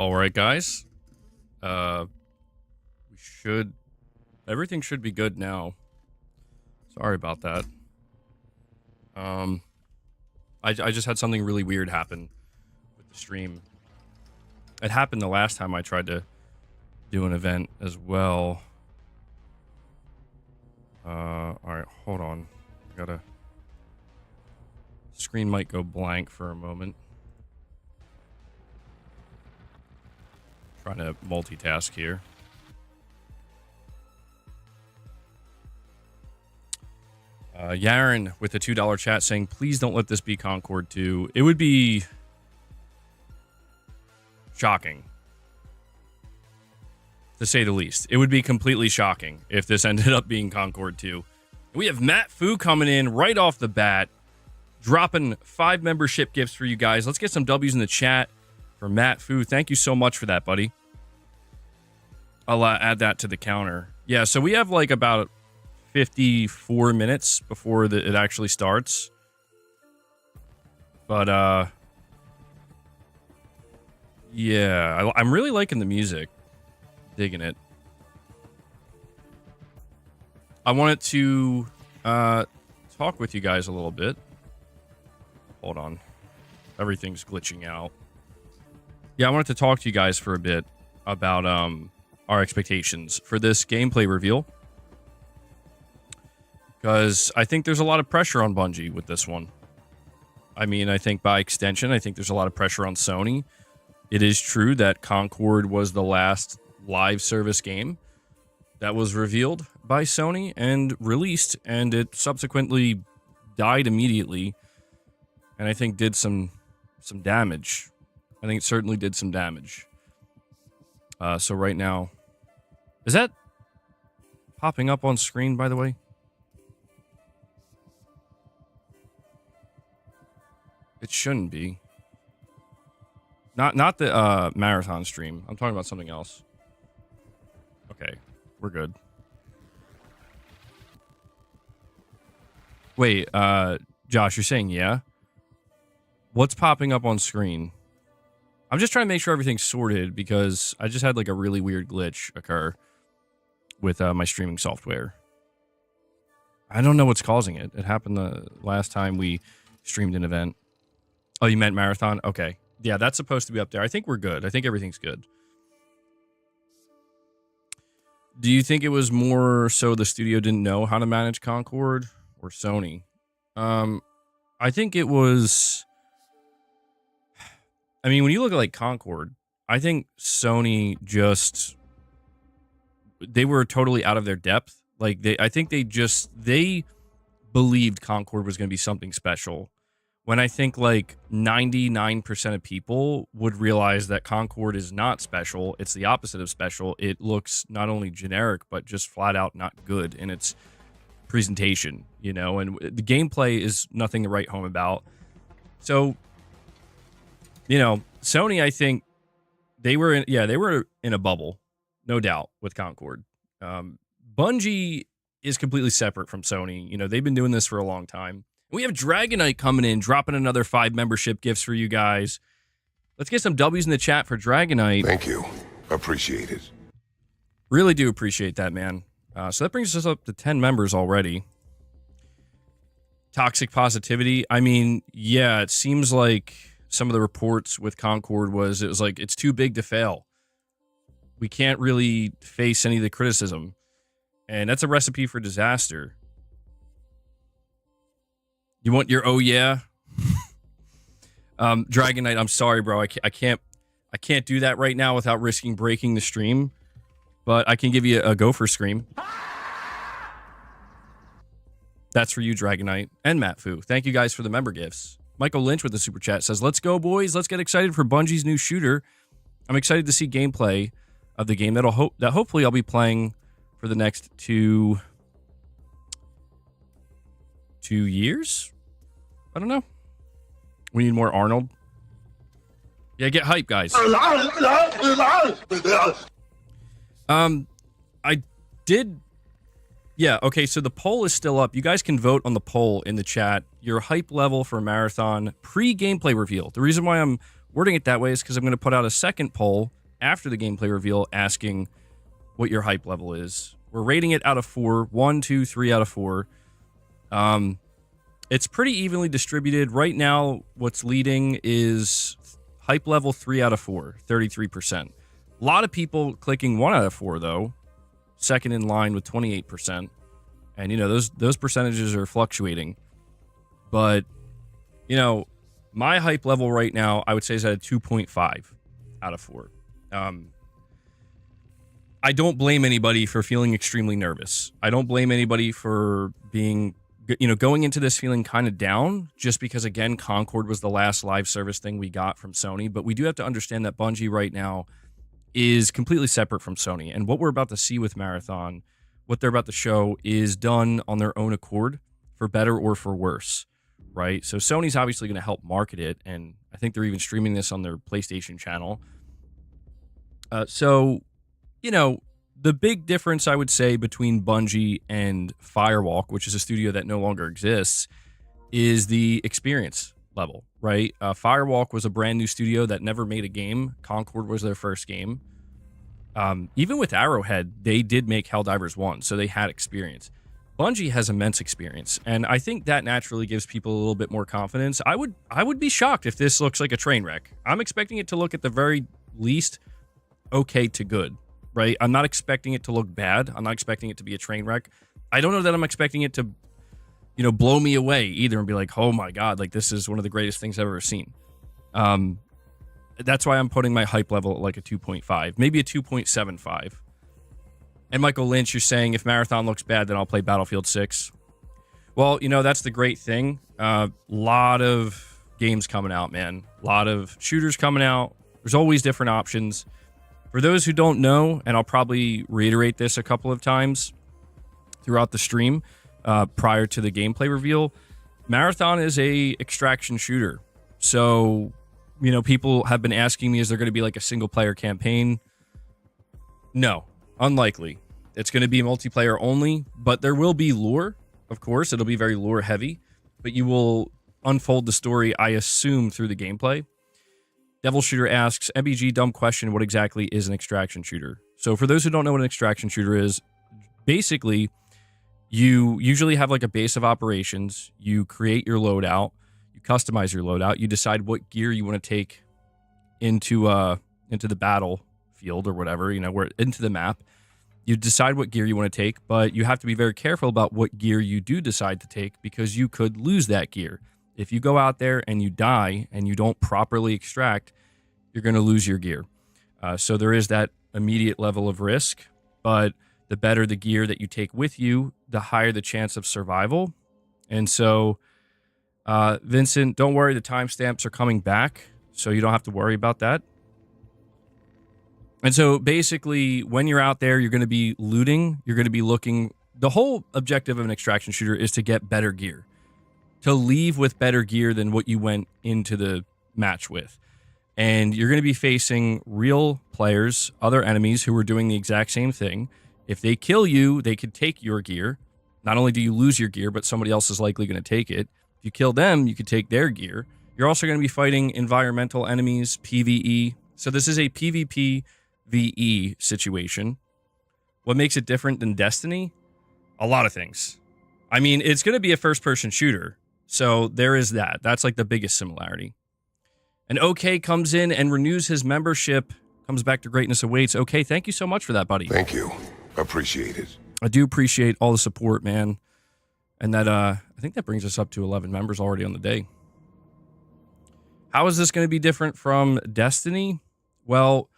All right, guys. We should... Everything should be good now. Sorry about that. I just had something really weird happen with the stream. It happened the last time I tried to do an event as well. Alright, hold on. Screen might go blank for a moment. Trying to multitask here. Yaren with the $2 chat saying, please don't let this be Concord 2. It would be shocking, to say the least. It would be completely shocking if this ended up being Concord 2. We have Matt Fu coming in right off the bat, dropping 5 membership gifts for you guys. Let's get some W's in the chat for Matt Fu. Thank you so much for that, buddy. I'll add that to the counter. Yeah, so we have like about 54 minutes before it actually starts. But, yeah, I'm really liking the music. Digging it. I wanted to talk with you guys a little bit. Hold on. Everything's glitching out. Yeah, I wanted to talk to you guys for a bit about our expectations for this gameplay reveal. Because I think there's a lot of pressure on Bungie with this one. I mean, I think by extension, I think there's a lot of pressure on Sony. It is true that Concord was the last live service game that was revealed by Sony and released, and it subsequently died immediately, and I think did some damage. I think it certainly did some damage. So right now, is that popping up on screen, by the way? It shouldn't be. Not the marathon stream. I'm talking about something else. Okay, we're good. Wait, Josh, you're saying yeah? What's popping up on screen? I'm just trying to make sure everything's sorted because I just had like a really weird glitch occur with my streaming software. I don't know what's causing it. It happened the last time we streamed an event. Oh, you meant marathon? Okay. Yeah, that's supposed to be up there. I think we're good. I think everything's good. Do you think it was more so the studio didn't know how to manage Concord or Sony? I think it was... I mean, when you look at like Concord, I think Sony just... They were totally out of their depth. Like, I think they believed Concord was going to be something special. When I think like 99% of people would realize that Concord is not special. It's the opposite of special. It looks not only generic, but just flat out not good in its presentation, you know, and the gameplay is nothing to write home about. So, you know, Sony, I think they were in a bubble, no doubt, with Concord. Bungie is completely separate from Sony. You know, they've been doing this for a long time. We have Dragonite coming in, dropping another 5 membership gifts for you guys. Let's get some W's in the chat for Dragonite. Thank you. Appreciate it. Really do appreciate that, man. So that brings us up to 10 members already. Toxic positivity. I mean, yeah, it seems like some of the reports with Concord was like, it's too big to fail. We can't really face any of the criticism. And that's a recipe for disaster. You want your oh yeah? Dragonite, I'm sorry, bro. I can't do that right now without risking breaking the stream. But I can give you a gopher scream. That's for you, Dragonite and Matt Fu. Thank you guys for the member gifts. Michael Lynch with the super chat says, let's go, boys. Let's get excited for Bungie's new shooter. I'm excited to see gameplay of the game that hopefully I'll be playing for the next two years. I don't know. We need more Arnold. Yeah, get hype, guys. I did. Yeah, okay, so the poll is still up. You guys can vote on the poll in the chat. Your hype level for Marathon pre-gameplay reveal. The reason why I'm wording it that way is because I'm going to put out a second poll after the gameplay reveal asking what your hype level is. We're rating it out of 4. 1, 2, 3 out of 4. It's pretty evenly distributed. Right now, what's leading is hype level 3 out of 4, 33%. A lot of people clicking 1 out of 4, though. Second in line with 28%. And, those percentages are fluctuating. But, my hype level right now, I would say, is at a 2.5 out of 4. I don't blame anybody for feeling extremely nervous. I don't blame anybody for being, going into this feeling kind of down, just because, again, Concord was the last live service thing we got from Sony. But we do have to understand that Bungie right now is completely separate from Sony. And what we're about to see with Marathon, what they're about to show, is done on their own accord, for better or for worse, right? So Sony's obviously going to help market it, and I think they're even streaming this on their PlayStation channel. The big difference, I would say, between Bungie and Firewalk, which is a studio that no longer exists, is the experience level, right? Firewalk was a brand new studio that never made a game. Concord was their first game. Even with Arrowhead, they did make Helldivers 1, so they had experience. Bungie has immense experience, and I think that naturally gives people a little bit more confidence. I would be shocked if this looks like a train wreck. I'm expecting it to look, at the very least, okay to good, right? I'm not expecting it to look bad. I'm not expecting it to be a train wreck. I don't know that I'm expecting it to, blow me away either and be like, oh my God, like this is one of the greatest things I've ever seen. That's why I'm putting my hype level at like a 2.5, maybe a 2.75. And Michael Lynch, you're saying if Marathon looks bad, then I'll play Battlefield 6. Well, that's the great thing. Lot of games coming out, man. A lot of shooters coming out. There's always different options. For those who don't know, and I'll probably reiterate this a couple of times throughout the stream prior to the gameplay reveal, Marathon is a extraction shooter. So, people have been asking me, is there going to be like a single player campaign? No, unlikely. It's going to be multiplayer only, but there will be lore, of course. It'll be very lore heavy, but you will unfold the story, I assume, through the gameplay. Devil Shooter asks, MBG, dumb question, what exactly is an extraction shooter? So for those who don't know what an extraction shooter is, basically, you usually have like a base of operations. You create your loadout. You customize your loadout. You decide what gear you want to take into the battlefield or whatever, where into the map. You decide what gear you want to take, but you have to be very careful about what gear you do decide to take, because you could lose that gear. If you go out there and you die and you don't properly extract, you're going to lose your gear. So there is that immediate level of risk, but the better the gear that you take with you, the higher the chance of survival. And so, Vincent, don't worry, the timestamps are coming back, so you don't have to worry about that. And so basically, when you're out there, you're going to be looting, you're going to be looking. The whole objective of an extraction shooter is to get better gear, to leave with better gear than what you went into the match with. And you're going to be facing real players, other enemies who are doing the exact same thing. If they kill you, they could take your gear. Not only do you lose your gear, but somebody else is likely going to take it. If you kill them, you could take their gear. You're also going to be fighting environmental enemies, PvE. So this is a PvP VE situation. What makes it different than Destiny? A lot of things. I mean, it's going to be a first-person shooter. So there is that. That's like the biggest similarity. And OK comes in and renews his membership. Comes back to greatness awaits. OK, thank you so much for that, buddy. Thank you. Appreciate it. I do appreciate all the support, man. And that I think that brings us up to 11 members already on the day. How is this going to be different from Destiny? Well,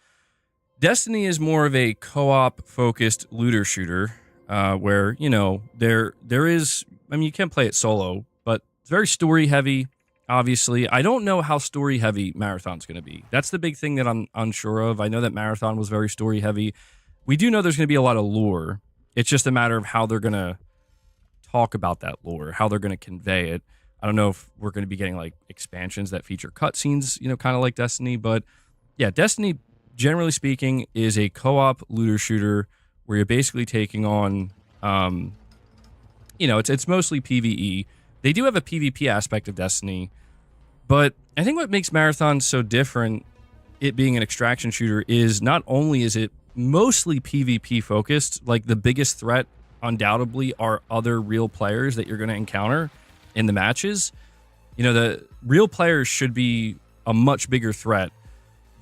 Destiny is more of a co-op focused looter shooter where, there is, you can't play it solo, but it's very story heavy, obviously. I don't know how story heavy Marathon's going to be. That's the big thing that I'm unsure of. I know that Marathon was very story heavy. We do know there's going to be a lot of lore. It's just a matter of how they're going to talk about that lore, how they're going to convey it. I don't know if we're going to be getting like expansions that feature cutscenes, kind of like Destiny. But yeah, Destiny, generally speaking, is a co-op looter shooter where you're basically taking on, it's mostly PvE. They do have a PvP aspect of Destiny, But I think what makes Marathon so different, it being an extraction shooter, is not only is it mostly PvP focused, like the biggest threat undoubtedly are other real players that you're going to encounter in the matches. You know, the real players should be a much bigger threat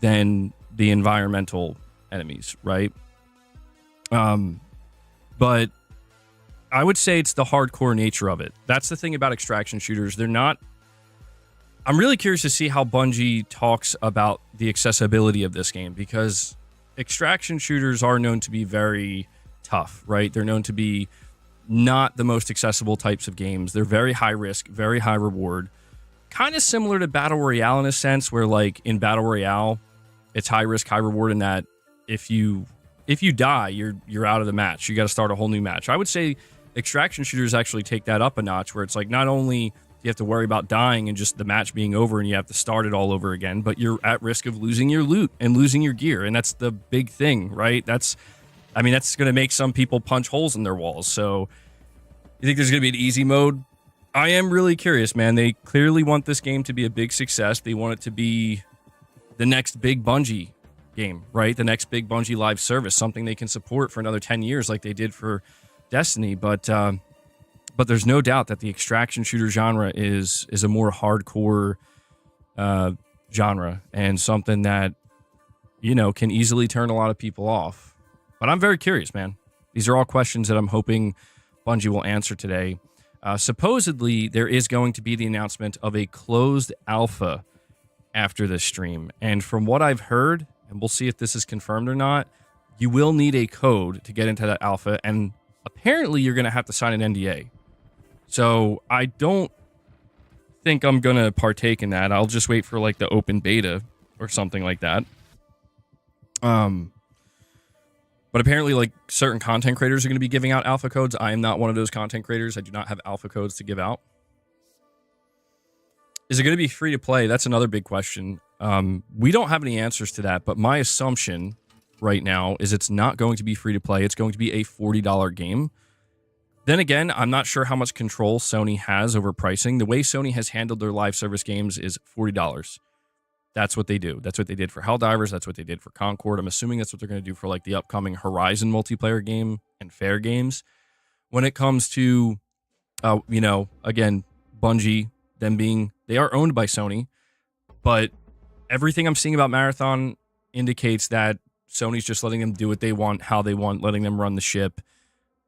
than the environmental enemies, right? But I would say it's the hardcore nature of it. That's the thing about extraction shooters. They're not. I'm really curious to see how Bungie talks about the accessibility of this game, because extraction shooters are known to be very tough, right? They're known to be not the most accessible types of games. They're very high risk, very high reward. Kind of similar to Battle Royale in a sense, where like in Battle Royale, it's high risk, high reward in that if you die, you're out of the match. You got to start a whole new match. I would say extraction shooters actually take that up a notch, where it's like not only you have to worry about dying and just the match being over and you have to start it all over again, but you're at risk of losing your loot and losing your gear. And that's the big thing, right? That's going to make some people punch holes in their walls. So you think there's going to be an easy mode? I am really curious, man. They clearly want this game to be a big success. They want it to be the next big Bungie game, right? The next big Bungie live service, something they can support for another 10 years like they did for Destiny. But there's no doubt that the extraction shooter genre is a more hardcore genre, and something that, you know, can easily turn a lot of people off. But I'm very curious, man. These are all questions that I'm hoping Bungie will answer today. Supposedly, there is going to be the announcement of a closed alpha after this stream. And from what I've heard, and we'll see if this is confirmed or not, you will need a code to get into that alpha. And apparently, you're going to have to sign an NDA. So I don't think I'm going to partake in that. I'll just wait for like the open beta or something like that. But apparently like certain content creators are going to be giving out alpha codes. I am not one of those content creators. I do not have alpha codes to give out. Is it going to be free to play? That's another big question. We don't have any answers to that, but my assumption right now is it's not going to be free to play. It's going to be a $40 game. Then again, I'm not sure how much control Sony has over pricing. The way Sony has handled their live service games is $40. That's what they do. That's what they did for Helldivers. That's what they did for Concord. I'm assuming that's what they're going to do for like the upcoming Horizon multiplayer game and Fair games. When it comes to, again, Bungie, they are owned by Sony, but everything I'm seeing about Marathon indicates that Sony's just letting them do what they want, how they want, letting them run the ship.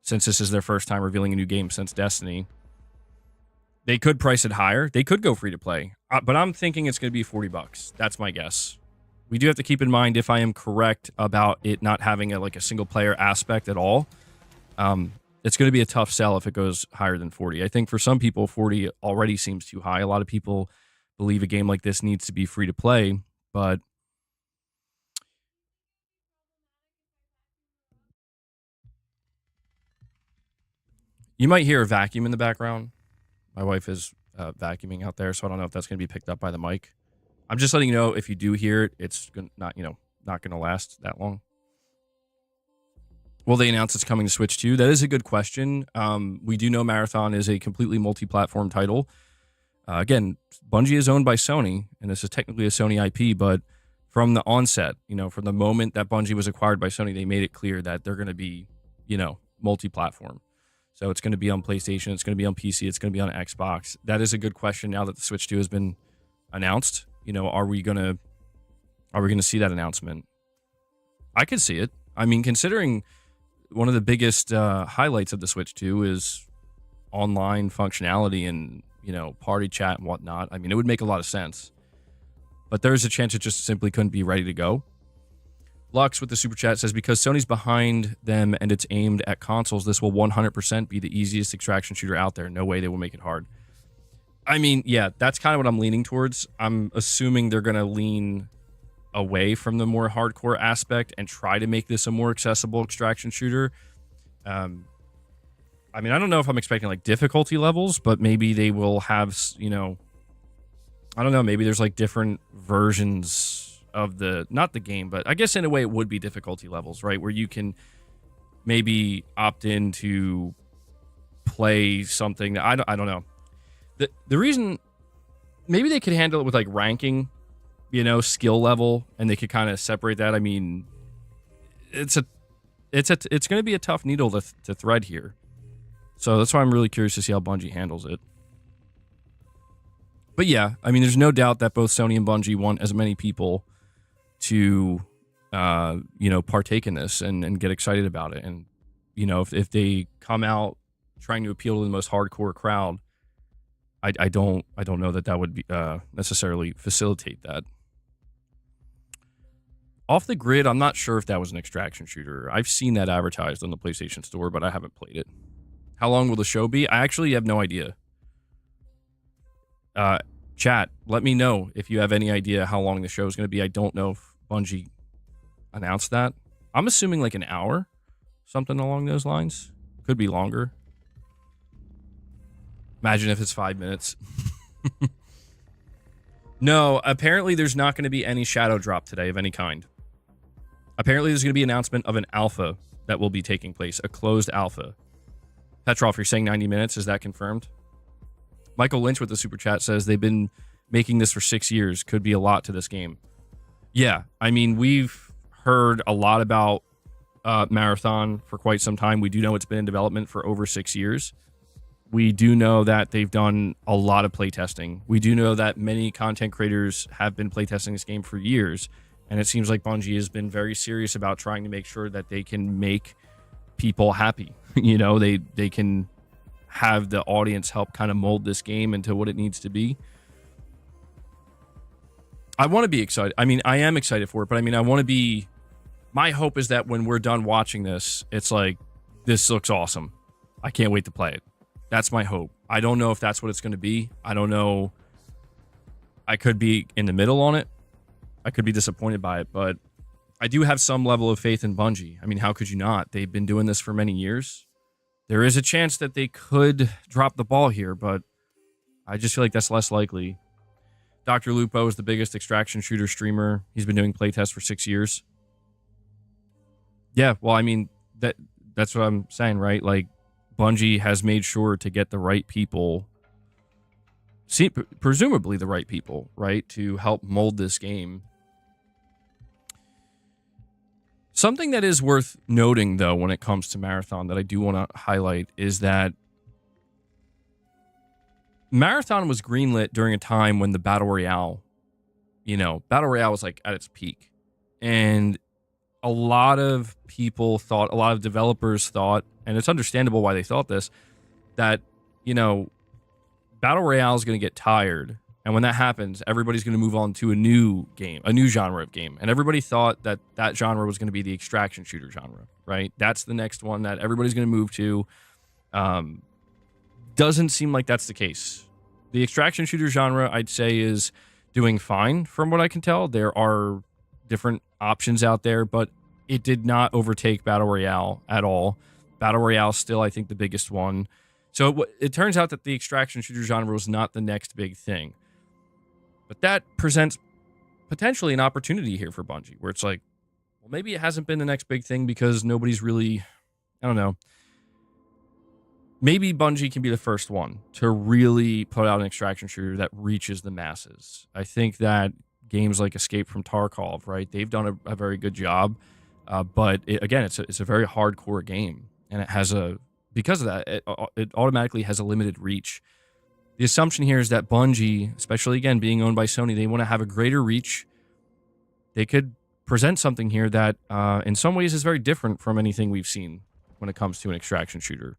Since this is their first time revealing a new game since Destiny, they could price it higher. They could go free to play, but I'm thinking it's going to be $40. That's my guess. We do have to keep in mind, if I am correct about it not having a single player aspect at all, it's going to be a tough sell if it goes higher than 40. I think for some people, 40 already seems too high. A lot of people believe a game like this needs to be free to play, but you might hear a vacuum in the background. My wife is vacuuming out there, so I don't know if that's going to be picked up by the mic. I'm just letting you know, if you do hear it, it's not going to last that long. Will they announce it's coming to Switch 2? That is a good question. We do know Marathon is a completely multi-platform title. Again, Bungie is owned by Sony, and this is technically a Sony IP, but from the onset, from the moment that Bungie was acquired by Sony, they made it clear that they're going to be, multi-platform. So it's going to be on PlayStation, it's going to be on PC, it's going to be on Xbox. That is a good question now that the Switch 2 has been announced. Are we going to see that announcement? I could see it. I mean, considering one of the biggest highlights of the Switch 2 is online functionality and, party chat and whatnot. I mean, it would make a lot of sense. But there's a chance it just simply couldn't be ready to go. Lux with the super chat says, because Sony's behind them and it's aimed at consoles, this will 100% be the easiest extraction shooter out there. No way they will make it hard. I mean, yeah, that's kind of what I'm leaning towards. I'm assuming they're going to lean away from the more hardcore aspect and try to make this a more accessible extraction shooter. I mean, I don't know if I'm expecting like difficulty levels, but maybe they will have, I don't know, maybe there's like different versions of not the game, but I guess in a way it would be difficulty levels, right? Where you can maybe opt in to play something that I don't know. The reason maybe they could handle it with like ranking, skill level, and they could kind of separate that. I mean, it's going to be a tough needle to thread here. So that's why I'm really curious to see how Bungie handles it. But yeah, I mean, there's no doubt that both Sony and Bungie want as many people to, partake in this and get excited about it. And, if they come out trying to appeal to the most hardcore crowd, I don't know that would be, necessarily facilitate that. Off the Grid, I'm not sure if that was an extraction shooter. I've seen that advertised on the PlayStation Store, but I haven't played it. How long will the show be? I actually have no idea. Chat, let me know if you have any idea how long the show is going to be. I don't know if Bungie announced that. I'm assuming like an hour, something along those lines. Could be longer. Imagine if it's 5 minutes. No, apparently there's not going to be any shadow drop today of any kind. Apparently there's going to be an announcement of an alpha that will be taking place, a closed alpha. Petrov, you're saying 90 minutes. Is that confirmed? Michael Lynch with the super chat says they've been making this for 6 years. Could be a lot to this game. Yeah, I mean, we've heard a lot about Marathon for quite some time. We do know it's been in development for over 6 years. We do know that they've done a lot of playtesting. We do know that many content creators have been playtesting this game for years. And it seems like Bungie has been very serious about trying to make sure that they can make people happy. They can have the audience help kind of mold this game into what it needs to be. I want to be excited. I mean, I am excited for it, but I mean, I want to be... My hope is that when we're done watching this, it's like, this looks awesome. I can't wait to play it. That's my hope. I don't know if that's what it's going to be. I don't know. I could be in the middle on it. I could be disappointed by it, but I do have some level of faith in Bungie. I mean, how could you not? They've been doing this for many years. There is a chance that they could drop the ball here, but I just feel like that's less likely. Dr. Lupo is the biggest extraction shooter streamer. He's been doing playtests for 6 years. Yeah, well, I mean, that's what I'm saying, right? Like, Bungie has made sure to get the right people, presumably the right people, right, to help mold this game. Something that is worth noting, though, when it comes to Marathon that I do want to highlight is that Marathon was greenlit during a time when the Battle Royale, Battle Royale was like at its peak. And a lot of people thought, a lot of developers thought, and it's understandable why they thought this, that, Battle Royale is going to get tired. And when that happens, everybody's going to move on to a new game, a new genre of game. And everybody thought that genre was going to be the extraction shooter genre, right? That's the next one that everybody's going to move to. Doesn't seem like that's the case. The extraction shooter genre, I'd say, is doing fine from what I can tell. There are different options out there, but it did not overtake Battle Royale at all. Battle Royale still, I think, the biggest one. So it turns out that the extraction shooter genre was not the next big thing. But that presents potentially an opportunity here for Bungie, where it's like, well, maybe it hasn't been the next big thing because nobody's really, I don't know. Maybe Bungie can be the first one to really put out an extraction shooter that reaches the masses. I think that games like Escape from Tarkov, right, they've done a very good job. But again, it's a very hardcore game, and it has because of that, it automatically has a limited reach. The assumption here is that Bungie, especially again being owned by Sony, they want to have a greater reach. They could present something here that in some ways is very different from anything we've seen when it comes to an extraction shooter.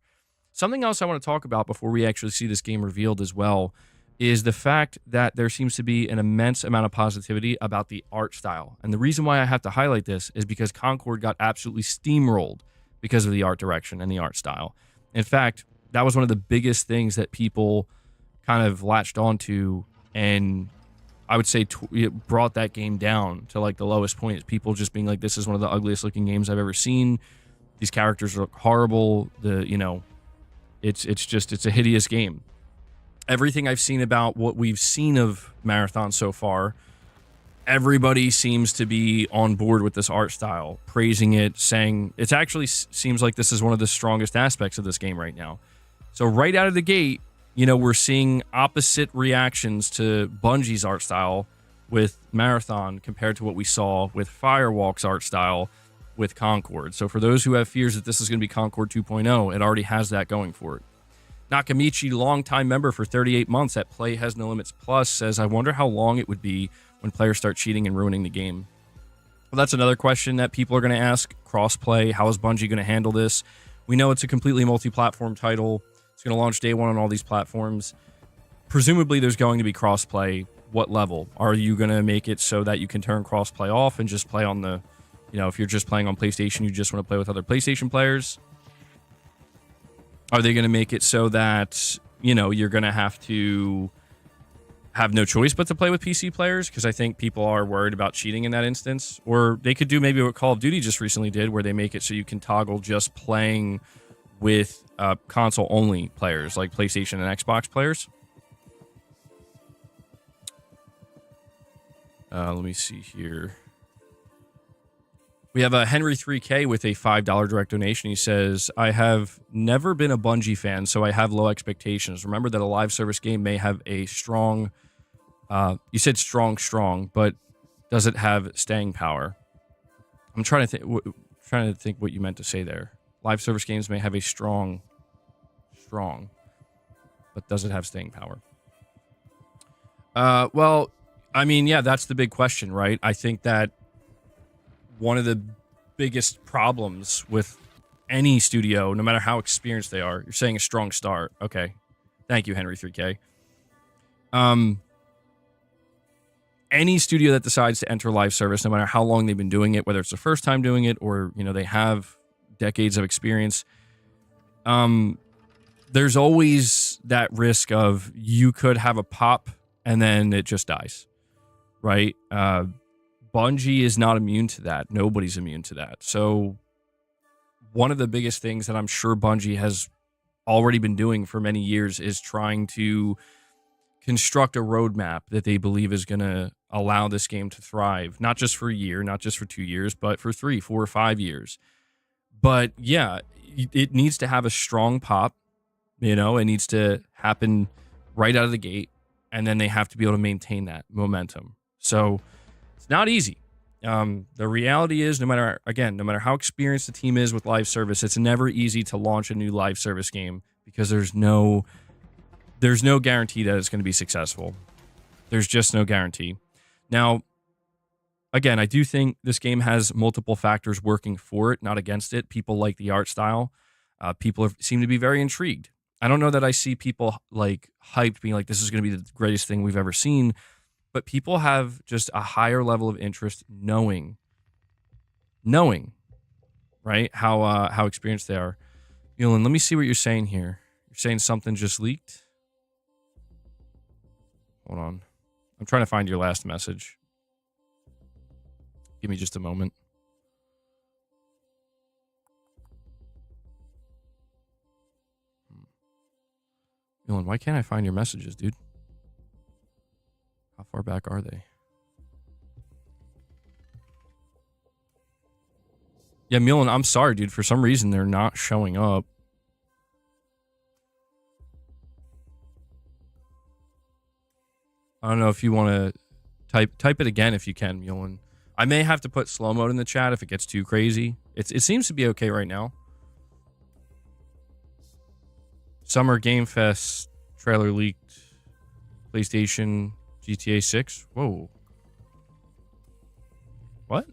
Something else I want to talk about before we actually see this game revealed as well is the fact that there seems to be an immense amount of positivity about the art style. And the reason why I have to highlight this is because Concord got absolutely steamrolled because of the art direction and the art style. In fact, that was one of the biggest things that people kind of latched onto, and I would say it brought that game down to like the lowest point. People just being like, this is one of the ugliest looking games I've ever seen. These characters look horrible. It's a hideous game. Everything I've seen about what we've seen of Marathon so far, everybody seems to be on board with this art style, praising it, saying it actually seems like this is one of the strongest aspects of this game right now. So right out of the gate, we're seeing opposite reactions to Bungie's art style with Marathon compared to what we saw with Firewalk's art style with Concord. So for those who have fears that this is going to be Concord 2.0, it already has that going for it. Nakamichi, longtime member for 38 months at Play Has No Limits Plus, says, I wonder how long it would be when players start cheating and ruining the game. Well, that's another question that people are going to ask. Crossplay, how is Bungie going to handle this? We know it's a completely multi-platform title. It's going to launch day one on all these platforms. Presumably, there's going to be crossplay. What level? Are you going to make it so that you can turn crossplay off and just play on the, if you're just playing on PlayStation, you just want to play with other PlayStation players? Are they going to make it so that, you're going to have no choice but to play with PC players? Because I think people are worried about cheating in that instance. Or they could do maybe what Call of Duty just recently did, where they make it so you can toggle just playing with console-only players, like PlayStation and Xbox players. Let me see here. We have a Henry 3K with a $5 direct donation. He says, I have never been a Bungie fan, so I have low expectations. Remember that a live service game may have a strong... you said strong, but does it have staying power? I'm trying to think what you meant to say there. Live service games may have a strong, but does it have staying power? Well, I mean, yeah, that's the big question, right? I think that one of the biggest problems with any studio, no matter how experienced they are, you're saying a strong start. Okay. Thank you, Henry 3K. Any studio that decides to enter live service, no matter how long they've been doing it, whether it's the first time doing it or, they have decades of experience, there's always that risk of you could have a pop and then it just dies, right? Bungie is not immune to that. Nobody's immune to that. So one of the biggest things that I'm sure Bungie has already been doing for many years is trying to construct a roadmap that they believe is going to allow this game to thrive, not just for a year, not just for 2 years, but for 3, 4, or 5 years. But yeah, it needs to have a strong pop, it needs to happen right out of the gate, and then they have to be able to maintain that momentum. So it's not easy. The reality is, no matter how experienced the team is with live service, it's never easy to launch a new live service game because there's no guarantee that it's going to be successful. There's just no guarantee. Now, again, I do think this game has multiple factors working for it, not against it. People like the art style. People seem to be very intrigued. I don't know that I see people like hyped being like, this is going to be the greatest thing we've ever seen. But people have just a higher level of interest knowing, right, how experienced they are. Mulan, let me see what you're saying here. You're saying something just leaked? Hold on. I'm trying to find your last message. Give me just a moment. Mulan, why can't I find your messages, dude? How far back are they? Yeah, Mulan, I'm sorry, dude. For some reason, they're not showing up. I don't know if you want to type it again if you can, Mulan. I may have to put slow mode in the chat if it gets too crazy. It seems to be okay right now. Summer Game Fest trailer leaked. PlayStation GTA 6. Whoa. What?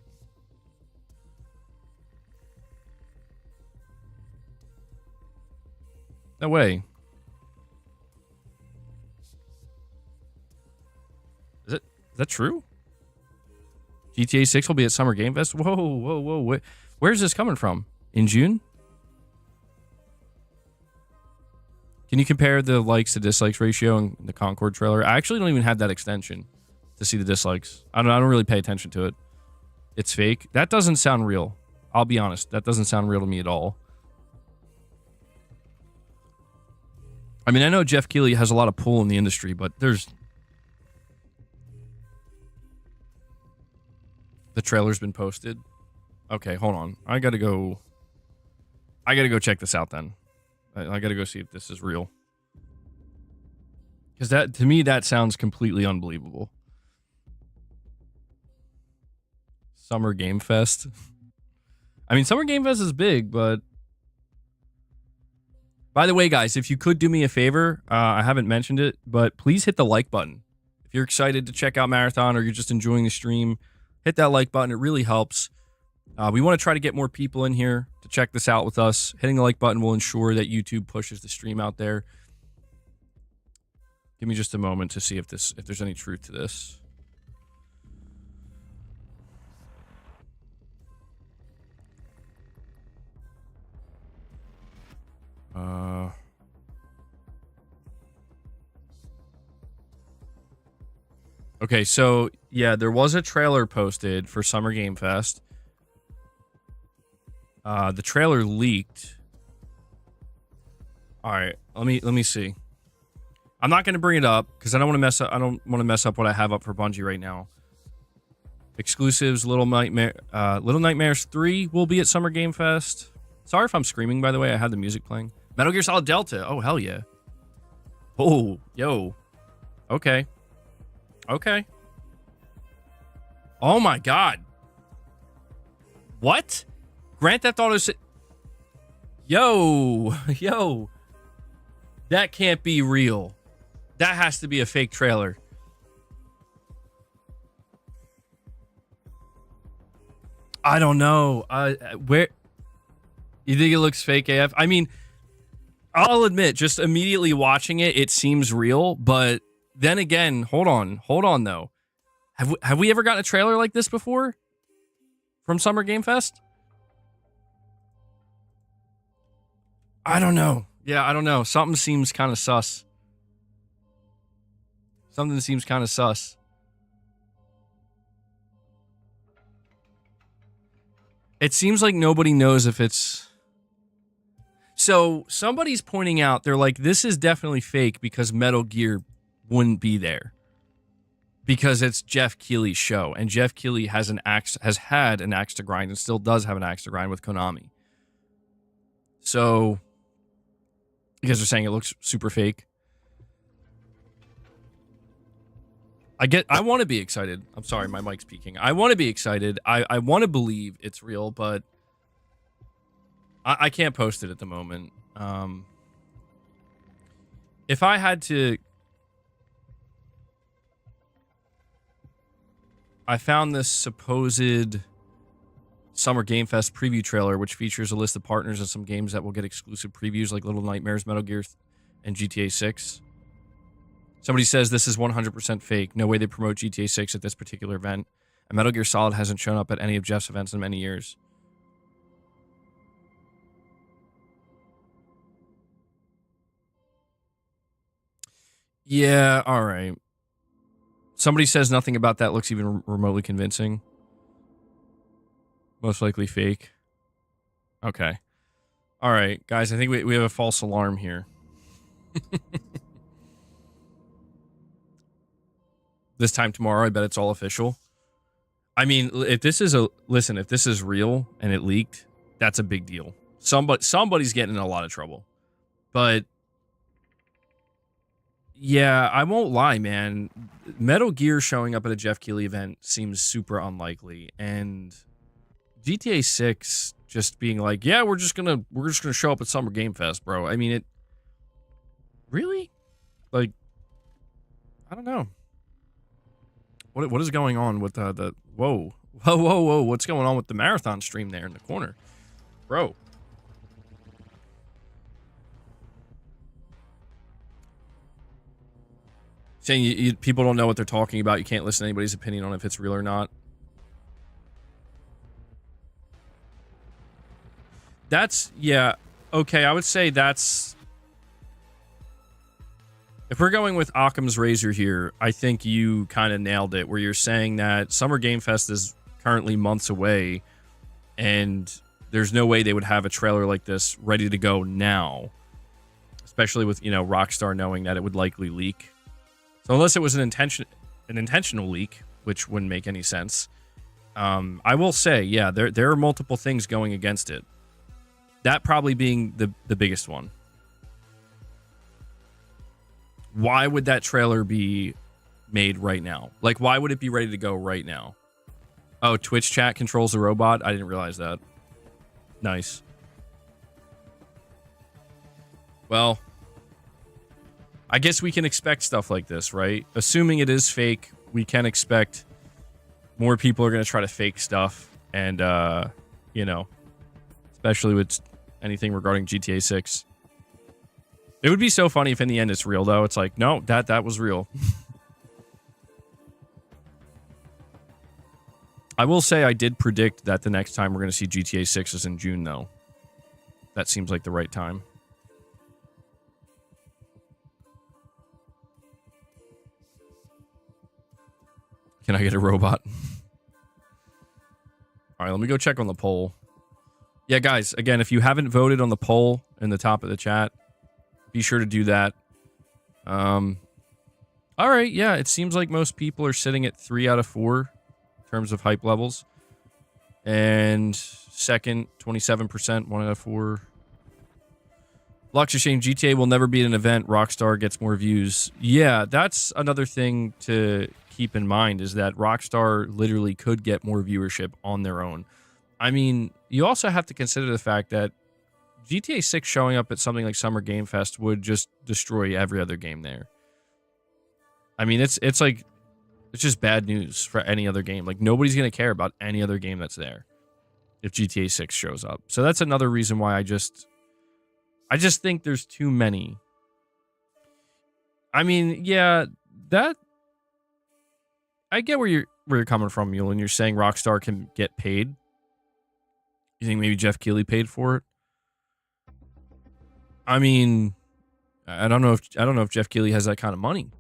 No way. Is that true? GTA 6 will be at Summer Game Fest? Whoa. Where's this coming from? In June? Can you compare the likes to dislikes ratio in the Concord trailer? I actually don't even have that extension to see the dislikes. I don't really pay attention to it. It's fake. That doesn't sound real. I'll be honest. That doesn't sound real to me at all. I mean, I know Jeff Keighley has a lot of pull in the industry, but there's... The trailer's been posted. Okay, hold on. I gotta go check this out then. I gotta go see if this is real. Because that, to me, that sounds completely unbelievable. Summer Game Fest. I mean, Summer Game Fest is big, but... By the way, guys, if you could do me a favor, I haven't mentioned it, but please hit the like button. If you're excited to check out Marathon or you're just enjoying the stream, hit that like button. It really helps. We want to try to get more people in here to check this out with us. Hitting the like button will ensure that YouTube pushes the stream out there. Give me just a moment to see if there's any truth to this. Okay, so yeah, there was a trailer posted for Summer Game Fest. The trailer leaked. All right, let me see. I'm not going to bring it up because I don't want to mess up what I have up for Bungie right now. Exclusives: Little Nightmares 3 will be at Summer Game Fest. Sorry if I'm screaming, by the way. I have the music playing. Metal Gear Solid Delta. Oh, hell yeah. Oh, yo. Okay. Okay. Oh my god. What? Grand Theft Auto... Yo. That can't be real. That has to be a fake trailer. I don't know. Where... You think it looks fake AF? I mean, I'll admit, just immediately watching it, it seems real, but... Then again, hold on though. Have we ever gotten a trailer like this before? From Summer Game Fest? I don't know. Yeah, I don't know. Something seems kind of sus. Something seems kind of sus. It seems like nobody knows if it's... So, somebody's pointing out, they're like, this is definitely fake because Metal Gear wouldn't be there because it's Jeff Keighley's show, and Jeff Keighley has had an axe to grind and still does have an axe to grind with Konami. So you guys are saying it looks super fake. I want to be excited. I'm sorry, my mic's peaking. I want to be excited. I want to believe it's real, but I can't post it at the moment. If I had to... I found this supposed Summer Game Fest preview trailer, which features a list of partners and some games that will get exclusive previews like Little Nightmares, Metal Gear, and GTA 6. Somebody says this is 100% fake. No way they promote GTA 6 at this particular event. And Metal Gear Solid hasn't shown up at any of Jeff's events in many years. Yeah, all right. Somebody says nothing about that looks even remotely convincing. Most likely fake. Okay. All right, guys, I think we have a false alarm here. This time tomorrow, I bet it's all official. I mean, if this is if this is real and it leaked, that's a big deal. Somebody's getting in a lot of trouble. But yeah, I won't lie, man. Metal Gear showing up at a Jeff Keighley event seems super unlikely, and GTA 6 just being like, yeah, we're just gonna show up at Summer Game Fest, bro. I mean, it really, like, I don't know. What is going on with the whoa, what's going on with the marathon stream there in the corner, bro? Saying people don't know what they're talking about. You can't listen to anybody's opinion on if it's real or not. That's, yeah, okay, I would say that's... If we're going with Occam's razor here, I think you kind of nailed it, where you're saying that Summer Game Fest is currently months away, and there's no way they would have a trailer like this ready to go now. Especially with, you know, Rockstar knowing that it would likely leak. So unless it was an intentional leak, which wouldn't make any sense, I will say, yeah, there are multiple things going against it. That probably being the biggest one. why would that trailer be made right now? Like, why would it be ready to go right now? Oh, Twitch chat controls the robot? I didn't realize that. Nice. Well, I guess we can expect stuff like this, right? Assuming it is fake, we can expect more people are going to try to fake stuff. And, you know, especially with anything regarding GTA 6. It would be so funny if in the end it's real, though. It's like, no, that was real. I will say I did predict that the next time we're going to see GTA 6 is in June, though. That seems like the right time. Can I get a robot? All right, let me go check on the poll. Yeah, guys, again, if you haven't voted on the poll in the top of the chat, be sure to do that. All right, yeah, it seems like most people are sitting at 3 out of 4 in terms of hype levels. And second, 27%, 1 out of 4. Lux is saying GTA will never be an event. Rockstar gets more views. Yeah, that's another thing to keep in mind, is that Rockstar literally could get more viewership on their own. I mean, you also have to consider the fact that GTA 6 showing up at something like Summer Game Fest would just destroy every other game there. I mean, it's like, it's just bad news for any other game. Like, nobody's going to care about any other game that's there if GTA 6 shows up. So that's another reason why I just think there's too many. I mean, yeah, that, I get where you're coming from, Mule, and you're saying Rockstar can get paid. You think maybe Jeff Keighley paid for it? I mean, I don't know if Jeff Keighley has that kind of money.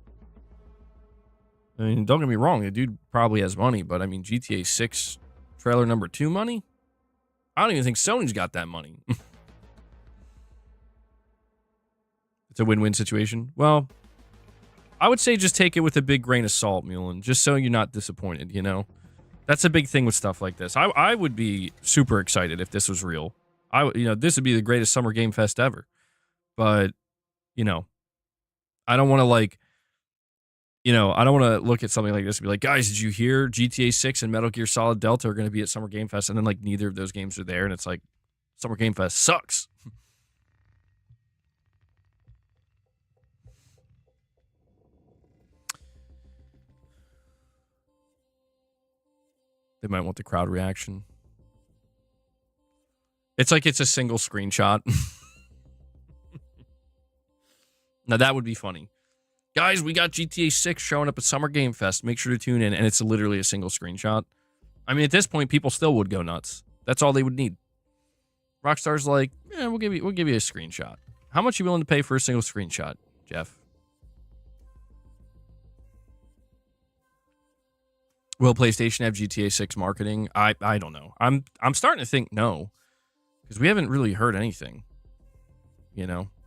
I mean, don't get me wrong, the dude probably has money, but I mean, GTA 6 trailer number 2 money? I don't even think Sony's got that money. It's a win-win situation. Well, I would say just take it with a big grain of salt, Mullen, just so you're not disappointed, you know? That's a big thing with stuff like this. I would be super excited if this was real. This would be the greatest Summer Game Fest ever. But, I don't want to I don't want to look at something like this and be like, guys, did you hear GTA 6 and Metal Gear Solid Delta are going to be at Summer Game Fest? And then like neither of those games are there. And it's like, Summer Game Fest sucks. They might want the crowd reaction. It's like it's a single screenshot. Now that would be funny. Guys, we got GTA 6 showing up at Summer Game Fest. Make sure to tune in. And it's literally a single screenshot. I mean, at this point, people still would go nuts. That's all they would need. Rockstar's like, we'll give you a screenshot. How much are you willing to pay for a single screenshot, Jeff? Will PlayStation have GTA 6 marketing? I don't know. I'm starting to think no, because we haven't really heard anything,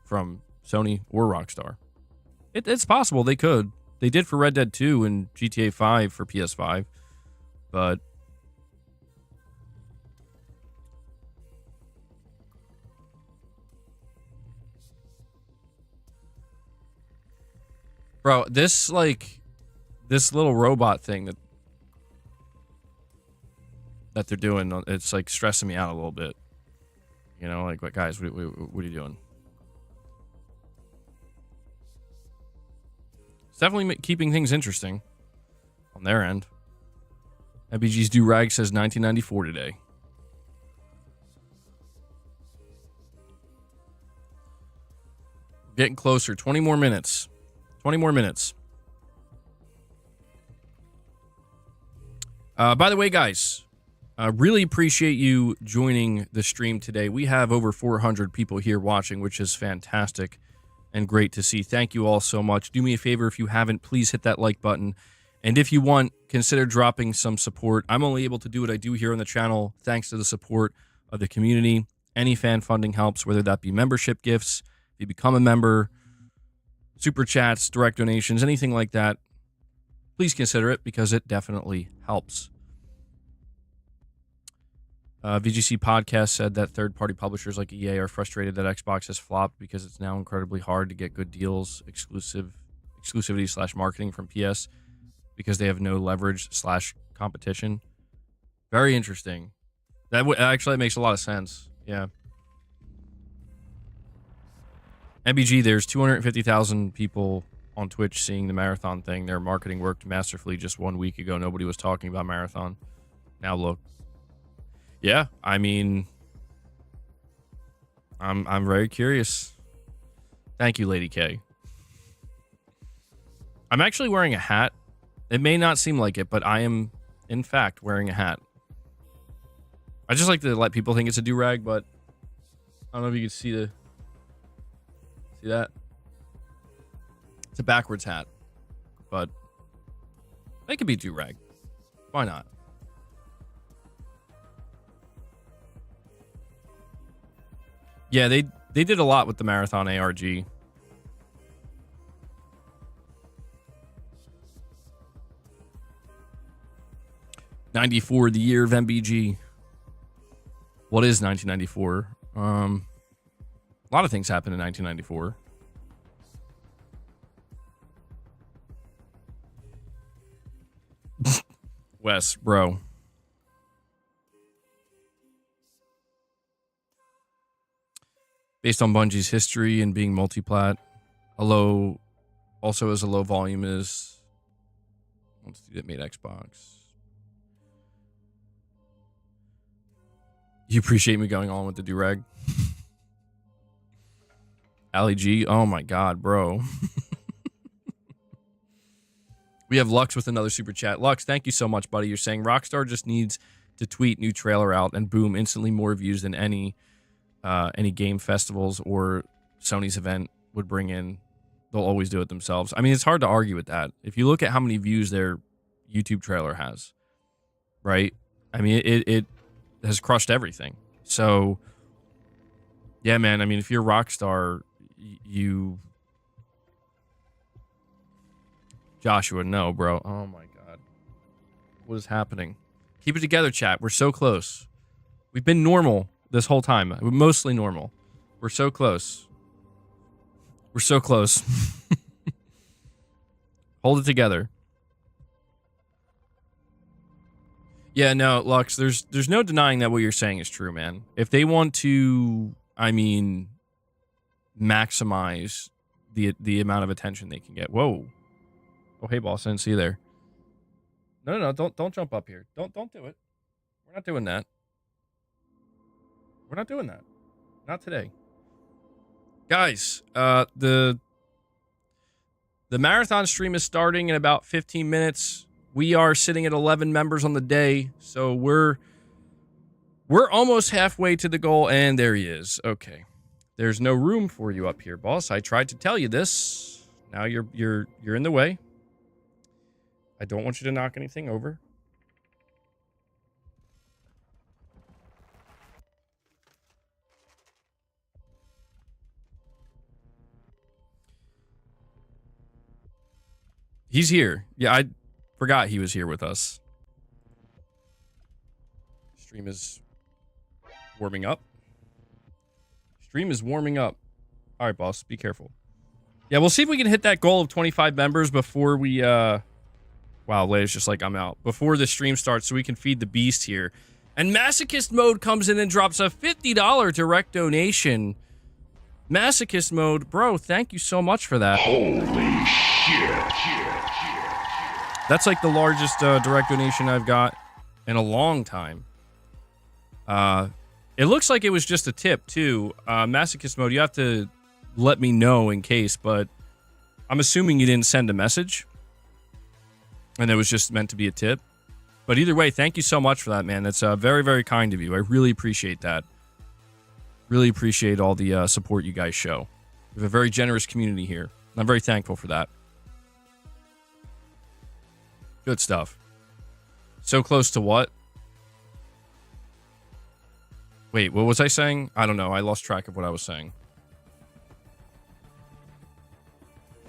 from Sony or Rockstar. It's possible they could. They did for Red Dead 2 and GTA 5 for PS5, but bro, this little robot thing that they're doing, it's like stressing me out a little bit. What, guys, what are you doing? It's definitely keeping things interesting on their end. MBG's Do-Rag says 1994 today. Getting closer. 20 more minutes. 20 more minutes. By the way, guys, really appreciate you joining the stream today. We have over 400 people here watching, which is fantastic and great to see. Thank you all so much. Do me a favor, if you haven't, please hit that like button. And if you want, consider dropping some support. I'm only able to do what I do here on the channel thanks to the support of the community. Any fan funding helps, whether that be membership gifts, if you become a member, super chats, direct donations, anything like that. Please consider it because it definitely helps. VGC Podcast said that third-party publishers like EA are frustrated that Xbox has flopped because it's now incredibly hard to get good deals, exclusive exclusivity / marketing from PS because they have no leverage / competition. Very interesting. That actually makes a lot of sense. Yeah. MBG, there's 250,000 people on Twitch seeing the marathon thing. Their marketing worked masterfully just 1 week ago. Nobody was talking about marathon. Now look. Yeah, I mean, I'm very curious. Thank you, Lady K. I'm actually wearing a hat. It may not seem like it, but I am, in fact, wearing a hat. I just like to let people think it's a do-rag, but I don't know if you can see that. It's a backwards hat, but they could be do-rag. Why not? Yeah, they did a lot with the Marathon ARG. '94, the year of MBG. What is 1994? A lot of things happened in 1994. Wes, bro. Based on Bungie's history and being multi-plat, also as a low volume is. Let's see, that made Xbox. You appreciate me going on with the do-rag? Ali G, oh my god, bro. We have Lux with another super chat. Lux, thank you so much, buddy. You're saying Rockstar just needs to tweet new trailer out and boom, instantly more views than any game festivals or Sony's event would bring in. They'll always do it themselves. I mean, it's hard to argue with that. If you look at how many views their YouTube trailer has, right? I mean, it has crushed everything. So, yeah, man. I mean, if you're Rockstar, Joshua, no, bro. Oh my god, what is happening? Keep it together, chat. We're so close. We've been normal this whole time. We're mostly normal. We're so close. We're so close. Hold it together. Yeah, no, Lux, there's no denying that what you're saying is true, man. If they want to, I mean, maximize the amount of attention they can get. Whoa. Oh, hey, boss, I didn't see you there. No, don't jump up here. Don't do it. We're not doing that. We're not doing that. Not today. Guys, the marathon stream is starting in about 15 minutes. We are sitting at 11 members on the day, so we're almost halfway to the goal, and there he is. Okay. There's no room for you up here, boss. I tried to tell you this. Now you're in the way. I don't want you to knock anything over. He's here. Yeah, I forgot he was here with us. Stream is warming up. Stream is warming up. All right, boss. Be careful. Yeah, we'll see if we can hit that goal of 25 members before we... Wow, Leia's just like, I'm out. Before the stream starts so we can feed the beast here. And Masochist Mode comes in and drops a $50 direct donation. Masochist Mode, bro, thank you so much for that. Holy shit. That's like the largest direct donation I've got in a long time. It looks like it was just a tip, too. Masochist Mode, you have to let me know in case, but I'm assuming you didn't send a message. And it was just meant to be a tip. But either way, thank you so much for that, man. That's very, very kind of you. I really appreciate that. Really appreciate all the support you guys show. We have a very generous community here. And I'm very thankful for that. Good stuff. So close to what? Wait, what was I saying? I don't know. I lost track of what I was saying.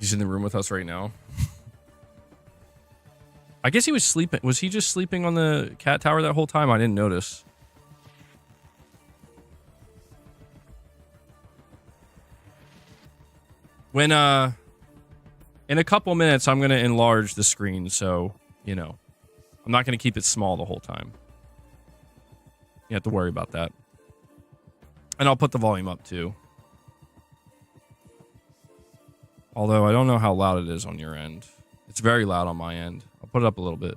He's in the room with us right now. I guess he was sleeping. Was he just sleeping on the cat tower that whole time? I didn't notice. When In a couple minutes, I'm going to enlarge the screen, so, you know, I'm not going to keep it small the whole time. You have to worry about that. And I'll put the volume up, too. Although, I don't know how loud it is on your end. It's very loud on my end. I'll put it up a little bit.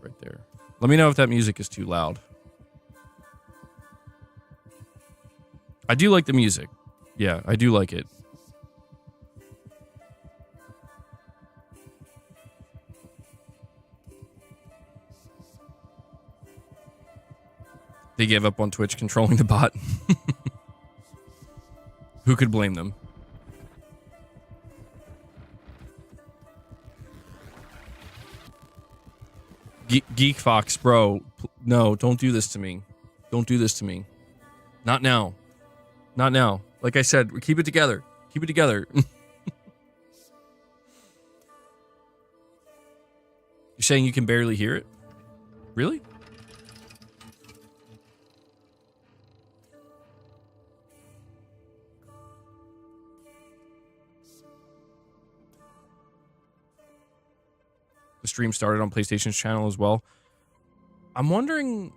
Right there. Let me know if that music is too loud. I do like the music. Yeah, I do like it. They gave up on Twitch controlling the bot. Who could blame them? Geek Fox, bro. No, don't do this to me. Don't do this to me. Not now. Not now. Like I said, keep it together. Keep it together. You're saying you can barely hear it? Really? The stream started on PlayStation's channel as well. I'm wondering,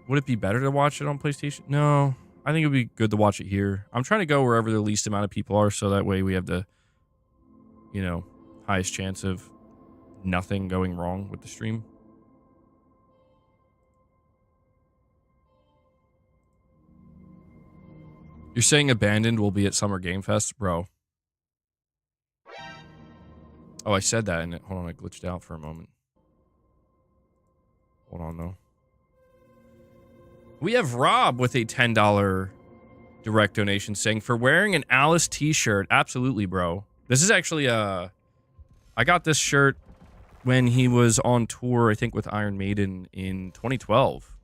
would it be better to watch it on PlayStation? No, I think it would be good to watch it here. I'm trying to go wherever the least amount of people are, so that way we have the, you know, highest chance of nothing going wrong with the stream. You're saying Abandoned will be at Summer Game Fest? Bro. Oh, I said that, and hold on, I glitched out for a moment. Hold on, though. We have Rob with a $10 direct donation saying, for wearing an Alice t-shirt. Absolutely, bro. This is actually, I got this shirt when he was on tour, I think, with Iron Maiden in 2012.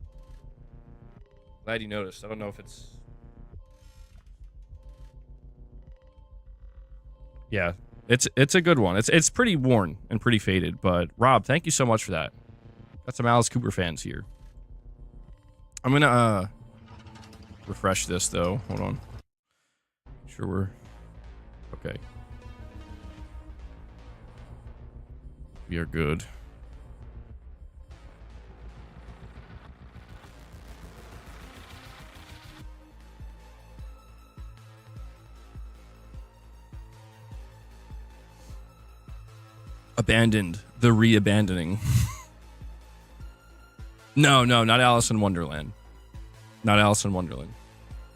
Glad you noticed. I don't know if it's... Yeah. It's a good one. It's pretty worn and pretty faded, but Rob, thank you so much for that. Got some Alice Cooper fans here. I'm gonna refresh this though. Hold on. Sure we're okay. We are good. Abandoned. The re-abandoning. No, not Alice in Wonderland. Not Alice in Wonderland.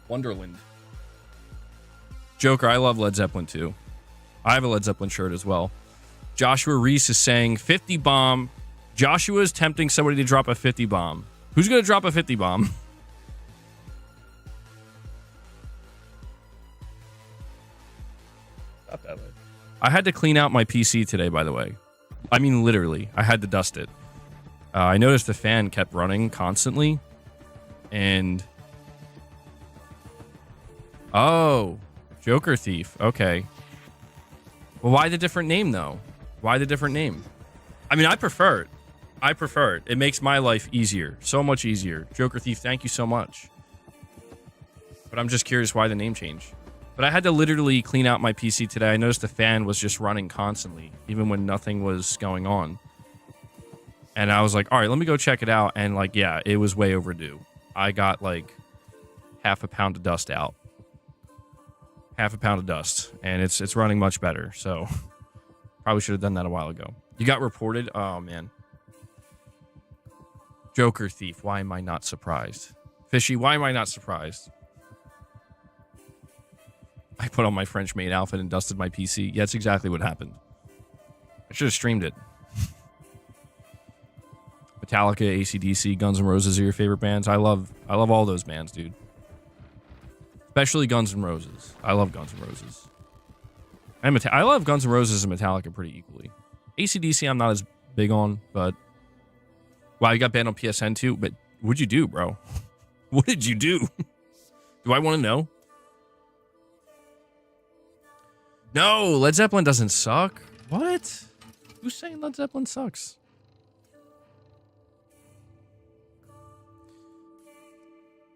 Wonderland. Joker, I love Led Zeppelin too. I have a Led Zeppelin shirt as well. Joshua Reese is saying 50 bomb. Joshua is tempting somebody to drop a 50 bomb. Who's going to drop a 50 bomb? Not that way. I had to clean out my PC today, by the way. I mean, literally. I had to dust it. I noticed the fan kept running constantly. And... Oh. Joker Thief. Okay. Well, why the different name, though? Why the different name? I mean, I prefer it. I prefer it. It makes my life easier. So much easier. Joker Thief, thank you so much. But I'm just curious why the name changed. But I had to literally clean out my PC today. I noticed the fan was just running constantly, even when nothing was going on. And I was like, all right, let me go check it out. And like, yeah, it was way overdue. I got like half a pound of dust out. Half a pound of dust. And it's running much better. So probably should have done that a while ago. You got reported? Oh, man. Joker Thief. Why am I not surprised? Fishy, why am I not surprised? I put on my French maid outfit and dusted my PC. Yeah, that's exactly what happened. I should have streamed it. Metallica, AC/DC, Guns N' Roses are your favorite bands. I love all those bands, dude. Especially Guns N' Roses. I love Guns N' Roses. And I love Guns N' Roses and Metallica pretty equally. AC/DC I'm not as big on, but... Wow, you got banned on PSN too? But what'd you do, bro? What did you do? Do I want to know? No, Led Zeppelin doesn't suck. What? Who's saying Led Zeppelin sucks?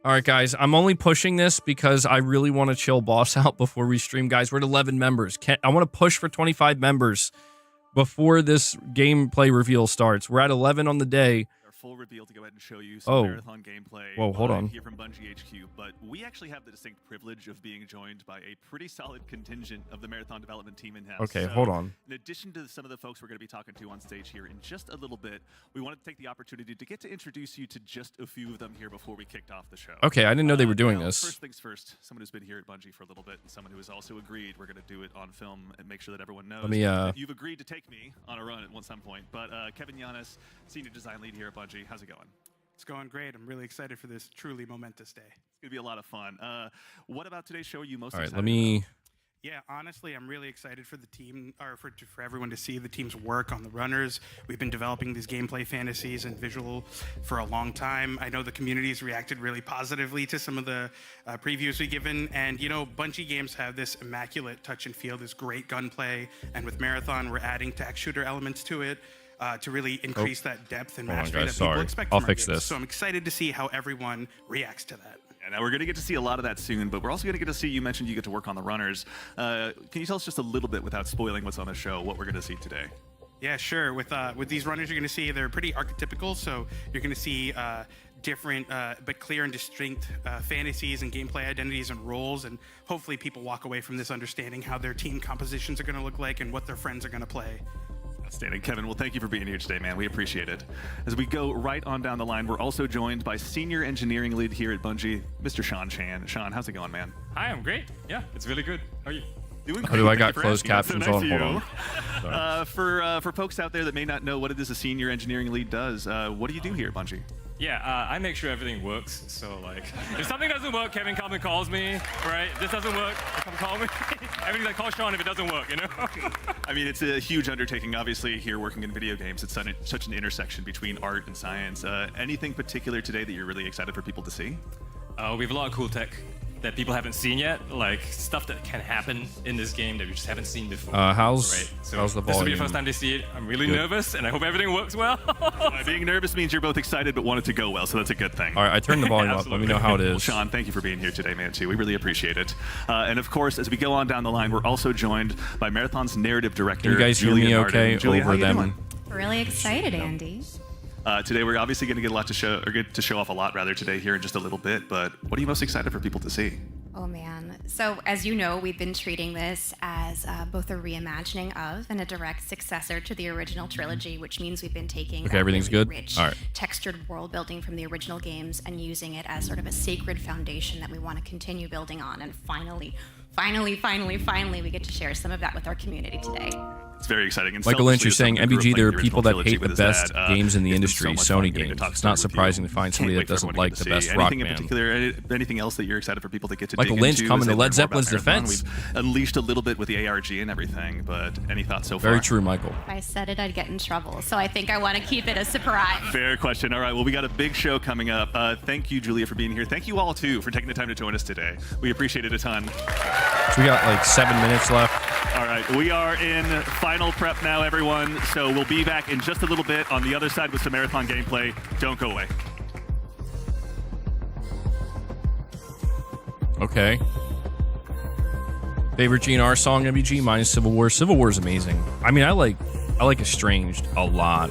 All right, guys, I'm only pushing this because I really want to chill boss out before we stream. Guys, we're at 11 members. I want to push for 25 members before this gameplay reveal starts. We're at 11 on the day. Full reveal to go ahead and show you some marathon gameplay. Whoa, hold on. Here from Bungie HQ, but we actually have the distinct privilege of being joined by a pretty solid contingent of the marathon development team in-house. Okay, hold on. In addition to some of the folks we're going to be talking to on stage here in just a little bit, we wanted to take the opportunity to get to introduce you to just a few of them here before we kicked off the show. Okay, I didn't know they were doing this. First things first, someone who's been here at Bungie for a little bit, and someone who has also agreed we're going to do it on film and make sure that everyone knows that you've agreed to take me on a run at some point. But Kevin Yanis, Senior Design Lead here at Bungie, how's it going? It's going great. I'm really excited for this truly momentous day. It's going to be a lot of fun. What about today's show are you most All excited right, let me... about? Yeah, honestly, I'm really excited for the team, or for everyone to see the team's work on the runners. We've been developing these gameplay fantasies and visual for a long time. I know the community's reacted really positively to some of the previews we've given. And, you know, Bungie games have this immaculate touch and feel, this great gunplay. And with Marathon, we're adding tack shooter elements to it. To really increase that depth and mastery that people expect from our games. So I'm excited to see how everyone reacts to that. Yeah, now we're going to get to see a lot of that soon, but we're also going to get to see, you mentioned you get to work on the runners. Can you tell us just a little bit, without spoiling what's on the show, what we're going to see today? Yeah, sure. With these runners, you're going to see they're pretty archetypical. So you're going to see different but clear and distinct fantasies and gameplay identities and roles, and hopefully people walk away from this understanding how their team compositions are going to look like and what their friends are going to play. Outstanding. Kevin, well, thank you for being here today, man. We appreciate it. As we go right on down the line, we're also joined by Senior Engineering Lead here at Bungie, Mr. Sean Chan. Sean, how's it going, man? Hi, I'm great. Yeah, it's really good. How are you? Doing great. How do I Thank got you for closed asking. captions So on? nice Hold of on. you. For folks out there that may not know what it is a Senior Engineering Lead does, what do you do here at Bungie? Yeah, I make sure everything works. So, like, if something doesn't work, Kevin comes and calls me, right? This doesn't work, come call me. Everything's like, call Sean if it doesn't work, you know? I mean, it's a huge undertaking. Obviously, here working in video games, it's such an intersection between art and science. Anything particular today that you're really excited for people to see? We have a lot of cool tech that people haven't seen yet, like stuff that can happen in this game that we just haven't seen before. How's the This will be volume? the first time they see it. I'm really Good. nervous, and I hope everything works well. Being nervous means you're both excited but want it to go well, so that's a good thing. All right, I turned the volume up. Let me know how it is. Well, Sean, thank you for being here today, man, too. We really appreciate it. And of course, as we go on down the line, we're also joined by Marathon's narrative director, Can you guys hear me Julia okay Narden. Julia, how over you them? doing? Really excited, Andy. Today we're obviously going to get a lot to show, or get to show off a lot rather today here in just a little bit. But what are you most excited for people to see? Oh man. So as you know, we've been treating this as both a reimagining of and a direct successor to the original trilogy, which means we've been taking Okay, everything's really good? rich, All right. textured world building from the original games and using it as sort of a sacred foundation that we want to continue building on. And finally, we get to share some of that with our community today. It's very exciting. And Michael Lynch, you're saying selfishly, as someone who MBG, there are grew up people playing that the hate the original trilogy best with his games in the it's been industry, so much Sony fun getting to games. talk It's not story with you. surprising to find Can't somebody wait that for doesn't everyone like to the see. best rock Anything in band. particular, anything else that you're excited for people to get to Michael dig Lynch into coming as to they Led learn more Zeppelin's about Marathon? defense. We've unleashed a little bit with the ARG and everything, but any thoughts so far? Very true, Michael. If I said it, I'd get in trouble. So I think I want to keep it a surprise. Fair question. All right, well, we got a big show coming up. Thank you, Julia, for being here. Thank you all, too, for taking the time to join us today. We appreciate it a ton. So we got like 7 minutes left. All right, we are in final prep now, everyone. So we'll be back in just a little bit on the other side with some Marathon gameplay. Don't go away. Okay. Favorite GNR song, MBG? Mine is Civil War. Civil War is amazing. I mean, I like Estranged a lot.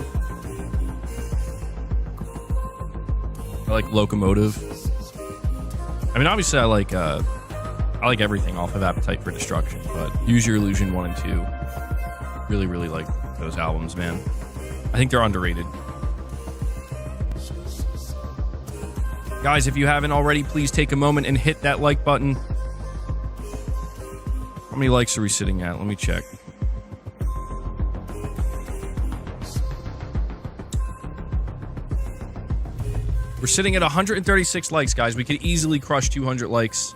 I like Locomotive. I mean, obviously, I like everything off of Appetite for Destruction, but Use Your Illusion 1 and 2. Really, really like those albums, man. I think they're underrated. Guys, if you haven't already, please take a moment and hit that like button. How many likes are we sitting at? Let me check. We're sitting at 136 likes, guys. We could easily crush 200 likes.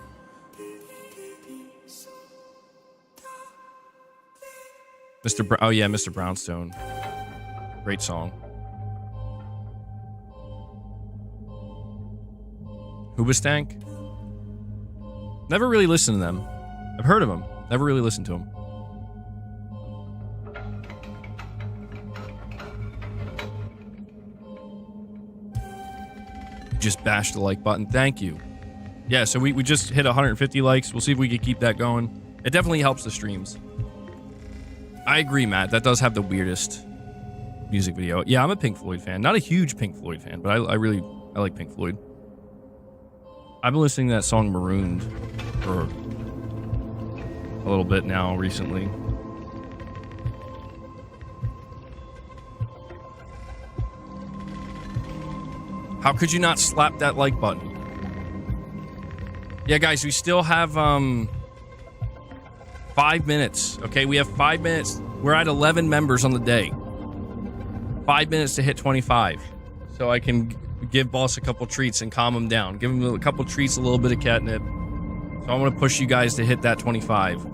Oh yeah, Mr. Brownstone. Great song. Hoobastank? Never really listened to them. I've heard of them. Never really listened to them. just bashed the like button. Thank you. Yeah, so we just hit 150 likes. We'll see if we can keep that going. It definitely helps the streams. I agree, Matt. That does have the weirdest music video. Yeah, I'm a Pink Floyd fan. Not a huge Pink Floyd fan, but I like Pink Floyd. I've been listening to that song Marooned for a little bit now recently. How could you not slap that like button? Yeah, guys, we still have 5 minutes. Okay, we have 5 minutes. We're at 11 members on the day. 5 minutes to hit 25. So I can give Boss a couple treats and calm him down. Give him a couple treats, a little bit of catnip. So I want to push you guys to hit that 25.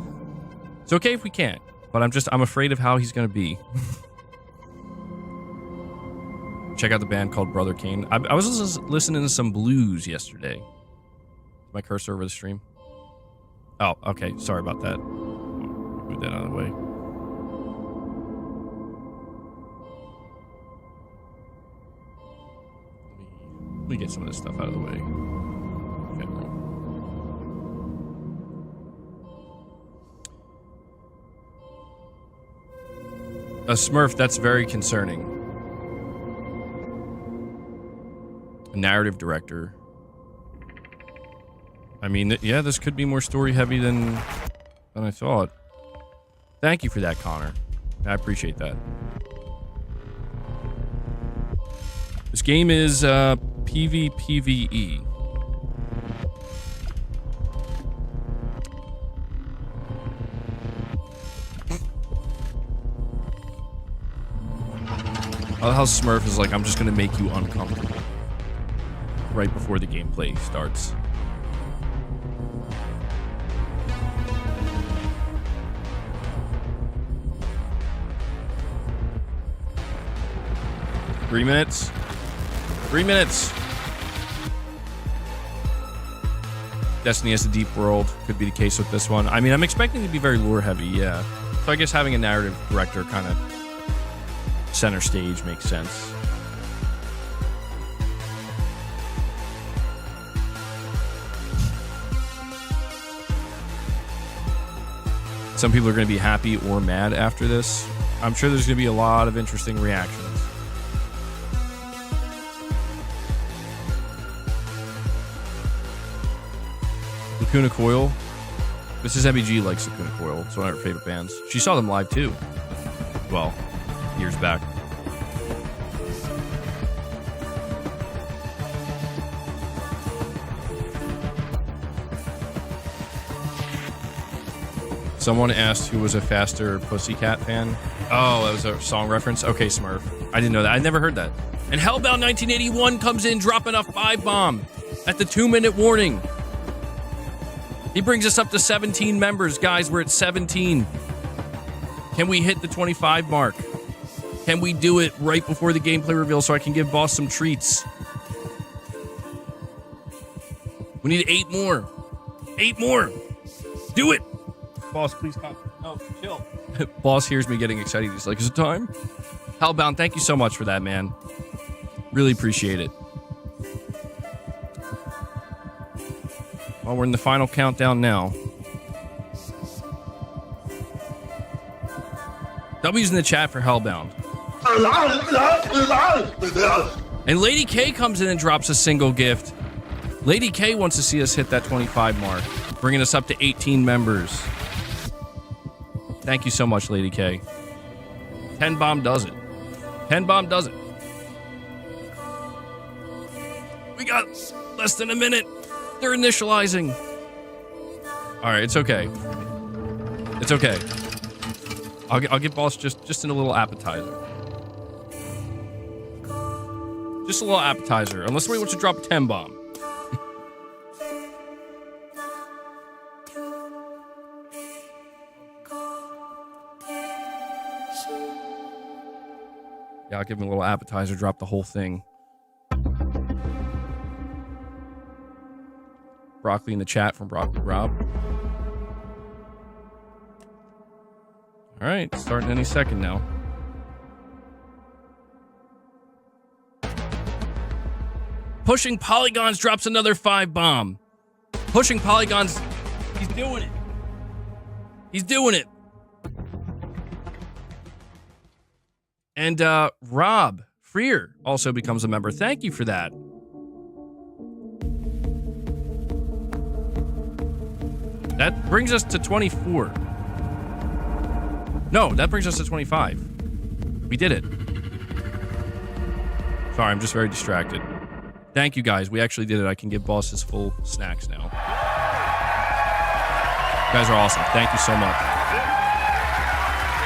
It's okay if we can't, but I'm afraid of how he's going to be. Check out the band called Brother Kane. I was listening to some blues yesterday. Is my cursor over the stream? Oh, okay. Sorry about that. Move that out of the way. Let me get some of this stuff out of the way. Okay. A Smurf, that's very concerning. A narrative director. I mean, yeah, this could be more story heavy than I thought. Thank you for that, Connor. I appreciate that. This game is PvPvE. I love how Smurf is like, I'm just gonna make you uncomfortable right before the gameplay starts. Three minutes. 3 minutes. Destiny has a deep world. Could be the case with this one. I mean, I'm expecting it to be very lore heavy, yeah. So I guess having a narrative director kind of center stage makes sense. Some people are going to be happy or mad after this. I'm sure there's going to be a lot of interesting reactions. Lacuna Coil. Mrs. MBG likes Lacuna Coil. It's one of her favorite bands. She saw them live too. Well, years back. Someone asked who was a faster Pussycat fan. Oh, that was a song reference? Okay, Smurf. I didn't know that. I never heard that. And Hellbound 1981 comes in dropping a 5-bomb at the 2-minute warning. He brings us up to 17 members. Guys, we're at 17. Can we hit the 25 mark? Can we do it right before the gameplay reveal so I can give Boss some treats? We need 8 more. 8 more. Do it. Boss, please come. No, chill. Boss hears me getting excited. He's like, is it time? Hellbound, thank you so much for that, man. Really appreciate it. Well, we're in the final countdown now. W's in the chat for Hellbound. And Lady K comes in and drops a single gift. Lady K wants to see us hit that 25 mark, bringing us up to 18 members. Thank you so much, Lady K. 10-bomb does it. 10-bomb does it. We got less than a minute. They're initializing. All right, it's okay. It's okay. I'll give Boss just a little appetizer. Just a little appetizer, unless somebody wants to drop a 10-bomb. Yeah, I'll give him a little appetizer, drop the whole thing. Broccoli in the chat from Broccoli Rob. All right, starting any second now. Pushing Polygons drops another 5 bomb. Pushing Polygons. He's doing it. He's doing it. And Rob Freer also becomes a member. Thank you for that. That brings us to 24. No, that brings us to 25. We did it. Sorry, I'm just very distracted. Thank you, guys. We actually did it. I can give Boss his full snacks now. You guys are awesome. Thank you so much.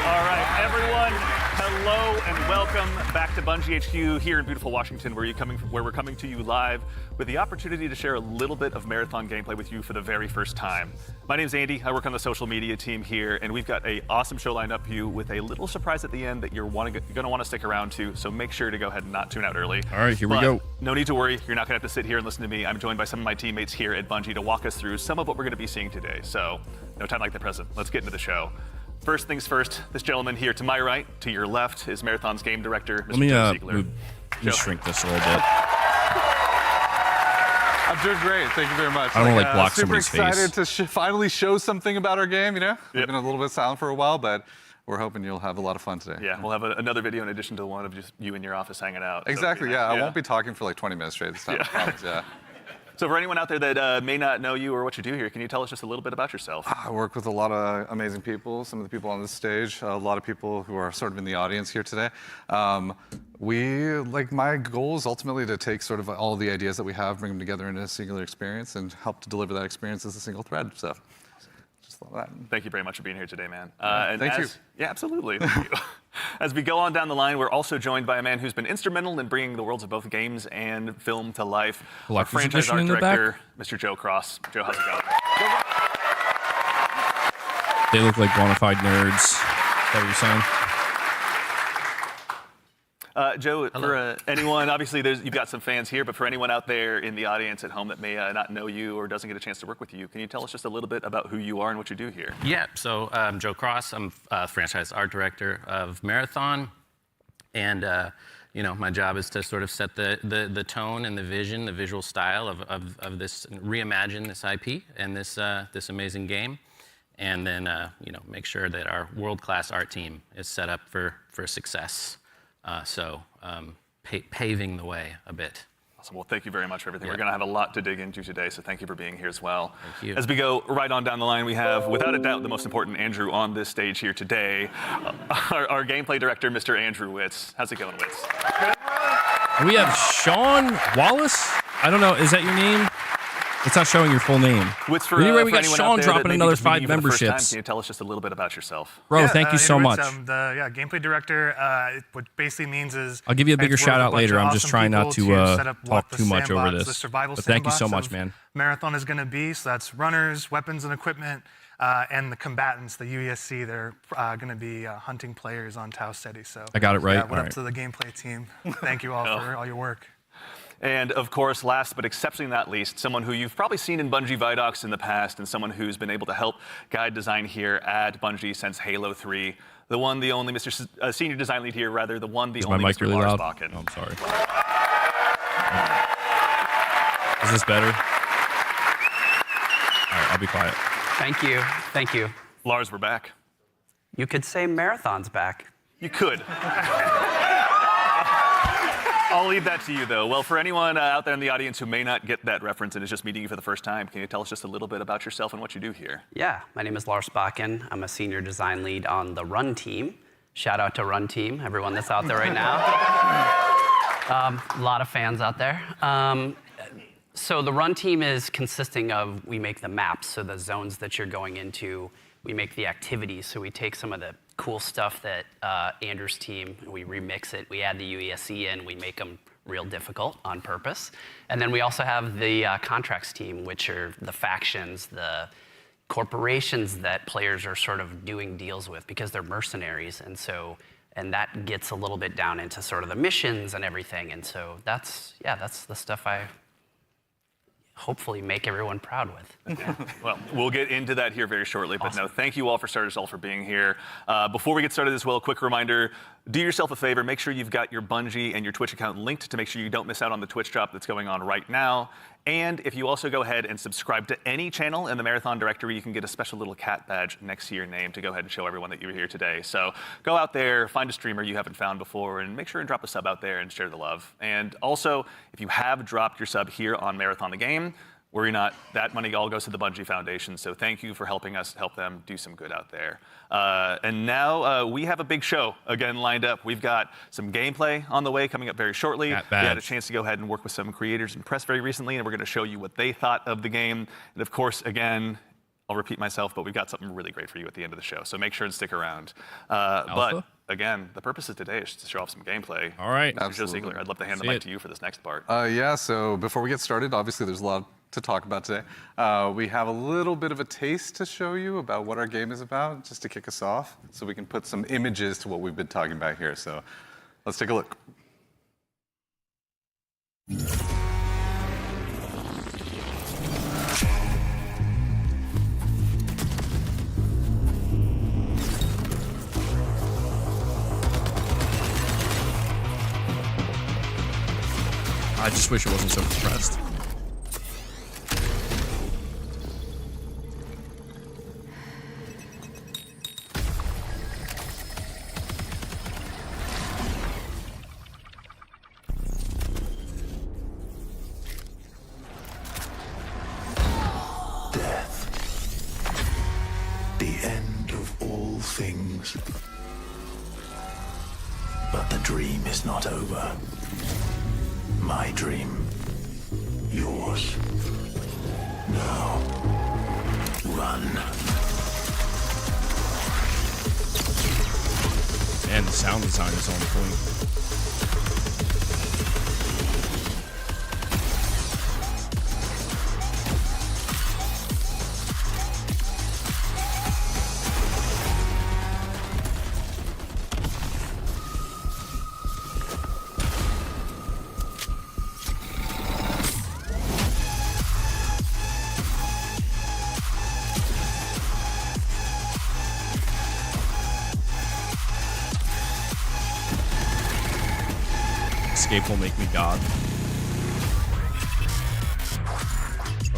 All right, everyone. Hello and welcome back to Bungie HQ here in beautiful Washington, where we're coming to you live with the opportunity to share a little bit of marathon gameplay with you for the very first time. My name's Andy. I work on the social media team here, and we've got an awesome show lined up for you with a little surprise at the end that you're going to want to stick around to. So make sure to go ahead and not tune out early. All right, here we go. No need to worry. You're not going to have to sit here and listen to me. I'm joined by some of my teammates here at Bungie to walk us through some of what we're going to be seeing today. So no time like the present. Let's get into the show. First things first, this gentleman here to my right, to your left, is Marathon's game director, Mr. Joe Ziegler. Let me shrink this a little bit. I'm doing great. Thank you very much. I don't want to block somebody's face. Super excited to finally show something about our game, you know? We've been a little bit silent for a while, but we're hoping you'll have a lot of fun today. Yeah, we'll have another video in addition to the one of just you in your office hanging out. Exactly, yeah. I won't be talking for like 20 minutes straight this time, I promise, yeah. So for anyone out there that may not know you or what you do here, can you tell us just a little bit about yourself? I work with a lot of amazing people, some of the people on this stage, a lot of people who are sort of in the audience here today. My goal is ultimately to take sort of all the ideas that we have, bring them together into a singular experience and help to deliver that experience as a single thread, so. Thank you very much for being here today, man. Thank you. Yeah, absolutely. Thank you. As we go on down the line, we're also joined by a man who's been instrumental in bringing the worlds of both games and film to life. Our franchise art director, Mr. Joe Cross. Joe, how's it going? They look like bona fide nerds. Is that what you're saying? Joe, for anyone, obviously you've got some fans here, but for anyone out there in the audience at home that may not know you or doesn't get a chance to work with you, can you tell us just a little bit about who you are and what you do here? Yeah, so I'm Joe Cross. I'm franchise art director of Marathon. And my job is to sort of set the tone and the vision, the visual style of this, reimagine this IP and this amazing game. And then, make sure that our world-class art team is set up for success. Paving the way a bit. Awesome. Well, thank you very much for everything. We're going to have a lot to dig into today, so thank you for being here as well. Thank you. As we go right on down the line, we have, without a doubt, the most important Andrew on this stage here today, our gameplay director, Mr. Andrew Witz. How's it going, Witz? We have Sean Wallace. I don't know. Is that your name? It's not showing your full name. Anyway, we got Sean dropping another 5 memberships. Can you tell us just a little bit about yourself? Bro, thank you so much. I'm the gameplay director. What basically means is I'll give you a bigger shout out later. I'm just trying not to talk too much over this. But thank you so much, man. Marathon is going to be, so that's runners, weapons and equipment, and the combatants, the UESC. They're going to be hunting players on Tau Ceti. So I got it right. Yeah, what up to the gameplay team. Thank you all for all your work. And of course, last but exceptionally not least, someone who you've probably seen in Bungie Vidocs in the past and someone who's been able to help guide design here at Bungie since Halo 3. The one, the only, Mr. Senior Design Lead here, rather, the one, the only, my mic Mr. really Lars loud? Bakken. Oh, I'm sorry. Is this better? All right, I'll be quiet. Thank you. Thank you. Lars, we're back. You could say Marathon's back. You could. I'll leave that to you, though. Well, for anyone out there in the audience who may not get that reference and is just meeting you for the first time, can you tell us just a little bit about yourself and what you do here? Yeah, my name is Lars Bakken. I'm a senior design lead on the Run team. Shout out to Run team, everyone that's out there right now. A lot of fans out there. So the Run team is consisting of, we make the maps, so the zones that you're going into. We make the activities, so we take some of the cool stuff that Andrew's team, we remix it, we add the UESC in, we make them real difficult on purpose. And then we also have the contracts team, which are the factions, the corporations that players are sort of doing deals with because they're mercenaries. And that gets a little bit down into sort of the missions and everything. And so that's the stuff I hopefully make everyone proud with. Yeah. Well, we'll get into that here very shortly, but awesome. No, thank you all for starters all for being here. Before we get started as well, a quick reminder, do yourself a favor, make sure you've got your Bungie and your Twitch account linked to make sure you don't miss out on the Twitch drop that's going on right now. And if you also go ahead and subscribe to any channel in the Marathon directory, you can get a special little cat badge next to your name to go ahead and show everyone that you were here today. So go out there, find a streamer you haven't found before, and make sure and drop a sub out there and share the love. And also, if you have dropped your sub here on Marathon the Game, worry not, that money all goes to the Bungie Foundation, so thank you for helping us help them do some good out there. And now we have a big show again lined up. We've got some gameplay on the way coming up very shortly. We had a chance to go ahead and work with some creators and press very recently, and we're going to show you what they thought of the game. And of course, again, I'll repeat myself, but we've got something really great for you at the end of the show, so make sure and stick around. But again, the purpose of today is to show off some gameplay. All right. Joe Ziegler, I'd love to hand the mic to you for this next part. Yeah, so before we get started, obviously there's a lot to talk about today. We have a little bit of a taste to show you about what our game is about, just to kick us off, so we can put some images to what we've been talking about here. So let's take a look. I just wish it wasn't so compressed. The end of all things. But the dream is not over. My dream. Yours. Now. Run. And the sound design is on point. Escape will make me God.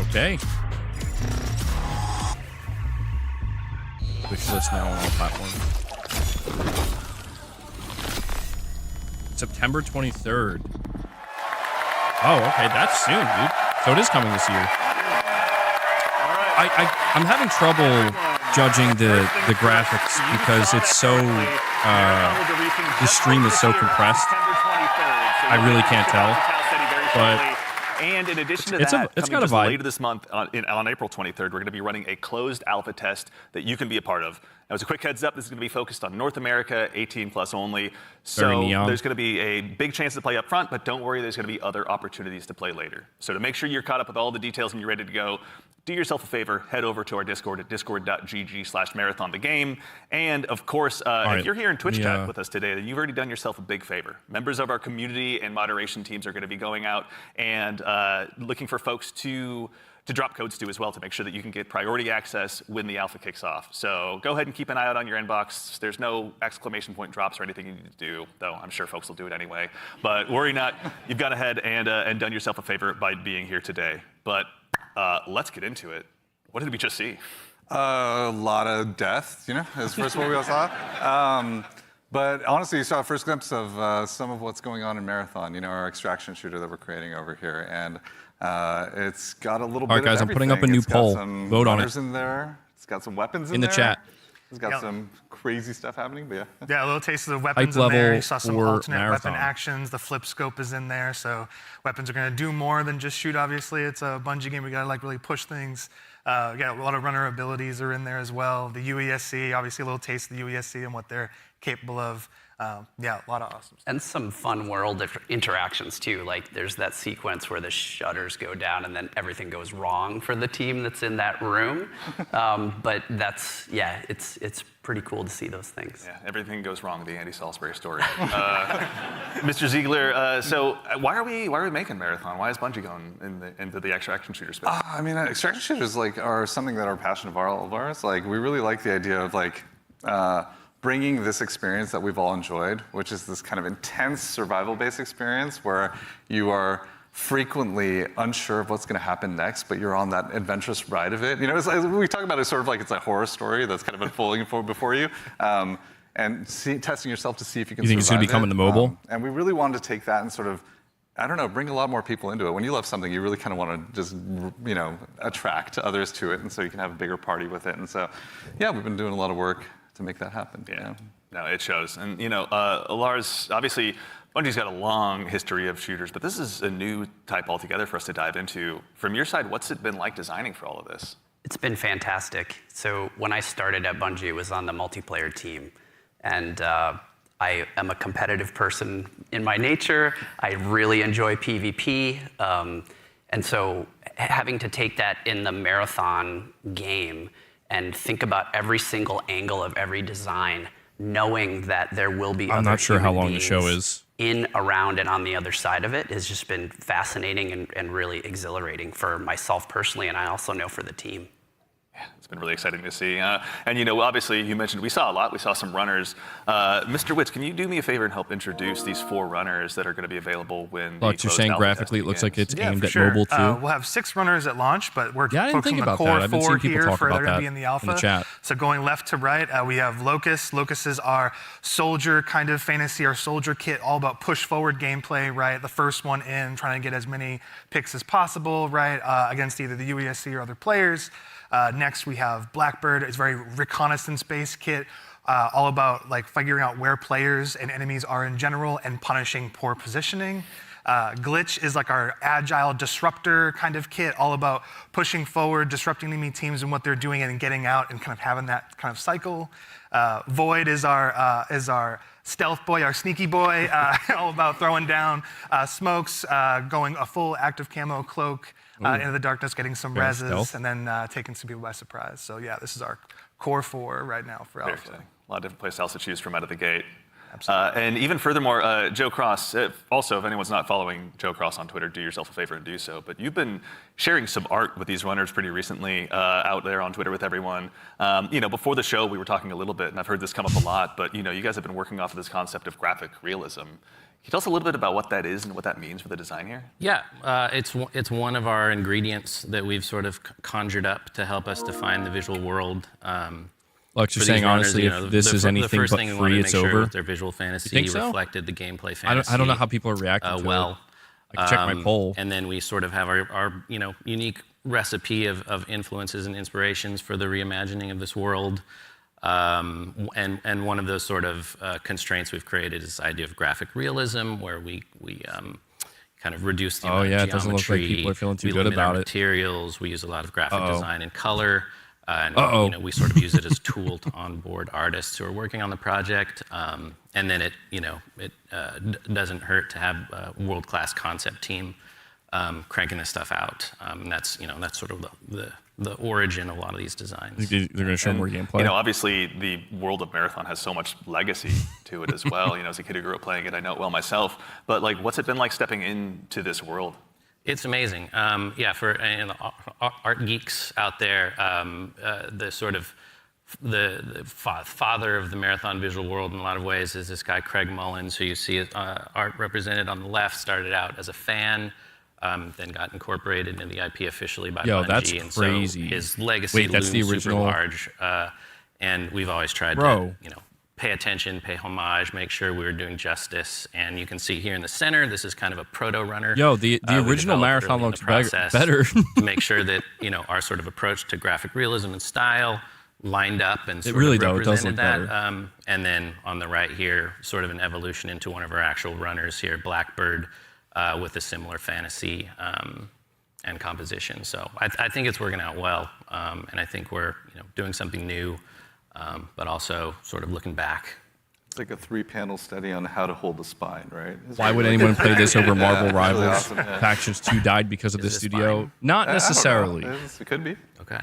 Okay. Wish list now on all platforms. September 23rd. Oh, okay, that's soon, dude. So it is coming this year. I'm having trouble judging the graphics because it's so the stream is so compressed. I really can't tell, but and in addition to that, it's coming got a just vibe. later this month on April 23rd, we're going to be running a closed alpha test that you can be a part of. Now, as a quick heads up, this is going to be focused on North America, 18 plus only. So there's going to be a big chance to play up front, but don't worry, there's going to be other opportunities to play later. So to make sure you're caught up with all the details and you're ready to go, do yourself a favor, head over to our Discord at discord.gg/marathonthegame. And of course, if you're here in Twitch chat with us today, then you've already done yourself a big favor. Members of our community and moderation teams are going to be going out and looking for folks to drop codes to as well to make sure that you can get priority access when the alpha kicks off. So go ahead and keep an eye out on your inbox. There's no exclamation point drops or anything you need to do, though I'm sure folks will do it anyway. But worry not, you've gone ahead and done yourself a favor by being here today. But let's get into it. What did we just see? A lot of death, you know, is first what we all saw. But honestly, you saw a first glimpse of some of what's going on in Marathon, you know, our extraction shooter that we're creating over here. And it's got a little bit of everything. All right, guys, I'm putting up a new poll. Vote on it. In there. It's got some weapons in the chat. It's got some crazy stuff happening, but yeah. Yeah, a little taste of the weapons in there. You saw some alternate weapon actions. The flip scope is in there, so weapons are going to do more than just shoot, obviously. It's a Bungie game. We got to like really push things. Yeah, a lot of runner abilities are in there as well. The UESC, obviously a little taste of the UESC and what they're capable of. Yeah, a lot of awesome stuff. And some fun world interactions too. Like there's that sequence where the shutters go down and then everything goes wrong for the team that's in that room. But that's, yeah, it's pretty cool to see those things. Yeah, everything goes wrong, the Andy Salisbury story. Mr. Ziegler, so why are we making Marathon? Why is Bungie going into the extraction shooter space? I mean, extraction shooters are something that are a passion of all of ours. Like we really like the idea of bringing this experience that we've all enjoyed, which is this kind of intense survival-based experience where you are frequently unsure of what's going to happen next, but you're on that adventurous ride of it. You know, we talk about it sort of like it's a horror story that's kind of unfolding before you, and testing yourself to see if you can. You think it's going to be coming to mobile? And we really wanted to take that and sort of, I don't know, bring a lot more people into it. When you love something, you really kind of want to just, you know, attract others to it, and so you can have a bigger party with it. And so, yeah, we've been doing a lot of work to make that happen. Yeah, no, it shows. And you know, Lars, obviously, Bungie's got a long history of shooters, but this is a new type altogether for us to dive into. From your side, what's it been like designing for all of this? It's been fantastic. So when I started at Bungie, it was on the multiplayer team. And I am a competitive person in my nature. I really enjoy PvP. And so having to take that in the marathon game and think about every single angle of every design, knowing that there will be I'm not sure how long the show is. In, around, and on the other side of it has just been fascinating and really exhilarating for myself personally, and I also know for the team. Yeah, it's been really exciting to see. And you know, obviously, you mentioned we saw a lot. We saw some runners. Mr. Witz, can you do me a favor and help introduce these 4 runners that are going to be available when Like you're saying graphically, it looks like it's aimed at mobile too. We'll have 6 runners at launch, but we're focusing on the core 4 here for they're going to be in the alpha. In the chat. So going left to right, we have Locust. Locust is our soldier kind of fantasy, our soldier kit, all about push forward gameplay, right? The first one in, trying to get as many picks as possible, right? Against either the UESC or other players. Next, we have Blackbird. It's a very reconnaissance-based kit, all about like figuring out where players and enemies are in general and punishing poor positioning. Glitch is like our agile disruptor kind of kit, all about pushing forward, disrupting enemy teams and what they're doing, and getting out and kind of having that kind of cycle. Void is our stealth boy, our sneaky boy, all about throwing down smokes, going a full active camo cloak. Into the darkness, getting some reses, and then taking some people by surprise. So yeah, this is our core 4 right now for Alpha. A lot of different play styles to choose from out of the gate. Absolutely. And even furthermore, Joe Cross, also, if anyone's not following Joe Cross on Twitter, do yourself a favor and do so. But you've been sharing some art with these runners pretty recently out there on Twitter with everyone. You know, before the show, we were talking a little bit, and I've heard this come up a lot, but you know, you guys have been working off of this concept of graphic realism. Can you tell us a little bit about what that is and what that means for the design here? Yeah, it's one of our ingredients that we've sort of conjured up to help us define the visual world. Like you're saying, runners, honestly, you know, if this is anything but free, it's over. Their visual fantasy reflected the gameplay fantasy. I don't know how people are reacting to it. I can check my poll. And then we sort of have our you know, unique recipe of influences and inspirations for the reimagining of this world. And one of those sort of constraints we've created is this idea of graphic realism, where we kind of reduce the amount of geometry. It doesn't look like people are feeling too good about it. Materials. We use a lot of graphic design and color. And you know, we sort of use it as a tool to onboard artists who are working on the project. And then it doesn't hurt to have a world-class concept team cranking this stuff out. And that's sort of the origin of a lot of these designs. They're going to show more gameplay. You know, obviously the world of Marathon has so much legacy to it as well. You know, as a kid who grew up playing it, I know it well myself. But like, what's it been like stepping into this world? It's amazing. Yeah, for art geeks out there, the sort of the father of the Marathon visual world in a lot of ways is this guy Craig Mullins, who you see art represented on the left. Started out as a fan, then got incorporated into the IP officially by Bungie. That's and crazy. So his legacy looms the original? super large, and we've always tried to, you know, pay attention, pay homage, make sure we were doing justice. And you can see here in the center, this is kind of a proto-runner. The original Marathon looks better. To make sure that, you know, our sort of approach to graphic realism and style lined up and sort of represented that. And then on the right here, sort of an evolution into one of our actual runners here, Blackbird, with a similar fantasy and composition. So I think it's working out well. And I think we're, you know, doing something new, but also sort of looking back. It's like a 3-panel study on how to hold the spine, right? Why would anyone play this over Marvel Rivals? Really awesome, Factions 2 died because of the studio? Fine? Not necessarily. It could be. Okay.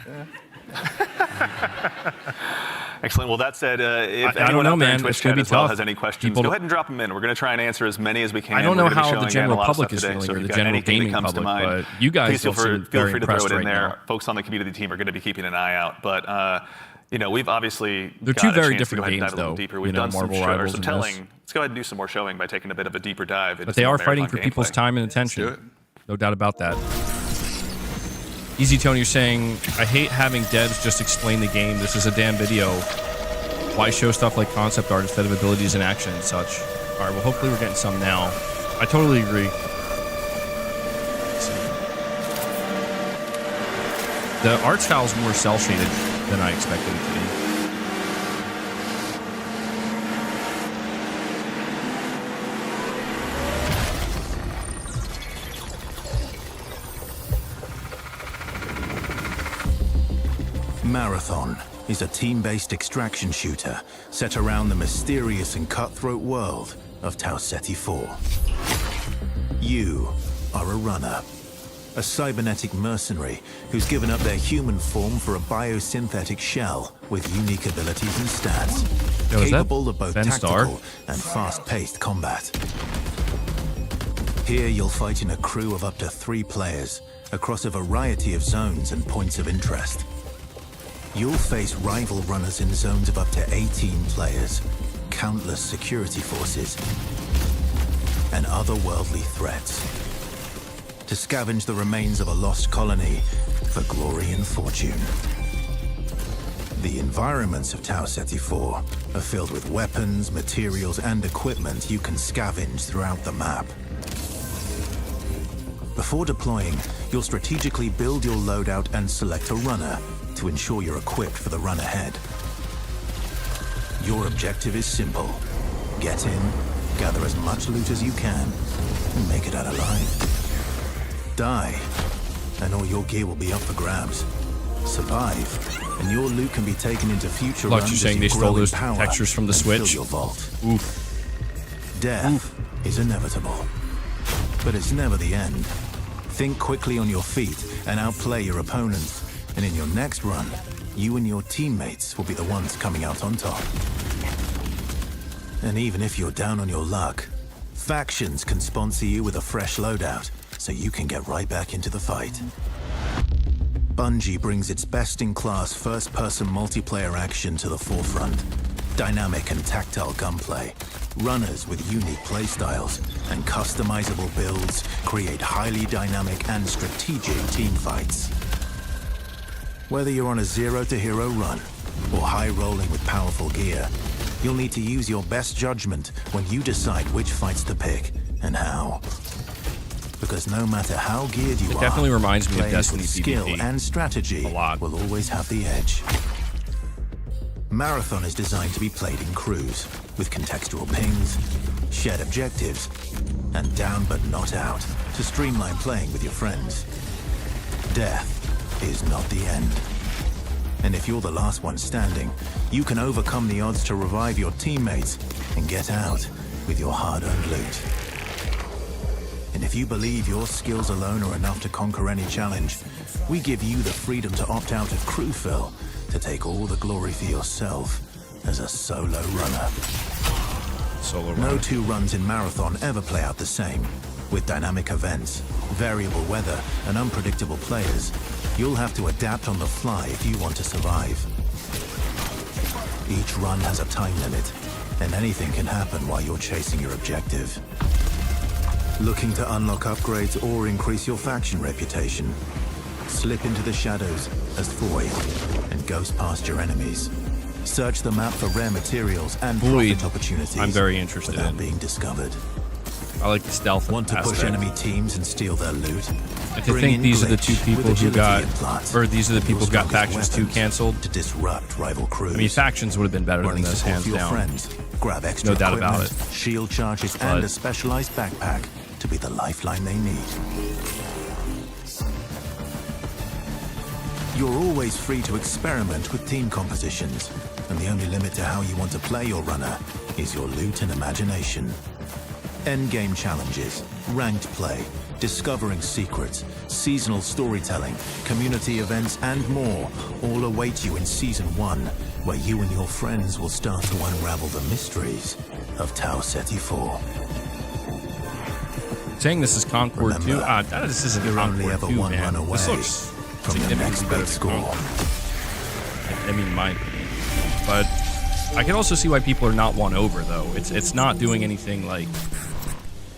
Excellent. Well, that said, if I don't know, man. Twitch chat as well has any questions, go ahead and drop them in. We're going to try and answer as many as we can. I don't know how the general public is feeling, or the general gaming public, but you guys feel free to throw it in there. Now. Folks on the community team are going to be keeping an eye out. But we've obviously they're got two a very chance different to go ahead and games, dive a little though. deeper. We've done Marvel some Rivals some and telling. this. Let's go ahead and do some more showing by taking a bit of a deeper dive into But they are fighting for Marathon people's gameplay. time and attention. No doubt about that. Easy Tony, you're saying, I hate having devs just explain the game. This is a damn video. Why show stuff like concept art instead of abilities and action and such? All right, well, hopefully we're getting some now. I totally agree. The art style is more cel-shaded than I expected it to be. Marathon is a team-based extraction shooter set around the mysterious and cutthroat world of Tau Ceti 4. You are a runner, a cybernetic mercenary who's given up their human form for a biosynthetic shell with unique abilities and stats, capable of both tactical and fast-paced combat. Here you'll fight in a crew of up to 3 players across a variety of zones and points of interest. You'll face rival runners in zones of up to 18 players, countless security forces, and otherworldly threats. To scavenge the remains of a lost colony for glory and fortune. The environments of Tau Ceti 4 are filled with weapons, materials, and equipment you can scavenge throughout the map. Before deploying, you'll strategically build your loadout and select a runner to ensure you're equipped for the run ahead. Your objective is simple. Get in, gather as much loot as you can, and make it out alive. Die, and all your gear will be up for grabs. Survive, and your loot can be taken into future runs You're saying they stole those textures from the Switch? Your vault. Oof. Death is inevitable, but it's never the end. Think quickly on your feet and outplay your opponents. And in your next run, you and your teammates will be the ones coming out on top. And even if you're down on your luck, factions can sponsor you with a fresh loadout, so you can get right back into the fight. Bungie brings its best-in-class first-person multiplayer action to the forefront. Dynamic and tactile gunplay, runners with unique playstyles, and customizable builds create highly dynamic and strategic team fights. Whether you're on a zero-to-hero run or high-rolling with powerful gear, you'll need to use your best judgment when you decide which fights to pick and how. Because no matter how geared you are, it definitely reminds me of players Destiny with skill PvP and strategy will always have the edge. Marathon is designed to be played in crews, with contextual pings, shared objectives, and down but not out to streamline playing with your friends. Death is not the end. And if you're the last one standing, you can overcome the odds to revive your teammates and get out with your hard-earned loot. And if you believe your skills alone are enough to conquer any challenge, we give you the freedom to opt out of crew fill to take all the glory for yourself as a solo runner. No 2 runs in Marathon ever play out the same. With dynamic events, variable weather, and unpredictable players, you'll have to adapt on the fly if you want to survive. Each run has a time limit, and anything can happen while you're chasing your objective. Looking to unlock upgrades or increase your faction reputation? Slip into the shadows as Void and ghost past your enemies. Search the map for rare materials and profit opportunities. I'm very interested without in being discovered. I like the stealth. Want to push enemy teams and steal their loot? I think these are the 2 people who got, or these are the people who got Factions 2 canceled. To disrupt rival crews. I mean, Factions would have been better than this, hands down. Friends, grab extra no doubt about it. Shield charges and a specialized backpack to be the lifeline they need. You're always free to experiment with team compositions, and the only limit to how you want to play your runner is your loot and imagination. Endgame challenges, ranked play, discovering secrets, seasonal storytelling, community events, and more all await you in Season 1, where you and your friends will start to unravel the mysteries of Tau Ceti 4. Saying this is Concord 2? This isn't you're Concord only ever 2, one man. run away this looks from your next big score. I mean, in my opinion. But I can also see why people are not won over, though. It's not doing anything like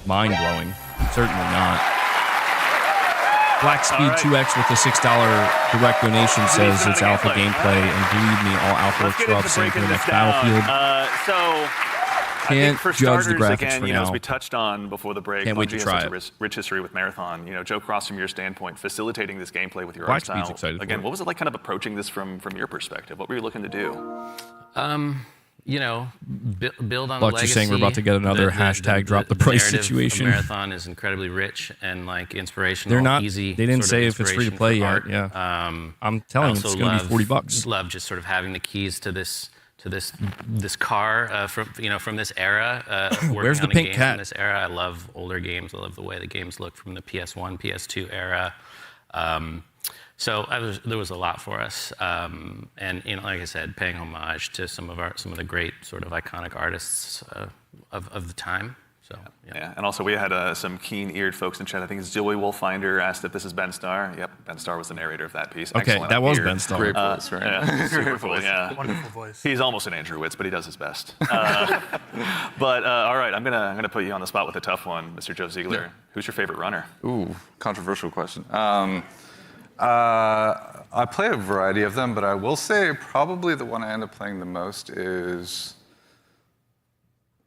mind-blowing. Certainly not. Blackspeed2X with a $6 direct donation says it's alpha gameplay, and believe me, all alpha looks rough, same for the next Battlefield. I think for judge the starters, graphics again, for you know, as now. we touched on before the break, Can't wait to Bungie try has such a rich history with Marathon. You know, Joe Cross, from your standpoint, facilitating this gameplay with your art Blackspeed's style. excited Again, for it. what was it like kind of approaching this from your perspective? What were you looking to do? You know, build on Lux the legacy. is saying we're about to get another hashtag drop the price narrative situation. Of Marathon is incredibly rich and like inspirational. They're not. Easy. They didn't sort of say if it's free to inspiration play for yet. art. Yeah. I'm telling you, it's going to be $40. Love just sort of having the keys to this car from this era. Where's the working on a pink game cat? From this era, I love older games. I love the way the games look from the PS1, PS2 era. So there was a lot for us, and you know, like I said, paying homage to some of the great sort of iconic artists of the time. So yeah. And also we had some keen-eared folks in chat. I think it's Joey Wolfinder asked if this is Ben Starr. Yep, Ben Starr was the narrator of that piece. Okay, Excellent that was ear. Ben Starr. Great voice, right? Yeah, super cool. Yeah, Wonderful voice. He's almost an Andrew Witz, but he does his best. But all right, I'm gonna put you on the spot with a tough one, Mr. Joe Ziegler. Yeah. Who's your favorite runner? Ooh, controversial question. I play a variety of them, but I will say probably the one I end up playing the most is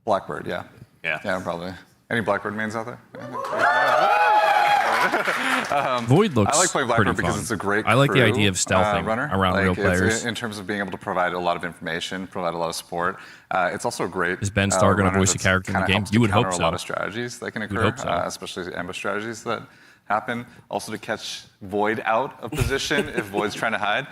Blackbird. Yeah. Yeah, probably. Any Blackbird mains out there? Void looks I like playing Blackbird pretty because fun. it's a great I like the crew, idea of stealthing runner. around like, real it's, players. in terms of being able to provide a lot of information, provide a lot of support. It's also a great. Is Ben Starr going to runner voice a that's character in the kinda game? helps You to would hope counter so. A lot of strategies that can would occur, hope so. especially ambush strategies that happen. Also to catch Void out of position if Void's trying to hide.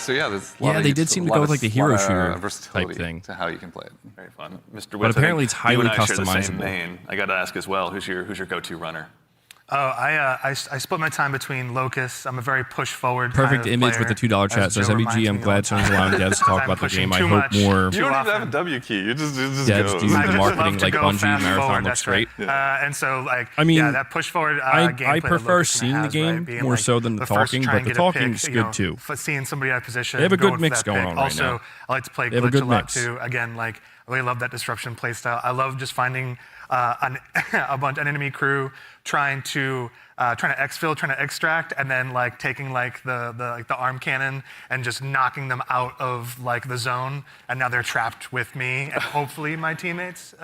So yeah, there's a lot Yeah, of they use- did seem to a lot go of- with like the hero lot of shooter versatility type thing. to how you can play it. Very fun, Mr. Witz. But apparently I it's think highly you and I share the same customizable. main. I got to ask as well. Who's your go-to runner? Oh, I split my time between Locust. I'm a very push-forward Perfect kind of image with the $2 chat. Says, "MBG, I'm glad someone's allowing devs to talk about the game. I hope more You don't even have a W key. You just devs go. do the marketing love to like go Bungie. fast Marathon forward, looks that's right. great." And so, like, I mean, yeah, that push-forward I gameplay that prefer Locust seeing the has, game right? Being, more like, so than the first talking, try but and the get a pick, talking's you good know, too. Seeing somebody out of position. They have a going good for mix that going pick. on right also, now. I like to play They have a glitch good a lot mix. too. Again, like, I really love that disruption playstyle. I love just finding an enemy crew trying to exfil, trying to extract, and then like taking like the arm cannon and just knocking them out of like the zone, and now they're trapped with me and hopefully my teammates.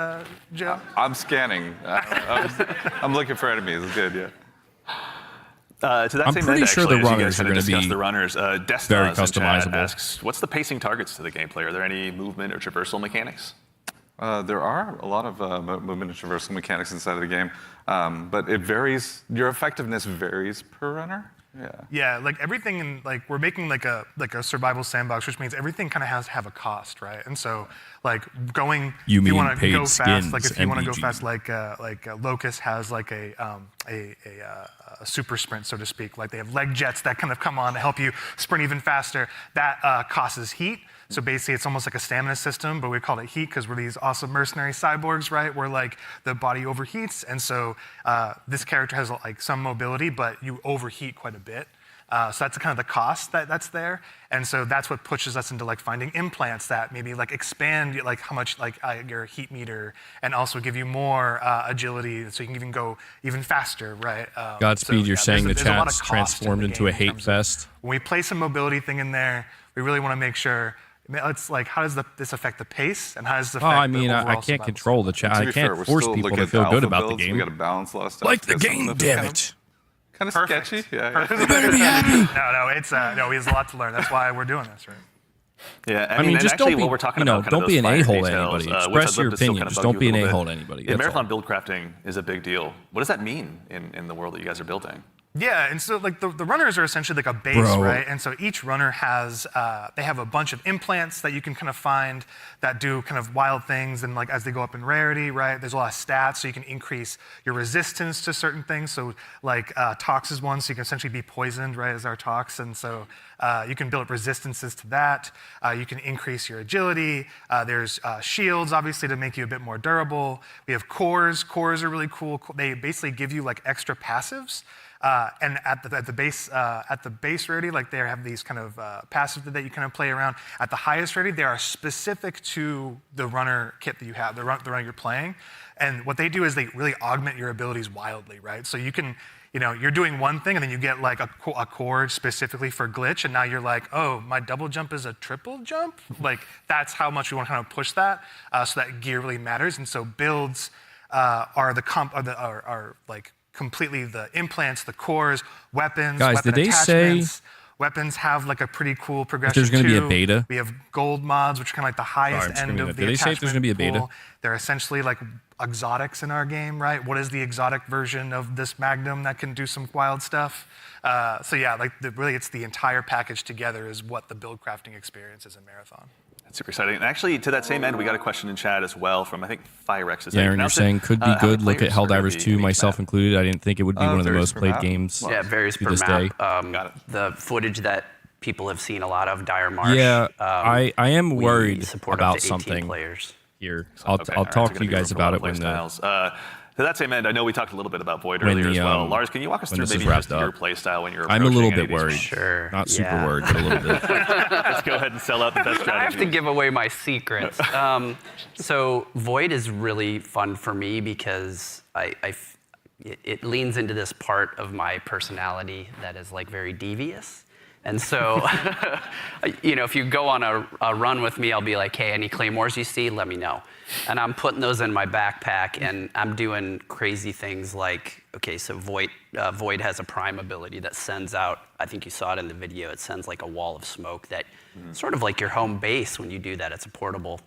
Joe. I'm scanning. I'm looking for enemies. It's good, yeah. To that I'm same pretty end, sure actually, the as you runners guys are kinda gonna discussed be the runners. very Destas in chat customizable. asks, what's the pacing targets to the gameplay? Are there any movement or traversal mechanics? There are a lot of movement and traversal mechanics inside of the game, but it varies. Your effectiveness varies per runner. Yeah. Yeah, like everything in like we're making like a survival sandbox, which means everything kind of has to have a cost, right? And so like going, You if mean you want to paid go fast, like skins, if you want to go MBG. fast, like Locust has like a super sprint, so to speak. Like they have leg jets that kind of come on to help you sprint even faster. That causes heat. So basically, it's almost like a stamina system, but we call it heat because we're these awesome mercenary cyborgs, right? Where like the body overheats, and so this character has like some mobility, but you overheat quite a bit. So that's kind of the cost that's there, and so that's what pushes us into like finding implants that maybe like expand like how much like your heat meter, and also give you more agility, so you can even go even faster, right? Godspeed, you're saying the there's a lot of chat's cost transformed in the into a game in hate terms of- fest. When we place a mobility thing in there, we really want to make sure. It's like, how does this affect the pace, and how does it affect Well, I the mean, I overall can't survival? control the chat. To I be fair, can't we're force still people looking to at feel good alpha about the builds. game. We got to balance a lot of stuff. Like the There's something game, that's damn kind it. Kind of Perfect. sketchy. Yeah. You better be happy. No, it's no, we have a lot to learn. That's why we're doing this, right? Yeah, I mean, and just actually, don't be, what we're talking you know, about, kind of don't be those an finer a-hole to details, anybody. which I'd Express love your to still opinion. kind of Just bug don't you be a an little a-hole bit. to anybody. Yeah, That's Marathon all. build crafting is a big deal. What does that mean in the world that you guys are building? Yeah, and so like the runners are essentially like a base, Bro. right? And so each runner has they have a bunch of implants that you can kind of find that do kind of wild things, and like as they go up in rarity, right? There's a lot of stats, so you can increase your resistance to certain things. So like tox is one, so you can essentially be poisoned, right? As our tox, and so you can build up resistances to that. You can increase your agility. There's shields, obviously, to make you a bit more durable. We have cores. Cores are really cool. They basically give you like extra passives. And at the base rarity, like they have these kind of passives that you kind of play around. At the highest rarity, they are specific to the runner kit that you have, the runner you're playing. And what they do is they really augment your abilities wildly, right? So you can, you're doing one thing and then you get like a chord specifically for glitch, and now you're like, oh, my double jump is a triple jump? Like that's how much we want to kind of push that, so that gear really matters. And so builds are like completely the implants, the cores, weapons, guys, weapon did they say weapons have like a pretty cool progression. There's going to be a beta? We have gold mods, which are kind of like the highest end of the Did they say if there's going to be a beta? pool. They're essentially like exotics in our game, right? What is the exotic version of this Magnum that can do some wild stuff? So yeah, like really it's the entire package together is what the build crafting experience is in Marathon. That's super exciting. And actually, to that same end, we got a question in chat as well from, I think, Firex. Yeah, Aaron, you're saying could be good. Look at Helldivers 2, myself included. I didn't think it would be one of the most played games. Yeah, it varies per map. The footage that people have seen a lot of, Dire Marsh. Yeah, I am worried about something players. Here. I'll talk to you guys about it when to that same end, I know we talked a little bit about Void earlier as well. Lars, can you walk us through maybe just your play style when you're approaching I'm a little bit worried. Sure. Not super worried, but a little bit. Let's go ahead and sell out the best strategy. I have to give away my secrets. So Void is really fun for me because it leans into this part of my personality that is like very devious. And so, if you go on a run with me, I'll be like, hey, any claymores you see, let me know. And I'm putting those in my backpack, and I'm doing crazy things like, okay, so Void has a prime ability that sends out, I think you saw it in the video, it sends like a wall of smoke that sort of like your home base when you do that, it's a portable.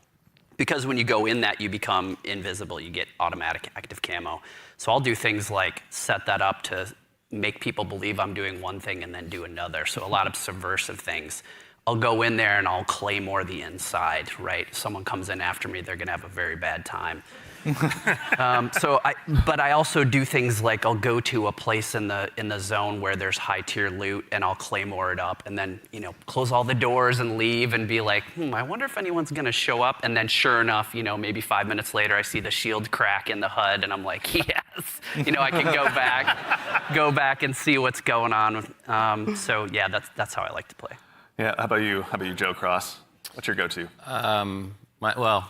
Because when you go in that, you become invisible, you get automatic active camo. So I'll do things like set that up to make people believe I'm doing one thing and then do another. So a lot of subversive things. I'll go in there and I'll claymore the inside, right? If someone comes in after me, they're gonna have a very bad time. But I also do things like I'll go to a place in the zone where there's high tier loot and I'll claymore it up and then close all the doors and leave and be like, I wonder if anyone's gonna show up. And then sure enough, maybe 5 minutes later I see the shield crack in the HUD and I'm like, yes, I can go back and see what's going on. So yeah, that's how I like to play. Yeah, how about you, Joe Cross? What's your go-to? Well,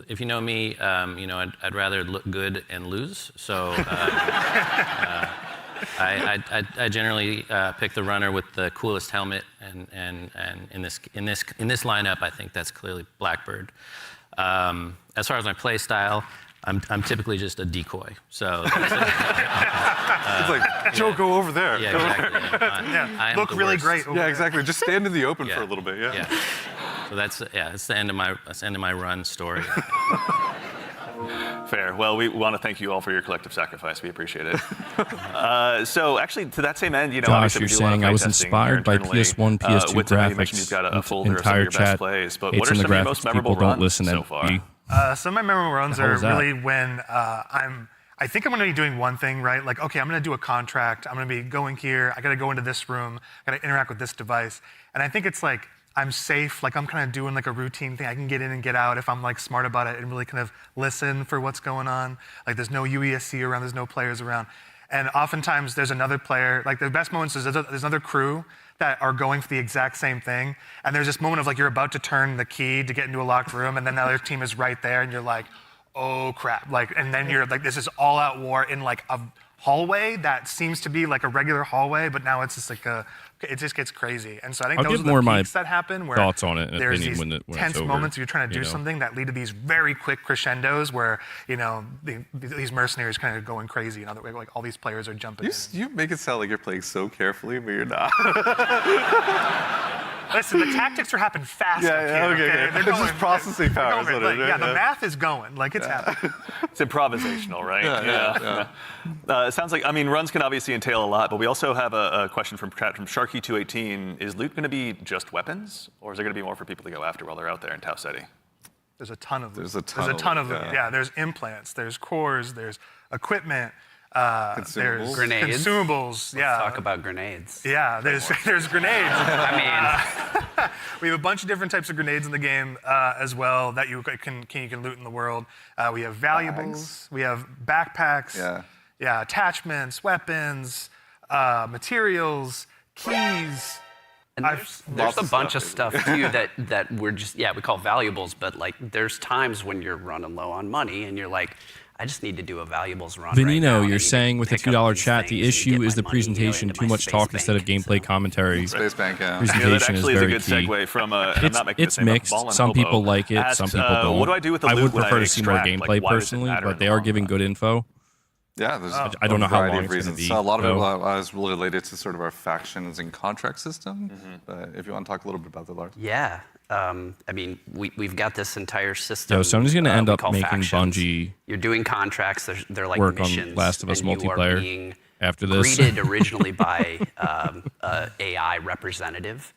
if you know me, I'd rather look good and lose. So I generally pick the runner with the coolest helmet, and in this lineup, I think that's clearly Blackbird. As far as my play style, I'm typically just a decoy. So it's like, Joe, go over there. Yeah, exactly. Look really great. Yeah, exactly. Just stand in the open for a little bit. Yeah. So that's the end of my run story. Fair. Well, we want to thank you all for your collective sacrifice. We appreciate it. So actually, to that same end, Josh, you're saying I was inspired by PS1, PS2 graphics. You've got a folder entire of some of your chat best plays, but hates what are on some the of your graphics. most memorable People don't runs listen so far? Some of my memorable runs are really when I think I'm going to be doing one thing, right? Like, okay, I'm going to do a contract. I'm going to be going here. I got to go into this room. I got to interact with this device. And I think it's like, I'm safe. Like I'm kind of doing like a routine thing. I can get in and get out if I'm like smart about it and really kind of listen for what's going on. Like there's no UESC around, there's no players around. And oftentimes there's another player, like the best moments is there's another crew that are going for the exact same thing. And there's this moment of like, you're about to turn the key to get into a locked room and then the other team is right there and you're like, oh crap. Like, and then you're like, this is all out war in like a hallway that seems to be like a regular hallway, but now it's just like it just gets crazy. And so I think those are the peaks that happen where thoughts on it and there's these when tense moments where you're trying to do something that lead to these very quick crescendos where, these mercenaries kind of going crazy and like all these players are jumping in. You make it sound like you're playing so carefully, but you're not. Listen, the tactics are happening fast. Okay. They're just processing power. The math is going. Like it's happening. It's improvisational, right? Yeah. It sounds like, runs can obviously entail a lot, but we also have a question from Sharky218. Is loot going to be just weapons, or is there going to be more for people to go after while they're out there in Tau City? There's a ton of them. There's a ton of them. Yeah, there's implants, there's cores, there's equipment. There's grenades. Consumables. Let's talk about grenades. Yeah, there's grenades. We have a bunch of different types of grenades in the game as well that you can loot in the world. We have valuables. We have backpacks. Yeah, attachments, weapons. materials, keys. And there's a bunch of stuff too that we're just, we call valuables, but like there's times when you're running low on money and you're like, I just need to do a valuables run. Venino, right now. you're saying with the $2 chat, the issue is the presentation, too much talk instead of gameplay commentary. Space Bank, yeah. Presentation is very a good key. segue from It's mixed. Some people like it, some people don't. What do I do with the loot would when prefer I to see more extract? gameplay Like, why does it personally, matter but in they the are long giving run? good info. Yeah, there's I don't know how variety long of it's gonna reasons. be, So a lot of it though. was related to sort of our factions and contract system. But if you want to talk a little bit about that, Lars. Yeah. I mean, we've got this entire system. Yo, someone's going to end we up call making factions. Bungie You're doing contracts. They're like work missions. on Last of Us and you are multiplayer being after this. greeted originally by AI representative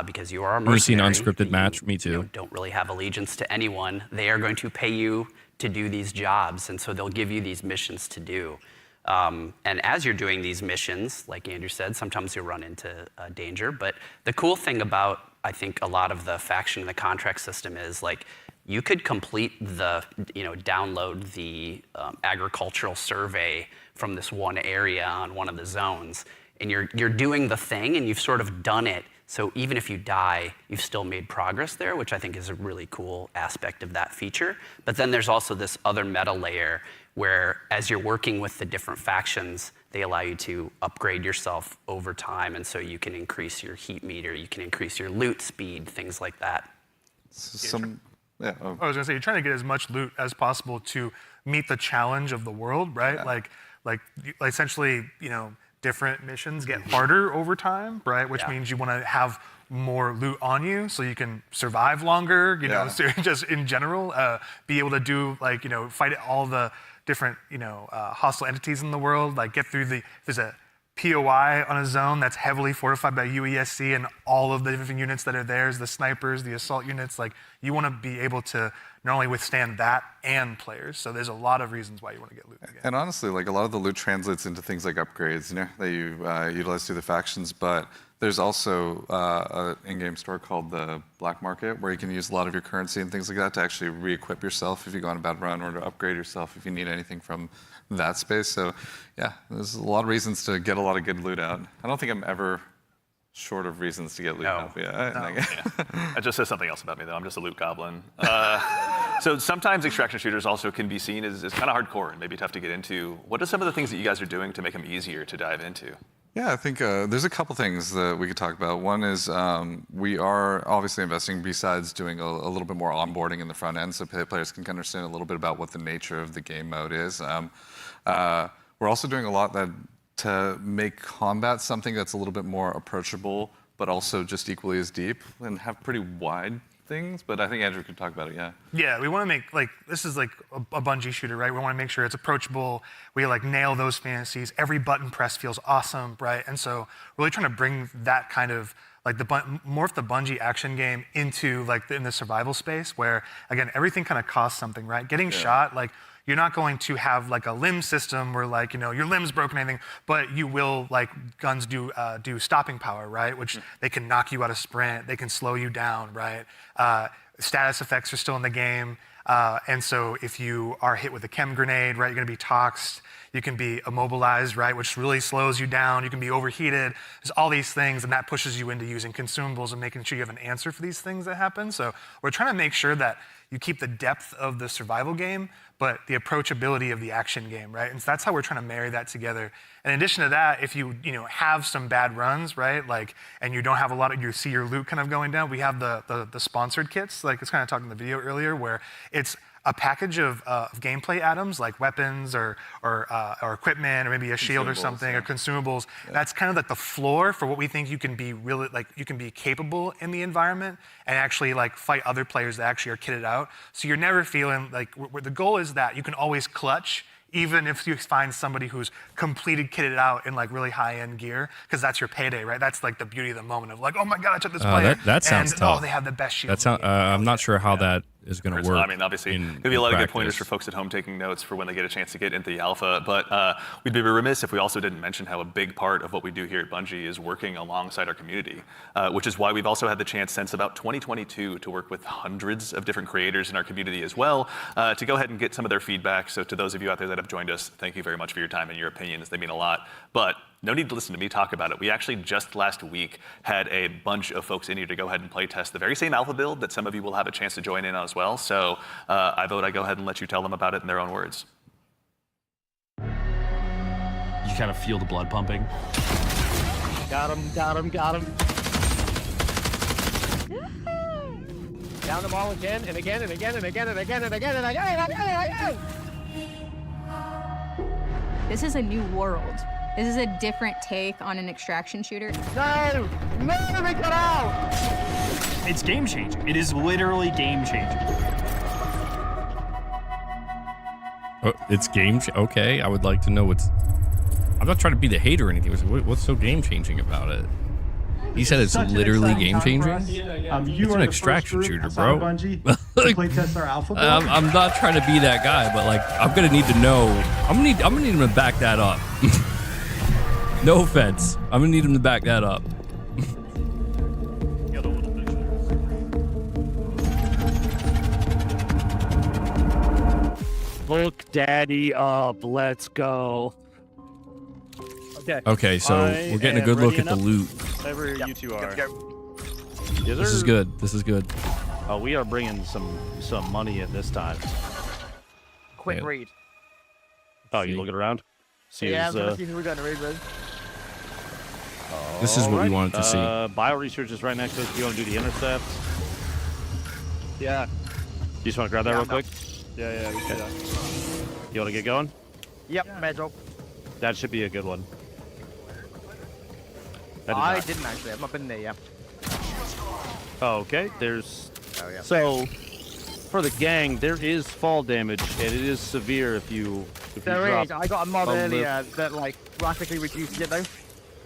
because you are a You see an mercenary. unscripted match? Me too. Don't really have allegiance to anyone. They are going to pay you to do these jobs, and so they'll give you these missions to do. And as you're doing these missions, like Andrew said, sometimes you'll run into danger. But the cool thing about, I think, a lot of the faction and the contract system is like you could complete the, download the agricultural survey from this one area on one of the zones, and you're doing the thing, and you've sort of done it. So even if you die, you've still made progress there, which I think is a really cool aspect of that feature. But then there's also this other meta layer where as you're working with the different factions, they allow you to upgrade yourself over time, and so you can increase your heat meter, you can increase your loot speed, things like that. I was gonna say, you're trying to get as much loot as possible to meet the challenge of the world, right? Yeah. Like essentially, different missions get harder over time, right? Which means you want to have more loot on you so you can survive longer, so just in general, be able to do fight all the different, hostile entities in the world, like get through there's a POI on a zone that's heavily fortified by UESC and all of the different units that are there, the snipers, the assault units, like you want to be able to not only withstand that and players. So there's a lot of reasons why you want to get loot again. And honestly, like a lot of the loot translates into things like upgrades, that you utilize through the factions. But there's also an in-game store called the Black Market where you can use a lot of your currency and things like that to actually re-equip yourself if you go on a bad run or to upgrade yourself if you need anything from that space. So yeah, there's a lot of reasons to get a lot of good loot out. I don't think I'm ever short of reasons to get loot out. That just says something else about me, though. I'm just a loot goblin. So sometimes extraction shooters also can be seen as kind of hardcore and maybe tough to get into. What are some of the things that you guys are doing to make them easier to dive into? Yeah, I think there's a couple things that we could talk about. One is we are obviously investing, besides doing a little bit more onboarding in the front end so players can understand a little bit about what the nature of the game mode is. We're also doing a lot to make combat something that's a little bit more approachable, but also just equally as deep and have pretty wide things. But I think Andrew could talk about it, yeah. Yeah, we want to make, this is like a Bungie shooter, right? We want to make sure it's approachable. We nail those fantasies. Every button press feels awesome, right? And so really trying to bring that kind of, morph the Bungie action game into in the survival space where, again, everything kind of costs something, right? Getting shot, you're not going to have a limb system where your limb's broken or anything, but you will, guns do stopping power, right? Which they can knock you out of sprint, they can slow you down, right? Status effects are still in the game. And so if you are hit with a chem grenade, right, you're gonna be toxed. You can be immobilized, right, which really slows you down. You can be overheated. There's all these things, and that pushes you into using consumables and making sure you have an answer for these things that happen. So we're trying to make sure that you keep the depth of the survival game, but the approachability of the action game, right? And so that's how we're trying to marry that together. In addition to that, if you have some bad runs, right, and you don't have a lot of, you see your loot kind of going down, we have the sponsored kits, it's kind of talking in the video earlier, where it's a package of gameplay items like weapons or equipment or maybe a shield or something or consumables. Yeah. That's kind of the floor for what we think you can be really you can be capable in the environment and actually fight other players that actually are kitted out. So you're never feeling the goal is that you can always clutch even if you find somebody who's completed kitted out in really high-end gear, because that's your payday, right? That's the beauty of the moment of oh my god, I took this player. That sounds tough. Oh, they have the best shield. I'm not sure how that is going to work. I mean, obviously, there'll be a lot of good pointers for folks at home taking notes for when they get a chance to get into the alpha. But we'd be remiss if we also didn't mention how a big part of what we do here at Bungie is working alongside our community, which is why we've also had the chance since about 2022 to work with hundreds of different creators in our community as well, to go ahead and get some of their feedback. So to those of you out there that have joined us, thank you very much for your time and your opinions. They mean a lot. But no need to listen to me talk about it. We actually just last week had a bunch of folks in here to go ahead and play test the very same alpha build that some of you will have a chance to join in on as well. So I vote I go ahead and let you tell them about it in their own words. You kind of feel the blood pumping. Got him, got him, got him. Down them all again and again and again and again and again and again and again and again and again. This is a new world. This is a different take on an extraction shooter. No! No, we got out! It's game changing. It is literally game changing. Oh, it's okay, I would like to know what's... I'm not trying to be the hater or anything. What's so game changing about it? He said it's literally game changing. It's an extraction shooter, bro. I'm not trying to be that guy, but like I'm gonna need to know. I'm gonna need him to back that up. No offense. I'm gonna need him to back that up. Look daddy up. Let's go. Okay, so we're getting a good look at the loot. Wherever you two are. This is good. This is good. Oh, we are bringing some money in this time. Quick read. Oh, you looking around? See yeah, I'm see who we're going to read with. This is what we wanted to see. Bio research is right next to us. Do you want to do the intercepts? Yeah. You just want to grab that real quick? Yeah, we can do that. You want to get going? Yep, Medro. That should be a good one. I didn't actually. I've not been there yet. Oh, okay. There's... Oh, yeah. So, for the gang, there is fall damage, and it is severe if you There is. I got a mod earlier that, like, drastically reduces it, though.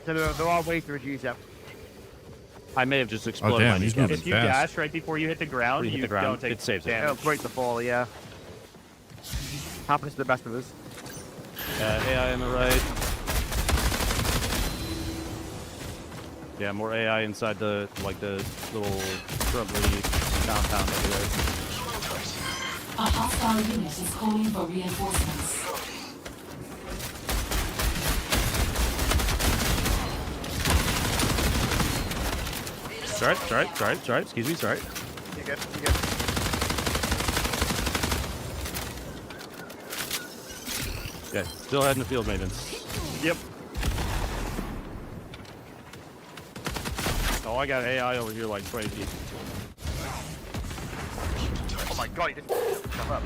So there are ways to reduce it. I may have just exploded my kneecap. If you dash right before you hit the ground, you don't take it saves damage. It'll break the fall, yeah. Happens to the best of us. AI on the right. Yeah, more AI inside the little shrubbery compound over there. A hostile unit is calling for reinforcements. Sorry. Excuse me, sorry. You good? You good? Yeah, still heading the field maintenance. Yep. Oh, I got AI over here like crazy. Oh my god, he didn't jump up.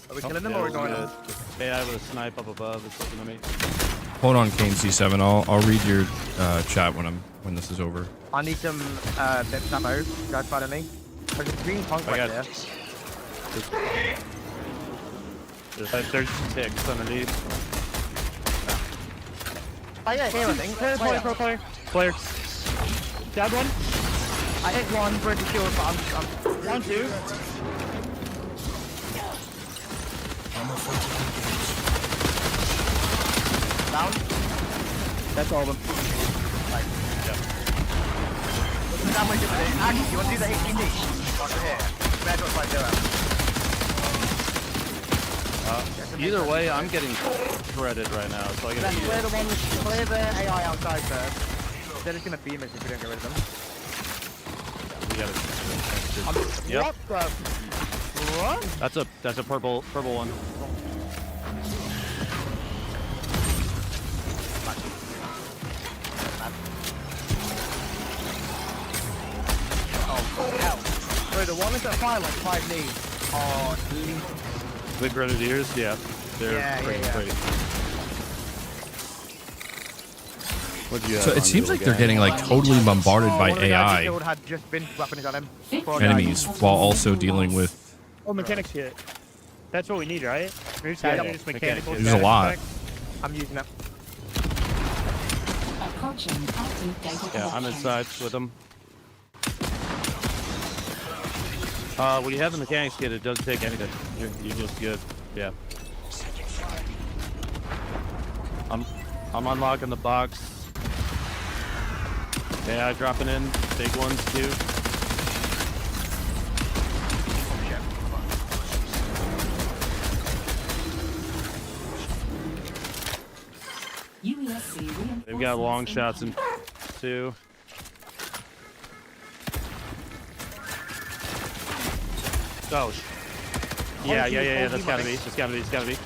Are we killing them or are we going up? AI with a snipe up above is looking at me. Hold on, Kane C7. I'll read your chat when this is over. I need some bits ammo. Guys, find me. There's a green tank right there. There's ticks underneath. Oh yeah, here I think. Player. Dead one. I hit one, pretty sure, but I'm 1, 2. Down. That's all of them. Right. Yep. That way, actually, you want to do the HTT? Over here. Bad what's like Either way, I'm getting shredded right now, so I gotta clear the AI outside first. They're just gonna beam us if we don't get rid of them. We gotta. Yep. What? That's a purple one. Oh hell! Wait, the one that fire like 5 knees. Oh, The Grenadiers, yeah. They're pretty. So it seems like they're getting like totally bombarded by AI enemies while also dealing with... Oh, mechanics kit. That's what we need, right? Just mechanical. There's a lot. I'm using it. Yeah, I'm inside with them. When you have the mechanics kit, it doesn't take anything. You're just good. Yeah. I'm unlocking the box. AI dropping in. Big ones too. They've got long shots in 2. Oh. Yeah. That's gotta be. It's gotta be.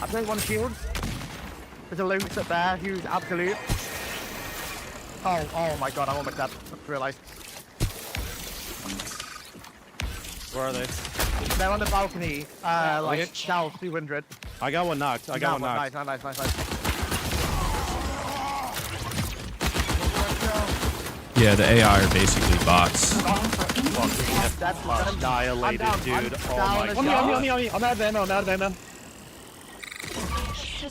I played one shield. There's a loot up there who's absolute. Oh my god, I almost had realised. Where are they? They're on the balcony, like south 200. I got one knocked. I got one knocked. Nice. Yeah, the AI are basically bots. That's annihilated, dude. Oh my god. On me. I'm out of ammo.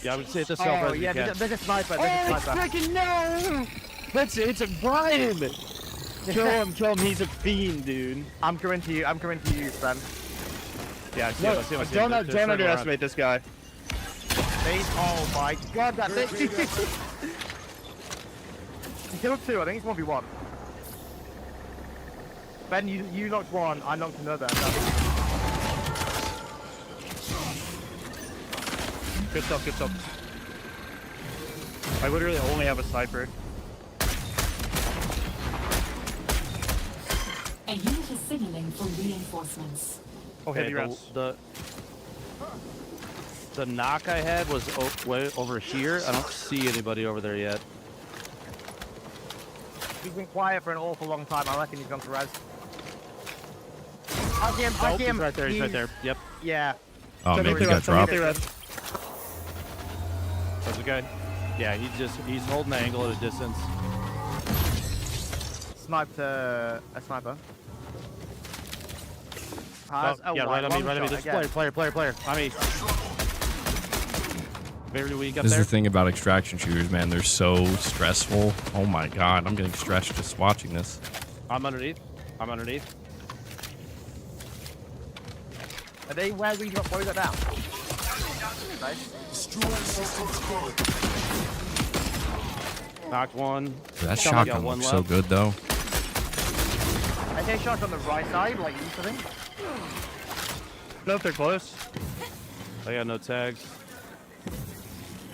Yeah, I would say it's a self. Oh, yeah, there's a sniper. Freaking no! It's a Brian! Kill him, he's a fiend, dude. I'm coming to you, Ben. Yeah, I see him. Don't underestimate this guy. Oh my god, that's it! He killed 2, I think it's 1v1. Ben, you knocked 1, I knocked another. Good stuff. I literally only have a sniper. A unit is signaling for reinforcements. Okay, the knock I had was way over here. I don't see anybody over there yet. He's been quiet for an awful long time. I reckon he's gone to res. Back him. He's right there. He's right there. Yep. Yeah. Oh, maybe he got dropped. That's a guy. Yeah, he's holding the angle at a distance. Sniped a sniper. Yeah, right on me. This player. I mean, very weak up This there. is the thing about extraction shooters, man. They're so stressful. Oh my god, I'm getting stressed just watching this. I'm underneath. Are they where we got boys at now? Nice. Knocked one. That shotgun looks so good, though. I take shots on the right side, like east of him. No, if they're close. I got no tags.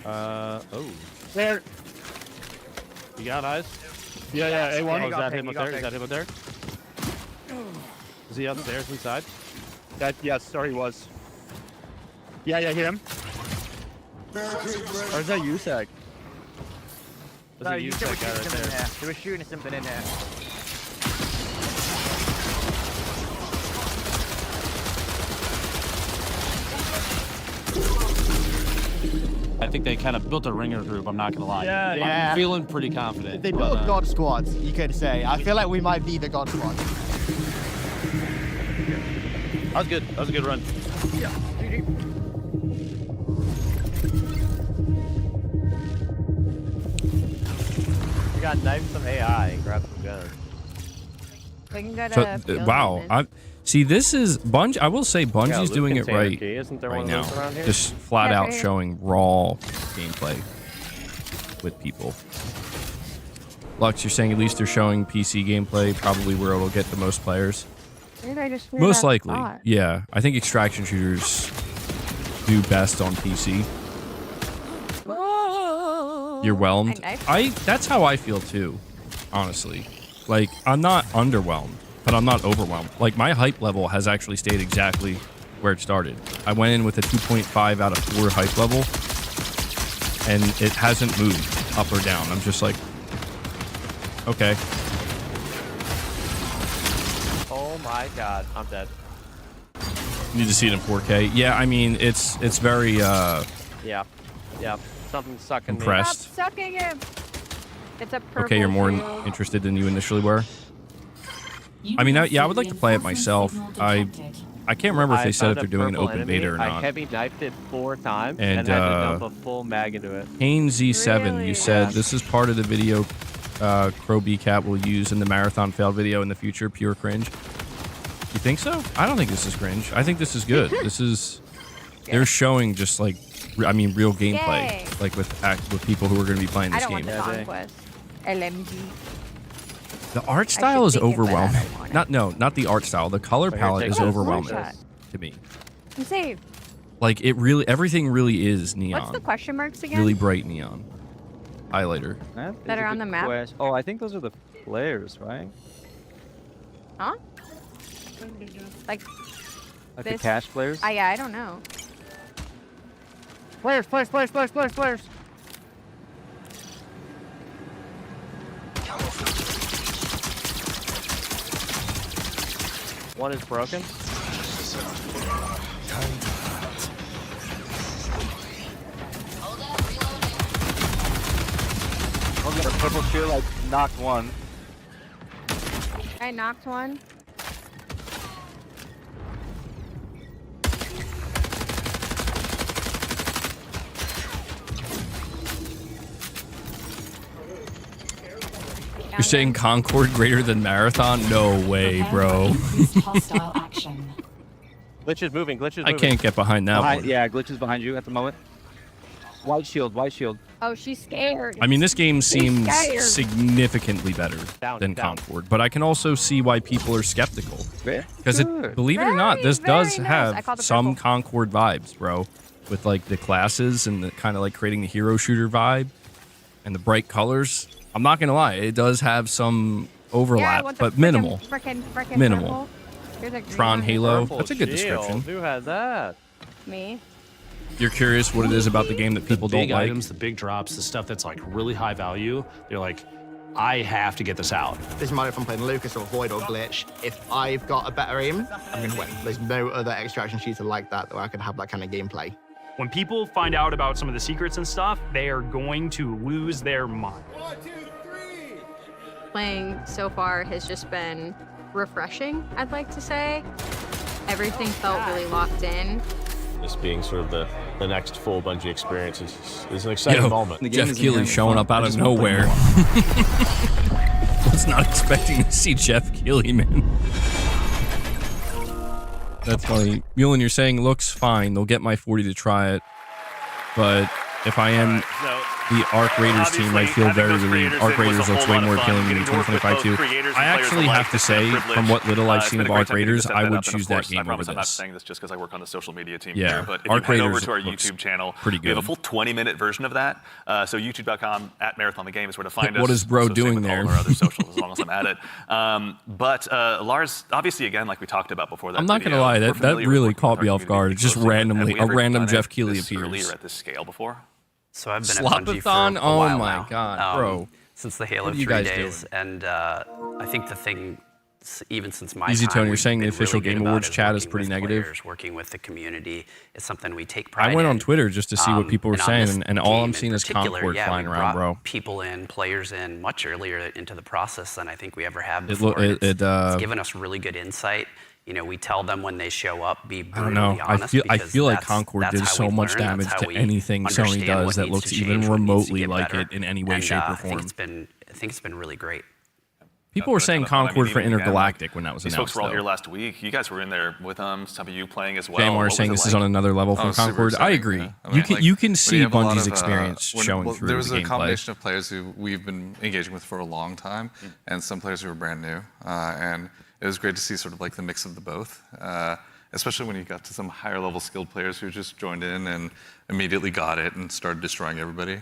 Oh. There. You got eyes? Yeah, A1. Yeah, Is that him up there? Is he upstairs inside? Yes, sorry, he was. Yeah, him. Or is that USAC? No, USAC guy right there. He was shooting something in there. I think they kind of built a ringer group, I'm not going to lie. Yeah. I'm feeling pretty confident. They built a God Squad, you could say. I feel like we might be the God Squad. That was good. That was a good run. Yeah. We got knifed some AI and grabbed some guns. We can go So, to wow. See, this is Bungie. I will say Bungie's doing it right Isn't there right one now. of those around here? Just flat out showing raw gameplay with people. Lux, you're saying at least they're showing PC gameplay, probably where it'll get the most players. Maybe I just Most likely, yeah. I think extraction shooters do best on PC. You're whelmed. That's how I feel too, honestly. Like, I'm not underwhelmed, but I'm not overwhelmed. Like, my hype level has actually stayed exactly where it started. I went in with a 2.5 out of 4 hype level, and it hasn't moved up or down. I'm just like, okay. Oh my god, I'm dead. You need to see it in 4K. Yeah, I mean, it's very, Yeah. Something's sucking impressed. Stop sucking him. It's a purple Okay, you're more shield. interested than you initially were. I mean, I would like to play it myself. I can't remember if they said if they're doing an open beta or I not. heavy knifed it 4 times And, and had to dump a full mag into it. Kane Z7, you said this is part of the video Crow B-Cat will use in the marathon failed video in the future. Pure cringe. You think so? I don't think this is cringe. I think this is good. This is they're showing just like real gameplay, Yay. like with people who are going to be playing this I don't game. want the Conquest. LMG. The art style is think it, but I overwhelming. don't want it. Not the art style. The color palette is overwhelming to me. I'm safe. Like everything really is neon. What's the question marks again? Really bright neon. highlighter. That are on the map? Oh, I think those are the players, right? Huh? Like the cash players? Yeah, I don't know. Players. One is broken. One got a purple shield, I knocked one. I knocked one. You're saying Concord greater than Marathon? No way, bro. Glitch is moving. I can't get behind that one. Yeah, Glitch is behind you at the moment. White shield. Oh, she's scared. I mean, this game seems significantly better than Concord, but I can also see why people are skeptical. Because, believe it or not, this does have some Concord vibes, bro. With, like, the classes and the kind of, like, creating the hero shooter vibe and the bright colors. I'm not going to lie. It does have some overlap, but minimal. Minimal. Tron Halo. That's a good description. Who has that? Me. You're curious what it is about the game that people don't like? The big items, the big drops, the stuff that's like really high value, they're like, I have to get this out. Doesn't matter if I'm playing Lucas or Void or Glitch. If I've got a better aim, I'm going to win. There's no other extraction shooter like that where I can have that kind of gameplay. When people find out about some of the secrets and stuff, they are going to lose their mind. 1, 2, 3. Playing so far has just been refreshing, I'd like to say. Everything felt really locked in. This being sort of the next full Bungie experience is an exciting moment. Jeff Keighley showing up out of nowhere. Was not expecting to see Jeff Keighley, man. That's funny. Mullen, you're saying looks fine. They'll get my 40 to try it. But if I am the Arc Raiders team, I feel very relieved. Arc Raiders looks way more appealing than 2025 too. I actually have to say, from what little I've seen of Arc Raiders, I would choose that game over this. I'm not saying this just because I work on the social media team here, but if Arc you head over Raiders to our YouTube channel, pretty we have a good. full 20-minute version of that. So youtube.com @Marathon the Game is where to find us. What is bro Also, same doing with there? all of our other socials, as long as I'm at it. But Lars, obviously, again, like we talked about before that I'm not going to lie, that really caught me off guard. It's just randomly, a random Jeff Keighley appears. Earlier at this scale before. So I've been at Bungie for Slopathon? a Oh while my now, god, bro. Since the Halo What are you 3 guys days, doing? and I think the thing, even since my Easy time, Tony, you're we've saying the been official really good Game about Awards is chat is working pretty with negative. players, working with the community is something we take pride in. I went on Twitter just to see what people were and on saying, this and all I'm game seeing in is particular, Concord yeah, flying we around, brought bro. people in, players in much earlier into the process than I think we ever have It before. lo- it- it's it, given us really good insight. You know, we tell them when they show up, be I don't brutally know. honest. I because feel like that's- Concord that's did how so we much learn, that's damage how to we anything Sony understand does what that needs looks to even change, what needs to remotely get like better. it in any way, And, shape, or I form. think it's been really great. People were saying Concord for even again, Intergalactic when that was these announced. folks were all though. here last week. You guys were in there with them. Some of you playing as well. JMR What saying was this it is like? on another level from super Concord. I exciting, agree. yeah. I mean, You can when see you have a lot Bungie's of, experience showing through there was the a gameplay. combination of players who we've been engaging with for a long time, and some players who were brand new. And it was great to see sort of like the mix of the both. Especially when you got to some higher level skilled players who just joined in and immediately got it and started destroying everybody,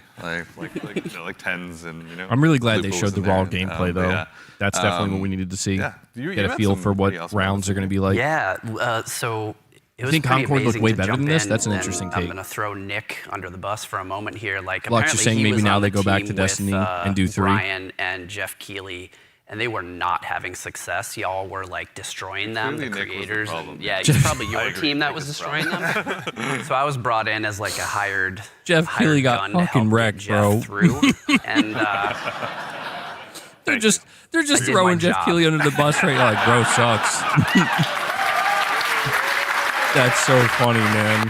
like tens and I'm really glad they Lupo showed was the in raw there. gameplay though. Yeah. That's definitely what we needed to see. Yeah. You Get a had feel some for what pretty awesome rounds are going to be like. Yeah, so it You was think pretty Concord looked amazing way to better than jump this? in, That's an and interesting I'm take. going to throw Nick under the bus for a moment here. Like, Lux, you're apparently saying he maybe was now on they the go back to team Destiny with, and do 3? Ryan and Jeff Keighley, and they were not having success. Y'all were like destroying them, the Clearly Nick was the creators. problem. And, yeah, it was probably your team that was destroying them. So I was brought in as like a hired Jeff hired Keighley got gun to help fucking get wrecked, Jeff bro. Through, and They're just I did throwing my Jeff job. Keighley under the bus right now. Like, bro sucks. That's so funny, man.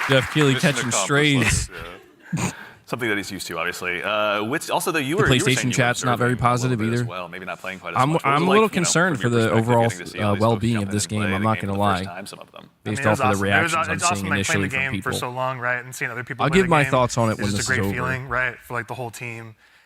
Jeff Keighley Mission catching accomplished, strays. yeah. Something that he's used to, obviously. Which also, though, you The were you were saying PlayStation you were chat's not very observing a little positive bit either. As well, maybe not playing quite as I'm much. What was a it little like, concerned from for your the perspective, overall getting to see all these folks well-being jump of in this and game. play I'm the not game going to for the first lie. time, some of them. Based it was off of the awesome. reactions I'm It's awesome, seeing like, initially playing the from game people. for so long, right, and seeing other people I'll play give the my game. thoughts on it It's when just this a great is over. feeling, right, for like the whole team.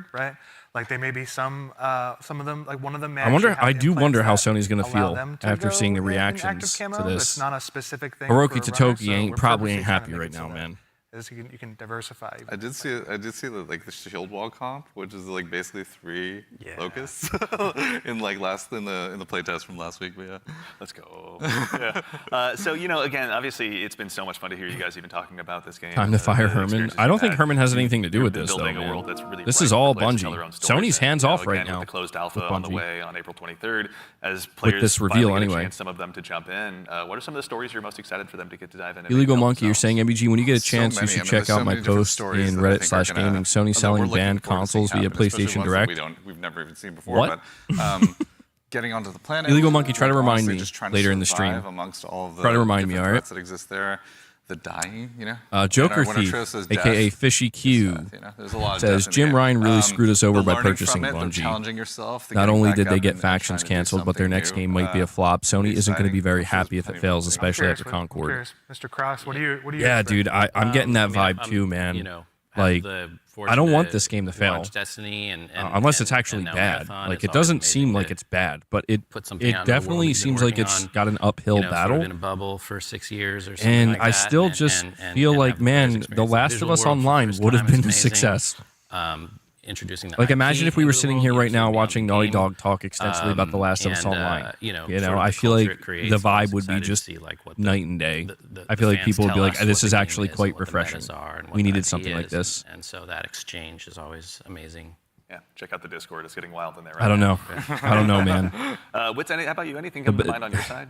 preferred, right? Like they may be some of them, like one of them. I do wonder how Sony's going to feel after seeing the reactions camo, to but this. it's not a specific thing. Hiroki for runners, Totoki so ain't we're probably purposely ain't trying to happy make right it so now, that man. is you can diversify. I did see the shield wall comp, which is like basically 3 locusts in the playtest from last week. But yeah, let's go. Yeah. So again, obviously it's been so much fun to hear you guys even talking about this game. Time to fire Herman. I don't think Herman has anything to do with this though, man. A world that's really this is all Bungie. Sony's hands off right now. With the closed alpha on the way on April 23rd, as players with this reveal anyway. Some of them to jump in. What are some of the stories you're most excited for them to get to dive in? Illegal Monkey, you're saying MBG, when you get a chance, you should check out my post in Reddit/gaming. Sony selling banned consoles via PlayStation Direct. We've never even seen before. What? But, getting onto the planet. Illegal Monkey, try to remind me later in the stream. Amongst all of the try to remind me, all right? That exist there. The dying, Joker Thief, aka Fishy Q, says Jim Ryan really screwed us over by purchasing Bungie. Not only did they get factions canceled, but their next game might be a flop. Sony isn't going to be very happy if it fails, especially after Concord. Mr. Cross, what do you? Yeah, dude, I'm getting that vibe too, man. Like, I don't want this game to fail, Destiny unless it's actually bad. Like, it doesn't seem like it's bad, but it definitely seems like it's got an uphill battle. Sort of in a bubble for 6 years or something and like I that, still just feel like, man, The Last of Us Online would have been a success. Introducing the like, imagine if we were sitting here right now watching Naughty Dog talk extensively about The Last of Us Online. I feel like the vibe would be just night and day. I feel like people would be like, this is actually quite refreshing. We needed something like this. And so that exchange is always amazing. Yeah, check out the Discord. It's getting wild in there. I don't know. I don't know, man. How about you? Anything come to mind on your side?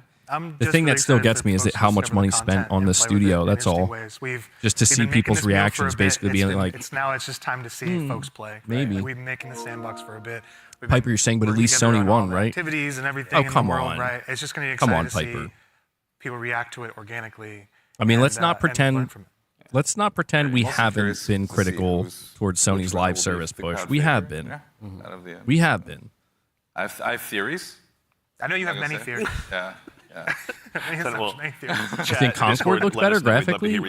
The thing that still gets me is how much money spent on the studio. That's all. Just to see people's reactions, basically being like, it's just time to see folks play. Maybe. We've been making the sandbox for a bit. Piper, you're saying, but at least Sony won, right? Activities and everything. Oh, come in the world, on. Right? It's just going to be exciting to see people react to it organically. I mean, let's not pretend. Let's not pretend we haven't been critical towards Sony's live service push. We have been. We have been. I have theories. I know you have many theories. Yeah. You think Concord looked better graphically?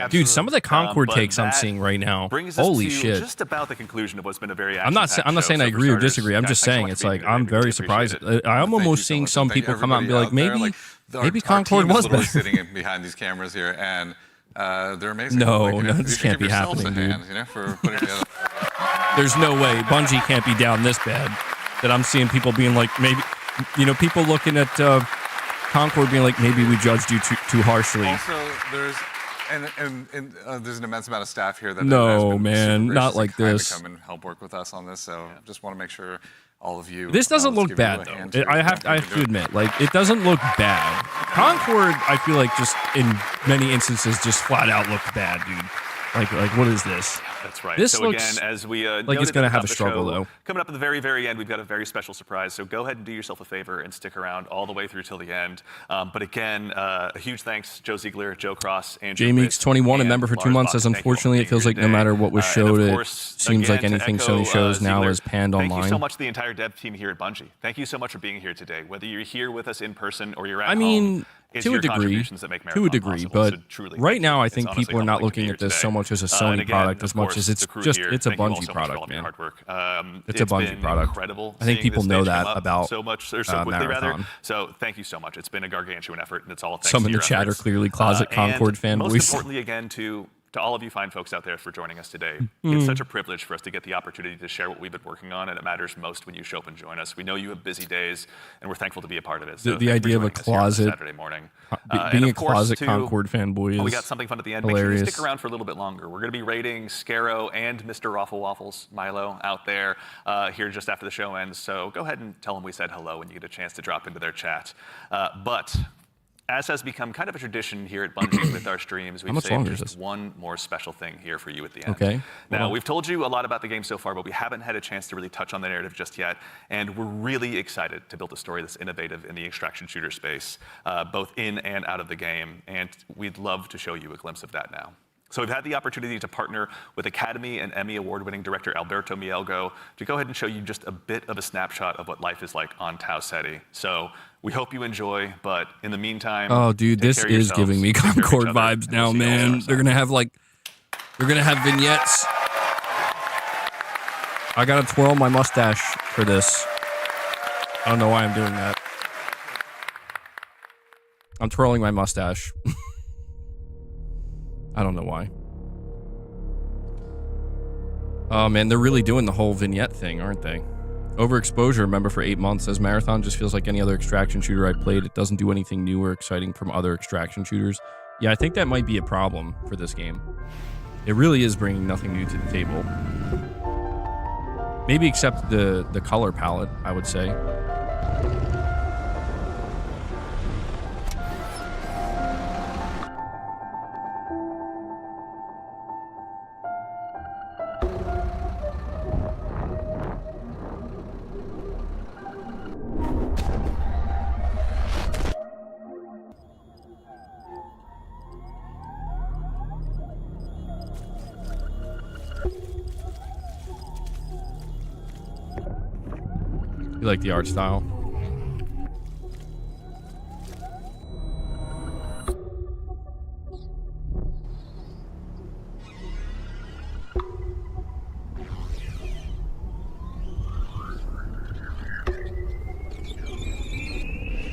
Dude, some of the Concord takes I'm seeing right now. Holy shit! Just about the conclusion of what's been a very I'm not saying I agree or disagree. I'm just saying it's like I'm very surprised. I'm almost seeing some people come out and be like, maybe Concord was better. Sitting behind these cameras here, and they're amazing. No, this can't be happening, dude. There's no way Bungie can't be down this bad that I'm seeing people being like, maybe, people looking at Concord being like, maybe we judged you too harshly. Also, there's an immense amount of staff here that no, has man, been not like this. To come and help work with us on this. So just want to make sure all of you. This doesn't look bad though. I have to admit, like, it doesn't look bad. Concord, I feel like just in many instances just flat out looked bad, dude. Like what is this? That's right. This so looks again, as we like it's going to have a struggle, though. Coming up at the very, very end, we've got a very special surprise. So go ahead and do yourself a favor and stick around all the way through till the end. But again, a huge thanks, Joe Ziegler, Joe Cross, Andrew JMeeks21, a member for 2 months, says, unfortunately, it feels like no matter what was showed, it seems like anything Sony shows now is panned online. Thank you so much to the entire dev team here at Bungie. Thank you so much for being here today. Whether you're here with us in person or you're at home. To a degree, but right now I think people are not looking at this so much as a Sony product as much as it's a Bungie product, man. It's a Bungie product. I think people know that about Marathon. So thank you so much. It's been a gargantuan effort, and it's all thanks Some to in the chat are clearly closet Concord fanboys. Most importantly, again, to all of you fine folks out there for joining us today. It's such a privilege for us to get the opportunity to share what we've been working on, and it matters most when you show up and join us. We know you have busy days, and we're thankful to be a part of it. So the idea of a closet, Saturday morning. Being a closet Concord fanboy is we got something fun at the end. Hilarious. Make sure you stick around for a little bit longer. We're going to be rating Scarrow and Mr. Raffle Waffles, Milo, out there here just after the show ends. So go ahead and tell them we said hello when you get a chance to drop into their chat. But as has become kind of a tradition here at Bungie with our streams, we've saved just one more special thing here for you at the end. Okay. Now, we've told you a lot about the game so far, but we haven't had a chance to really touch on the narrative just yet. And we're really excited to build a story that's innovative in the extraction shooter space, both in and out of the game. And we'd love to show you a glimpse of that now. So we've had the opportunity to partner with Academy and Emmy Award-winning director Alberto Mielgo to go ahead and show you just a bit of a snapshot of what life is like on Tau Ceti. So we hope you enjoy, but in the meantime, oh, dude, this is giving me Concord vibes now, man. They're gonna have vignettes. I gotta twirl my mustache for this. I don't know why I'm doing that. I'm twirling my mustache. I don't know why. Oh man, they're really doing the whole vignette thing, aren't they? Overexposure, remember, for 8 months, as Marathon just feels like any other extraction shooter I played. It doesn't do anything new or exciting from other extraction shooters. Yeah, I think that might be a problem for this game. It really is bringing nothing new to the table. Maybe except the color palette, I would say. You like the art style?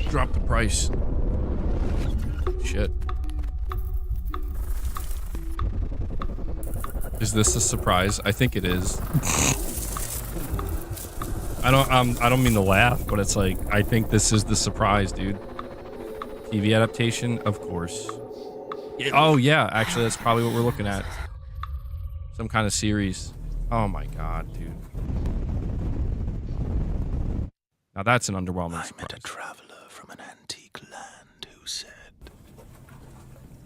Drop the price. Shit. Is this a surprise? I think it is. I don't mean to laugh, but it's like, I think this is the surprise, dude. TV adaptation, of course. Oh yeah, actually that's probably what we're looking at. Some kind of series. Oh my god, dude. Now that's an underwhelming surprise. I met a traveler from an antique land who said,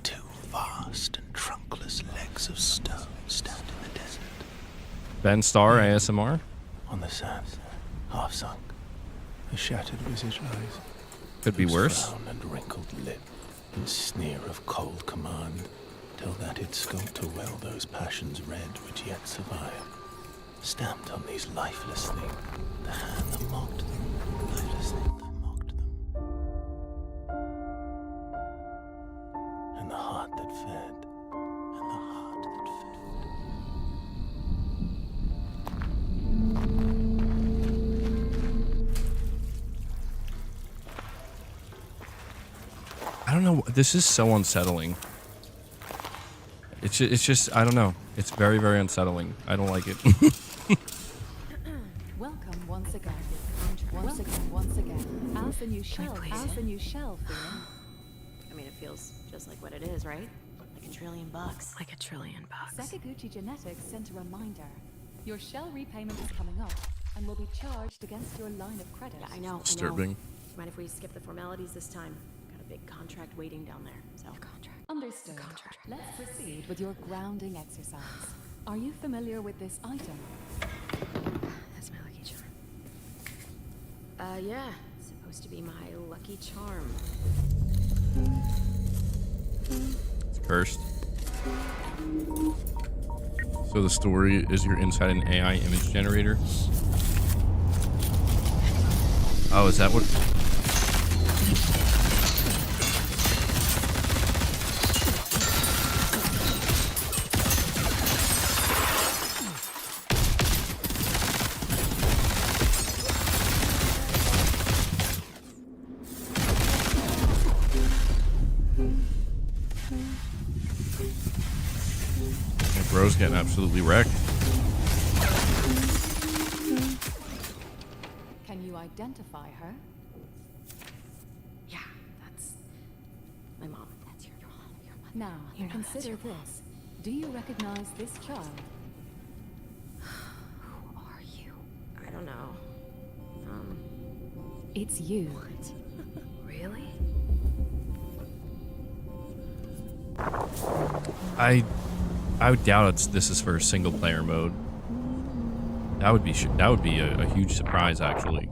two vast and trunkless legs of stone stand in the desert. Ben Starr, ASMR? On the sands. Half sunk, a shattered visage lies. Could be worse. Frown and wrinkled lip, and sneer of cold command, till that it sculptor well those passions red which yet survive. Stamped on these lifeless things, the hand that mocked them, lifeless thing that mocked them, and the heart that fed, and the heart that fed. I don't know. This is so unsettling. It's just, I don't know. It's very, very unsettling. I don't like it. Welcome once again. Once again. As the new shell. As the new shell. I mean, it feels just like what it is, right? Like $1 trillion. Like $1 trillion. Sakaguchi Genetics sent a reminder. Your shell repayment is coming up and will be charged against your line of credit. Yeah, I know. Disturbing. I know. Mind if we skip the formalities this time? Got a big contract waiting down there. So. Understood. Let's proceed with your grounding exercise. Are you familiar with this item? That's my lucky charm. Yeah. It's supposed to be my lucky charm. It's cursed. So the story is you're inside an AI image generator. Oh, is that what? Bro's getting absolutely wrecked. Can you identify her? Yeah, that's my mom. That's your mom. Now, consider this. Do you recognize this child? Who are you? I don't know. It's you. What? Really? I would doubt this is for single player mode. That would be a huge surprise, actually.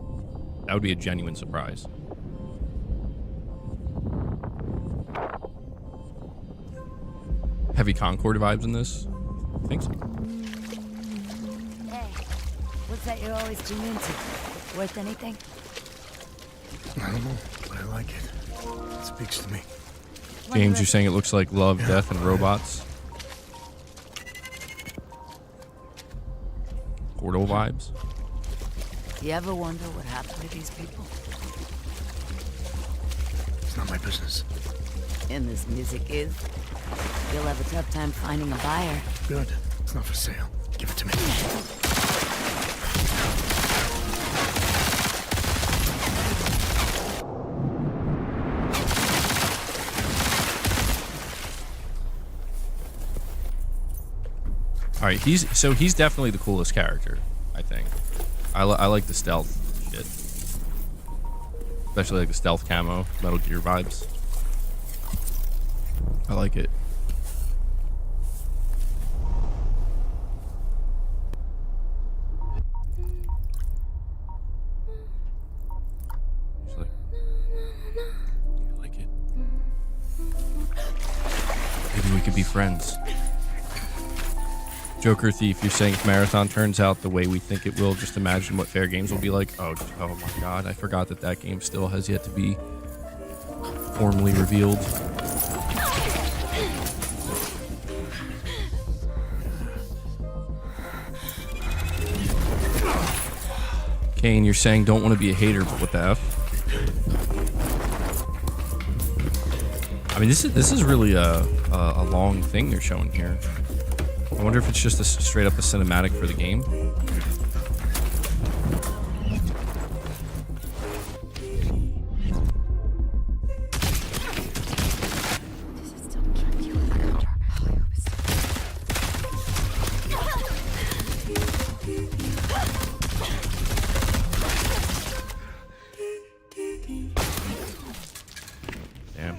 That would be a genuine surprise. Heavy Concord vibes in this? I think so. Hey, what's that you always tune into? Worth anything? I don't know, but I like it. It speaks to me. James, you're saying it looks like Love, Death, and Robots? Portal vibes? You ever wonder what happened to these people? It's not my business. And this music is. You'll have a tough time finding a buyer. Good. It's not for sale. Give it to me. All right, he's definitely the coolest character, I think. I like the stealth shit. Especially like the stealth camo, Metal Gear vibes. I like it. He's like, I like it. Maybe we could be friends. Joker Thief, you're saying if Marathon turns out the way we think it will, just imagine what Fair Games will be like. Oh my god, I forgot that game still has yet to be formally revealed. Kane, you're saying don't want to be a hater, but what the F? I mean, this is really a long thing they're showing here. I wonder if it's just straight up a cinematic for the game. Damn.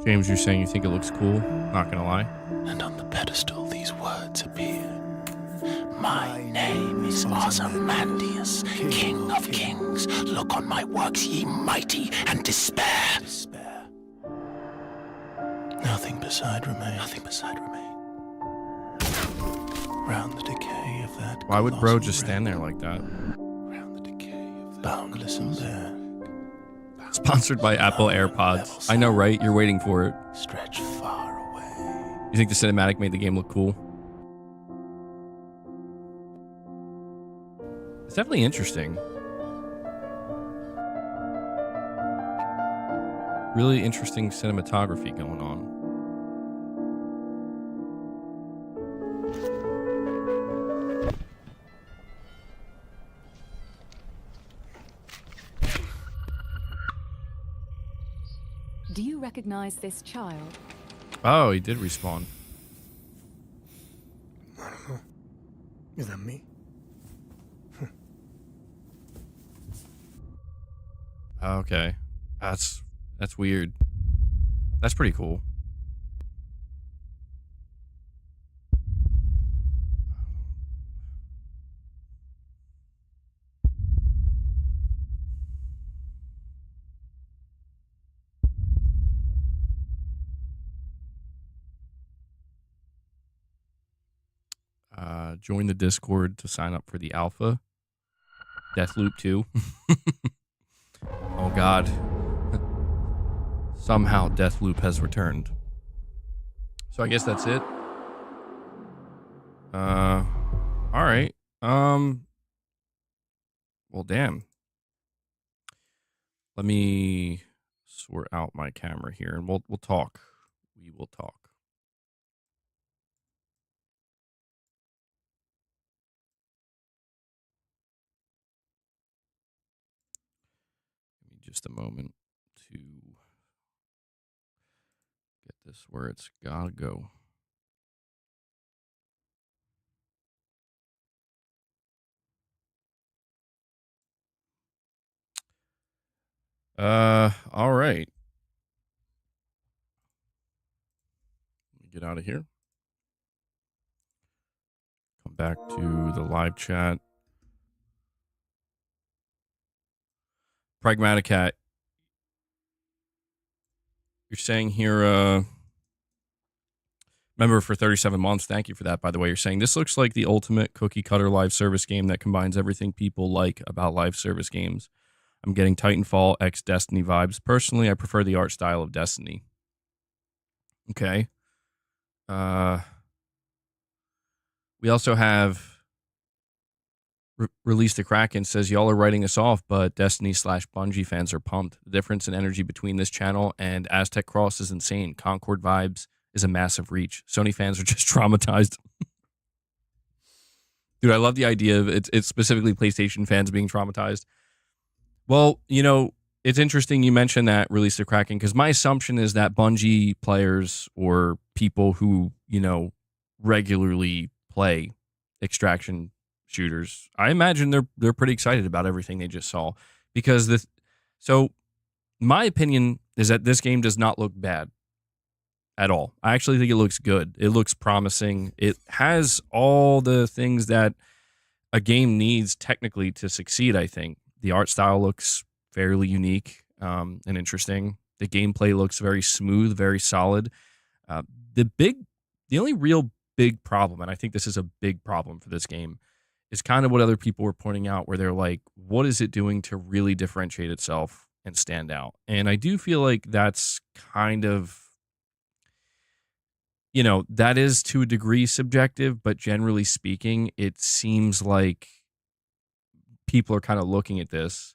James, you're saying you think it looks cool? Not gonna lie. And on the pedestal these words appear. My name is Ozymandias, King of Kings. Look on my works, ye mighty, and despair. Nothing beside remain. Round the decay of that. Why would bro just stand there like that? Boundless and bare. Sponsored by Apple AirPods. I know, right? You're waiting for it. Stretch far away. You think the cinematic made the game look cool? It's definitely interesting. Really interesting cinematography going on. Do you recognize this child? Oh, he did respawn. I don't know. Is that me? Okay. That's weird. That's pretty cool. Join the Discord to sign up for the alpha. Deathloop 2. Oh god. Somehow Deathloop has returned. So I guess that's it. Alright. Well, damn. Let me sort out my camera here and we'll talk. We will talk. Give me just a moment to get this where it's gotta go. All right. Let me get out of here. Come back to the live chat. Pragmatic Cat. You're saying here, member for 37 months. Thank you for that, by the way. You're saying this looks like the ultimate cookie cutter live service game that combines everything people like about live service games. I'm getting Titanfall X Destiny vibes. Personally, I prefer the art style of Destiny. Okay. We also have Release the Kraken says, y'all are writing us off, but Destiny/Bungie fans are pumped. The difference in energy between this channel and Aztec Cross is insane. Concord vibes is a massive reach. Sony fans are just traumatized. Dude, I love the idea of it's specifically PlayStation fans being traumatized. Well, it's interesting you mentioned that, Release the Kraken, because my assumption is that Bungie players or people who, regularly play extraction shooters, I imagine they're pretty excited about everything they just saw. Because so my opinion is that this game does not look bad at all. I actually think it looks good. It looks promising. It has all the things that a game needs technically to succeed, I think. The art style looks fairly unique and interesting. The gameplay looks very smooth, very solid. The only real big problem, and I think this is a big problem for this game, is kind of what other people were pointing out, where they're like, what is it doing to really differentiate itself and stand out? And I do feel like that's kind of, that is to a degree subjective, but generally speaking, it seems like people are kind of looking at this.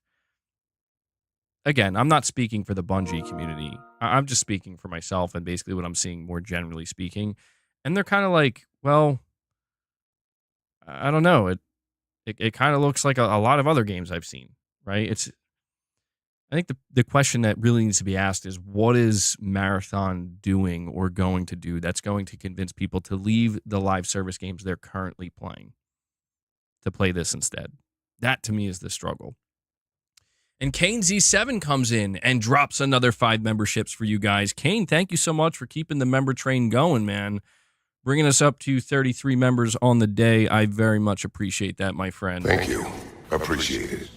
Again, I'm not speaking for the Bungie community. I'm just speaking for myself and basically what I'm seeing more generally speaking. And they're kind of like, well, I don't know. It kind of looks like a lot of other games I've seen, right? I think the question that really needs to be asked is, what is Marathon doing or going to do that's going to convince people to leave the live service games they're currently playing to play this instead? That, to me, is the struggle. And Kane Z7 comes in and drops another 5 memberships for you guys. Kane, thank you so much for keeping the member train going, man. Bringing us up to 33 members on the day. I very much appreciate that, my friend. Thank you. Appreciate it.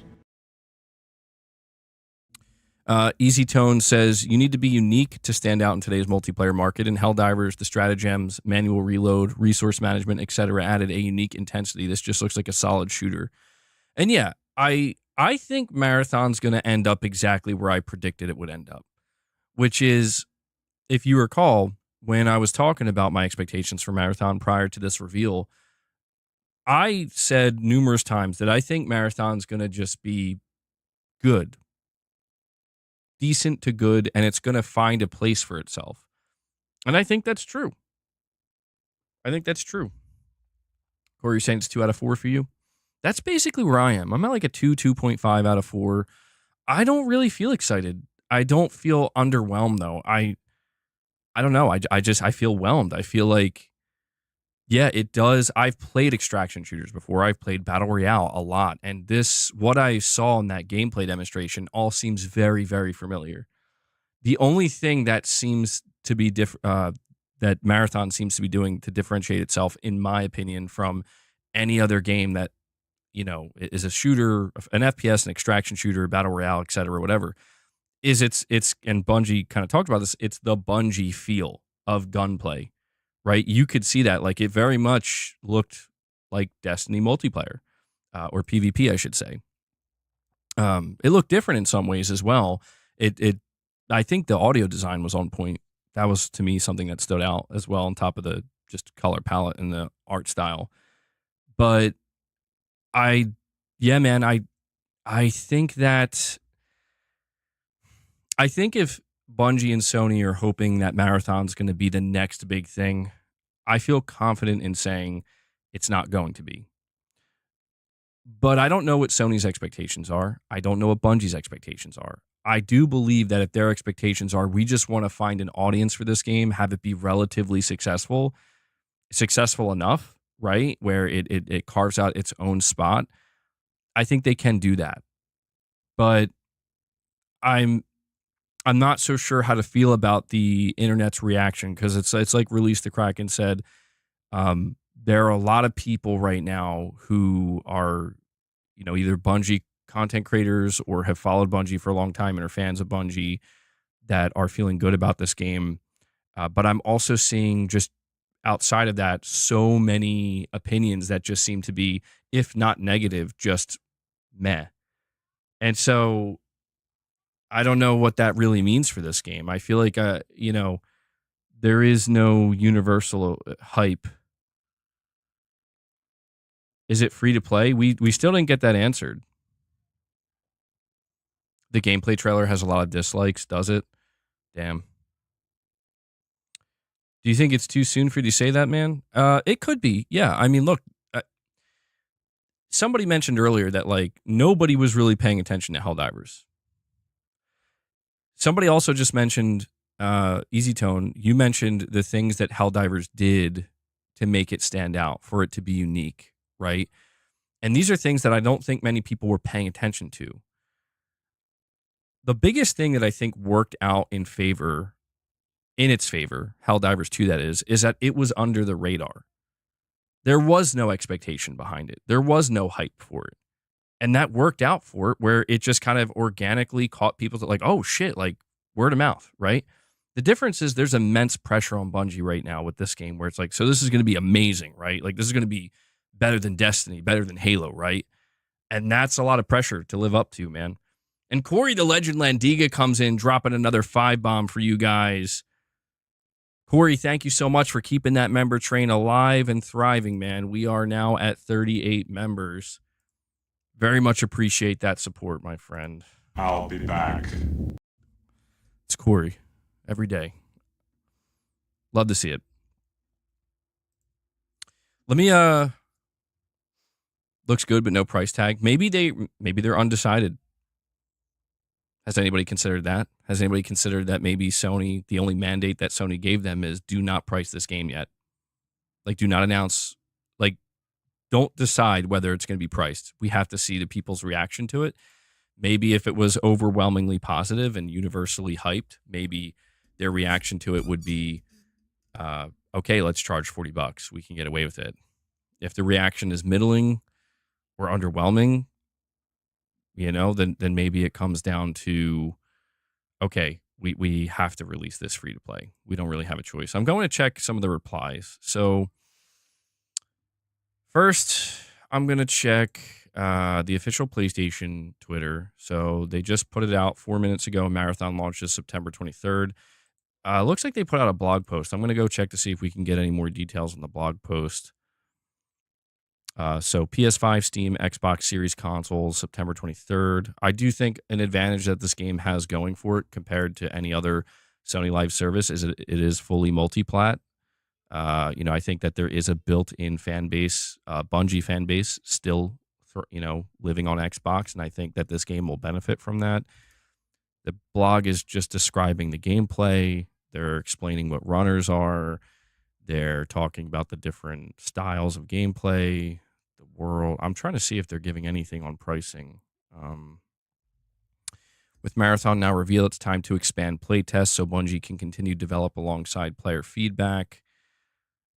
Easy Tone says, you need to be unique to stand out in today's multiplayer market. In Helldivers, the stratagems, manual reload, resource management, etc. added a unique intensity. This just looks like a solid shooter. And yeah, I think Marathon's going to end up exactly where I predicted it would end up, which is, if you recall, when I was talking about my expectations for Marathon prior to this reveal, I said numerous times that I think Marathon's going to just be good, decent to good, and it's going to find a place for itself. And I think that's true. Corey, you're saying it's 2 out of 4 for you? That's basically where I am. I'm at like a 2.5 out of 4. I don't really feel excited. I don't feel underwhelmed, though. I don't know. I feel whelmed. I feel like, yeah, it does. I've played extraction shooters before. I've played Battle Royale a lot. And what I saw in that gameplay demonstration all seems very, very familiar. The only thing that seems to be that Marathon seems to be doing to differentiate itself, in my opinion, from any other game that, is a shooter, an FPS, an extraction shooter, Battle Royale, et cetera, whatever, is it's and Bungie kind of talked about this, it's the Bungie feel of gunplay, right? You could see that. Like, it very much looked like Destiny multiplayer, or PvP, I should say. It looked different in some ways as well. I think the audio design was on point. That was, to me, something that stood out as well, on top of the just color palette and the art style. But I think if Bungie and Sony are hoping that Marathon's going to be the next big thing, I feel confident in saying it's not going to be. But I don't know what Sony's expectations are. I don't know what Bungie's expectations are. I do believe that if their expectations are, we just want to find an audience for this game, have it be relatively successful enough, right, where it carves out its own spot, I think they can do that. But I'm not so sure how to feel about the internet's reaction, because it's like Release the Kraken said, there are a lot of people right now who are, either Bungie content creators or have followed Bungie for a long time and are fans of Bungie that are feeling good about this game. But I'm also seeing, just outside of that, so many opinions that just seem to be, if not negative, just meh. And so I don't know what that really means for this game. I feel like, there is no universal hype Is it free to play? We still didn't get that answered. The gameplay trailer has a lot of dislikes, does it? Damn. Do you think it's too soon for you to say that, man? It could be. Yeah. I mean, look, somebody mentioned earlier that like nobody was really paying attention to Helldivers. Somebody also just mentioned, Easy Tone, you mentioned the things that Helldivers did to make it stand out, for it to be unique, right? And these are things that I don't think many people were paying attention to. The biggest thing that I think worked out in its favor, Helldivers 2 that is that it was under the radar. There was no expectation behind it. There was no hype for it. And that worked out for it, where it just kind of organically caught people that like, oh shit, like word of mouth, right? The difference is there's immense pressure on Bungie right now with this game, where it's like, so this is going to be amazing, right? Like this is going to be better than Destiny, better than Halo, right? And that's a lot of pressure to live up to, man. And Corey the Legend Landiga comes in, dropping another 5-bomb for you guys. Corey, thank you so much for keeping that member train alive and thriving, man. We are now at 38 members. Very much appreciate that support, my friend. I'll be back. It's Corey. Every day. Love to see it. Let me, looks good, but no price tag. Maybe they're undecided. Has anybody considered that? Has anybody considered that maybe Sony, the only mandate that Sony gave them is do not price this game yet? Like, do not announce, like, don't decide whether it's going to be priced. We have to see the people's reaction to it. Maybe if it was overwhelmingly positive and universally hyped, maybe their reaction to it would be, okay, let's charge $40. We can get away with it. If the reaction is middling or underwhelming, you know, then maybe it comes down to, okay, we have to release this free to play. We don't really have a choice. I'm going to check some of the replies. So first, I'm going to check the official PlayStation Twitter. So they just put it out 4 minutes ago. Marathon launches September 23rd. Looks like they put out a blog post. I'm going to go check to see if we can get any more details on the blog post. So PS5, Steam, Xbox Series consoles, September 23rd. I do think an advantage that this game has going for it compared to any other Sony Live service is it is fully multi-plat. I think that there is a built-in fan base, Bungie fan base, still, living on Xbox, and I think that this game will benefit from that. The blog is just describing the gameplay. They're explaining what runners are. They're talking about the different styles of gameplay, the world. I'm trying to see if they're giving anything on pricing. With Marathon now revealed, it's time to expand playtests so Bungie can continue to develop alongside player feedback.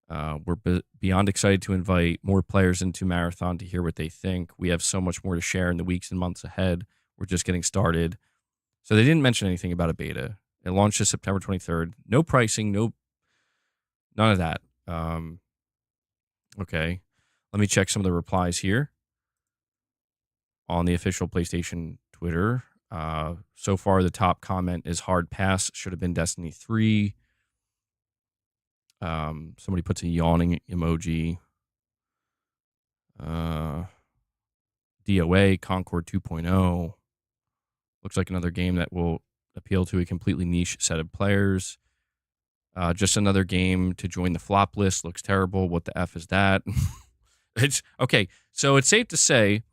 We're beyond excited to invite more players into Marathon to hear what they think. We have so much more to share in the weeks and months ahead. We're just getting started. So they didn't mention anything about a beta. It launches September 23rd. No pricing, none of that. Okay. Let me check some of the replies here on the official PlayStation Twitter. So far, the top comment is hard pass. Should have been Destiny 3. Somebody puts a yawning emoji. DOA, Concord 2.0. Looks like another game that will appeal to a completely niche set of players. Just another game to join the flop list. Looks terrible. What the F is that? It's okay. So it's safe to say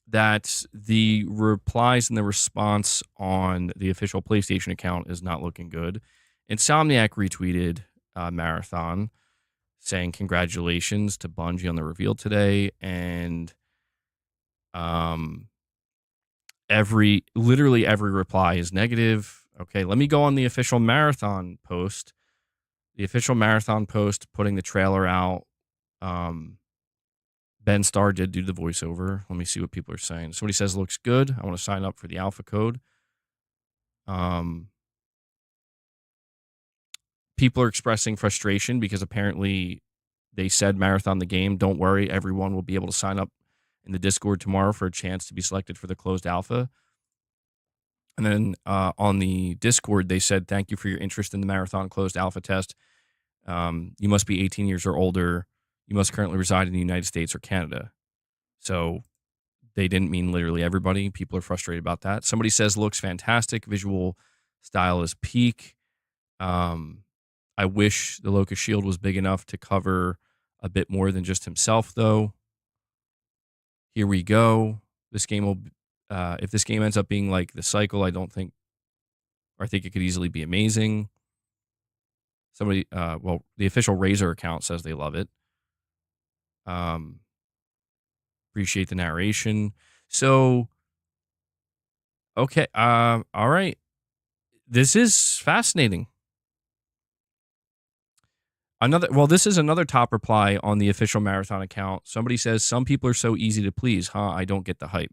that the replies and the response on the official PlayStation account is not looking good. Insomniac retweeted Marathon saying congratulations to Bungie on the reveal today. And literally every reply is negative. Okay, let me go on the official Marathon post. The official Marathon post putting the trailer out. Ben Starr did do the voiceover. Let me see what people are saying. Somebody says looks good. I want to sign up for the alpha code. People are expressing frustration because apparently they said Marathon the game. Don't worry, everyone will be able to sign up in the Discord tomorrow for a chance to be selected for the closed alpha. And then on the Discord, they said, thank you for your interest in the Marathon closed alpha test. You must be 18 years or older. You must currently reside in the United States or Canada. So they didn't mean literally everybody. People are frustrated about that. Somebody says looks fantastic. Visual style is peak. I wish the Locust Shield was big enough to cover a bit more than just himself, though. Here we go. This game will, if this game ends up being like the cycle, I think it could easily be amazing. Somebody, the official Razer account says they love it. Appreciate the narration. So, okay, all right. This is fascinating. This is another top reply on the official Marathon account. Somebody says, some people are so easy to please, huh? I don't get the hype.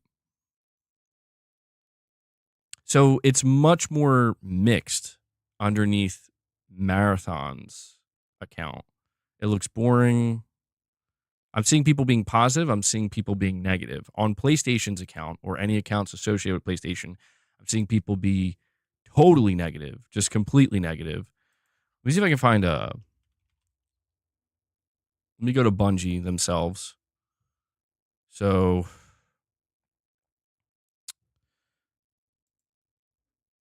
So it's much more mixed underneath Marathon's account. It looks boring. I'm seeing people being positive. I'm seeing people being negative. On PlayStation's account or any accounts associated with PlayStation, I'm seeing people be totally negative, just completely negative. Let me see if I can find a... Let me go to Bungie themselves. So...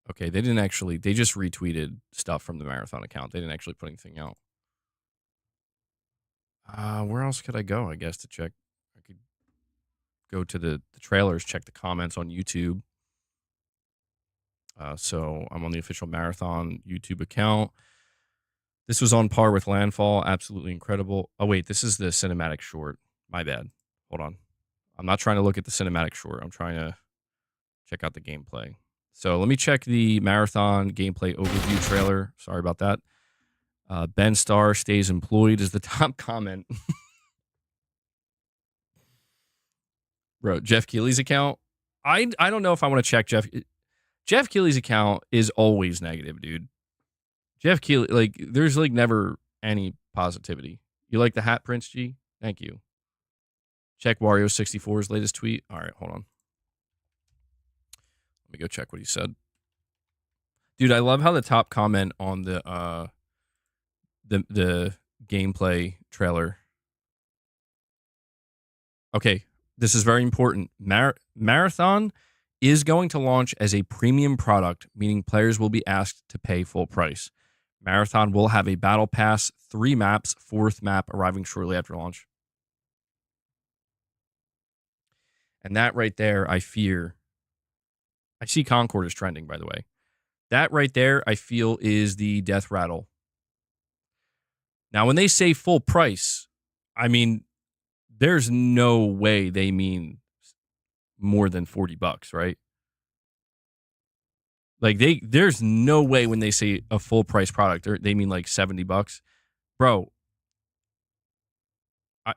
Okay, they didn't actually... They just retweeted stuff from the Marathon account. They didn't actually put anything out. Where else could I go, I guess, to check? I could go to the trailers, check the comments on YouTube. So I'm on the official Marathon YouTube account. This was on par with Landfall. Absolutely incredible. Oh, wait, this is the cinematic short. My bad. Hold on. I'm not trying to look at the cinematic short. I'm trying to check out the gameplay. So let me check the Marathon gameplay overview trailer. Sorry about that. Ben Starr stays employed is the top comment. Bro, Jeff Keighley's account. I don't know if I want to check Jeff Keighley's account is always negative, dude. Jeff Keighley, like, there's like never any positivity. You like the hat, Prince G? Thank you. Check Wario64's latest tweet. All right, hold on. Let me go check what he said. Dude, I love how the top comment on the gameplay trailer. Okay, this is very important. Marathon is going to launch as a premium product, meaning players will be asked to pay full price. Marathon will have a battle pass, 3 maps, 4th map arriving shortly after launch. And that right there, I see Concord is trending, by the way. That right there, I feel, is the death rattle. Now, when they say full price, I mean, there's no way they mean more than $40, right? Like there's no way when they say a full price product, they mean like $70, bro. I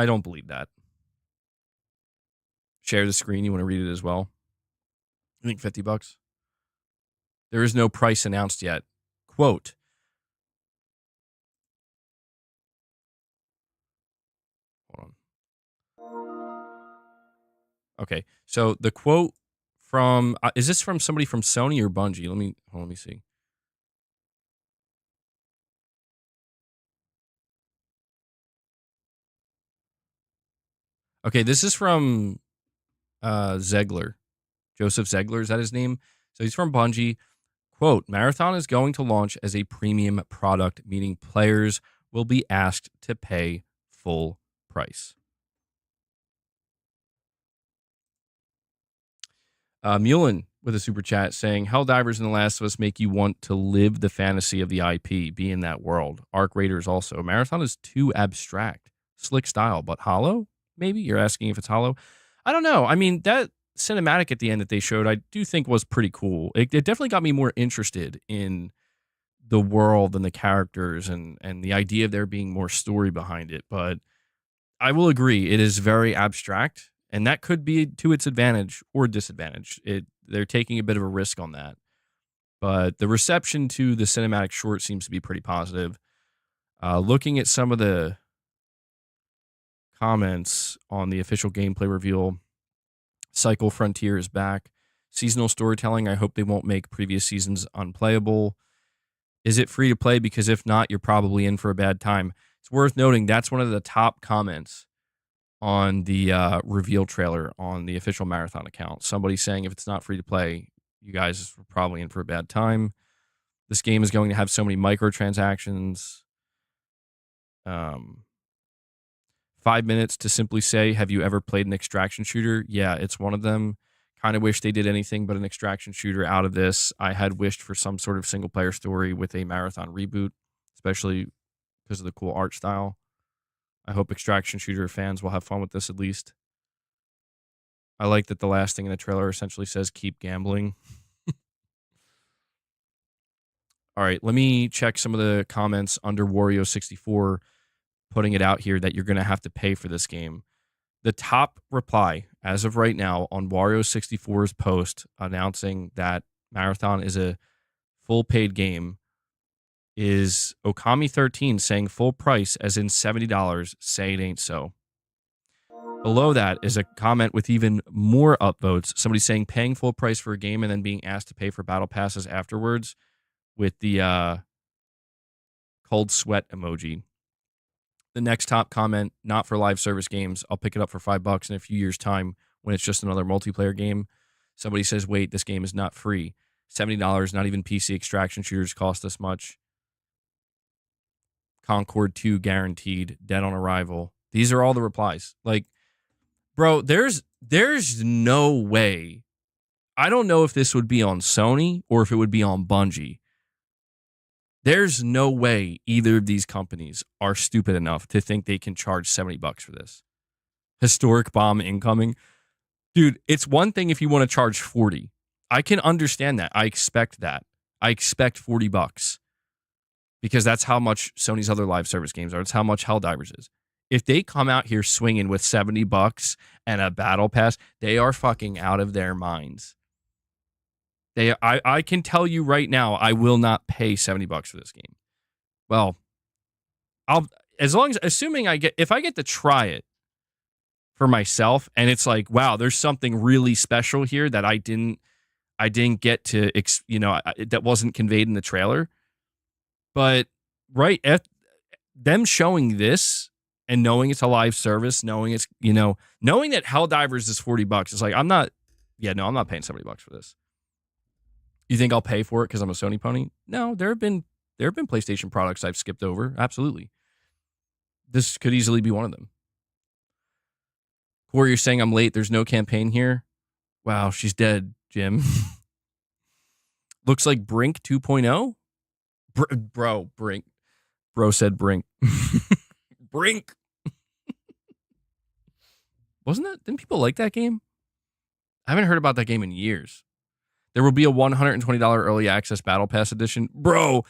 don't believe that. Share the screen. You want to read it as well? I think $50. There is no price announced yet. Quote. Hold on. Okay, so the quote from is this from somebody from Sony or Bungie? Let me see. Okay, this is from Zegler. Joseph Zegler, is that his name? So he's from Bungie. Quote, Marathon is going to launch as a premium product, meaning players will be asked to pay full price. Mullen with a super chat saying, Helldivers and The Last of Us make you want to live the fantasy of the IP, be in that world. Arc Raiders also. Marathon is too abstract. Slick style, but hollow? Maybe? You're asking if it's hollow? I don't know. I mean, that cinematic at the end that they showed, I do think was pretty cool. It definitely got me more interested in the world and the characters and the idea of there being more story behind it. But I will agree, it is very abstract. And that could be to its advantage or disadvantage. They're taking a bit of a risk on that. But the reception to the cinematic short seems to be pretty positive. Looking at some of the comments on the official gameplay reveal, Cycle Frontier is back. Seasonal storytelling, I hope they won't make previous seasons unplayable. Is it free to play? Because if not, you're probably in for a bad time. It's worth noting that's one of the top comments on the reveal trailer on the official Marathon account. Somebody saying if it's not free to play, you guys are probably in for a bad time. This game is going to have so many microtransactions. 5 minutes to simply say, have you ever played an extraction shooter? Yeah, it's one of them. Kind of wish they did anything but an extraction shooter out of this. I had wished for some sort of single player story with a Marathon reboot, especially because of the cool art style. I hope extraction shooter fans will have fun with this at least. I like that the last thing in the trailer essentially says keep gambling. All right, let me check some of the comments under Wario64 putting it out here that you're going to have to pay for this game. The top reply as of right now on Wario64's post announcing that Marathon is a full paid game is Okami13 saying full price as in $70. Say it ain't so. Below that is a comment with even more upvotes. Somebody saying paying full price for a game and then being asked to pay for battle passes afterwards with the cold sweat emoji. The next top comment, not for live service games. I'll pick it up for $5 in a few years' time when it's just another multiplayer game. Somebody says, wait, this game is not free. $70, not even PC extraction shooters cost this much. Concord 2 guaranteed, dead on arrival. These are all the replies. Like, bro, there's no way. I don't know if this would be on Sony or if it would be on Bungie. There's no way either of these companies are stupid enough to think they can charge $70 for this. Historic bomb incoming. Dude, it's one thing if you want to charge 40. I can understand that. I expect that. I expect $40 because that's how much Sony's other live service games are. It's how much Helldivers is. If they come out here swinging with $70 and a battle pass, they are fucking out of their minds. I can tell you right now, I will not pay $70 for this game. Well, assuming if I get to try it for myself, and it's like, wow, there's something really special here that I didn't get to, that wasn't conveyed in the trailer. But right at them showing this and knowing it's a live service, knowing it's knowing that Helldivers is $40, it's like I'm not paying $70 for this. You think I'll pay for it because I'm a Sony pony? No, there have been PlayStation products I've skipped over. Absolutely. This could easily be one of them. Corey, you're saying I'm late. There's no campaign here. Wow, she's dead, Jim. Looks like Brink 2.0. Brink. Bro said Brink. Brink. Didn't people like that game? I haven't heard about that game in years. There will be a $120 early access battle pass edition. Bro,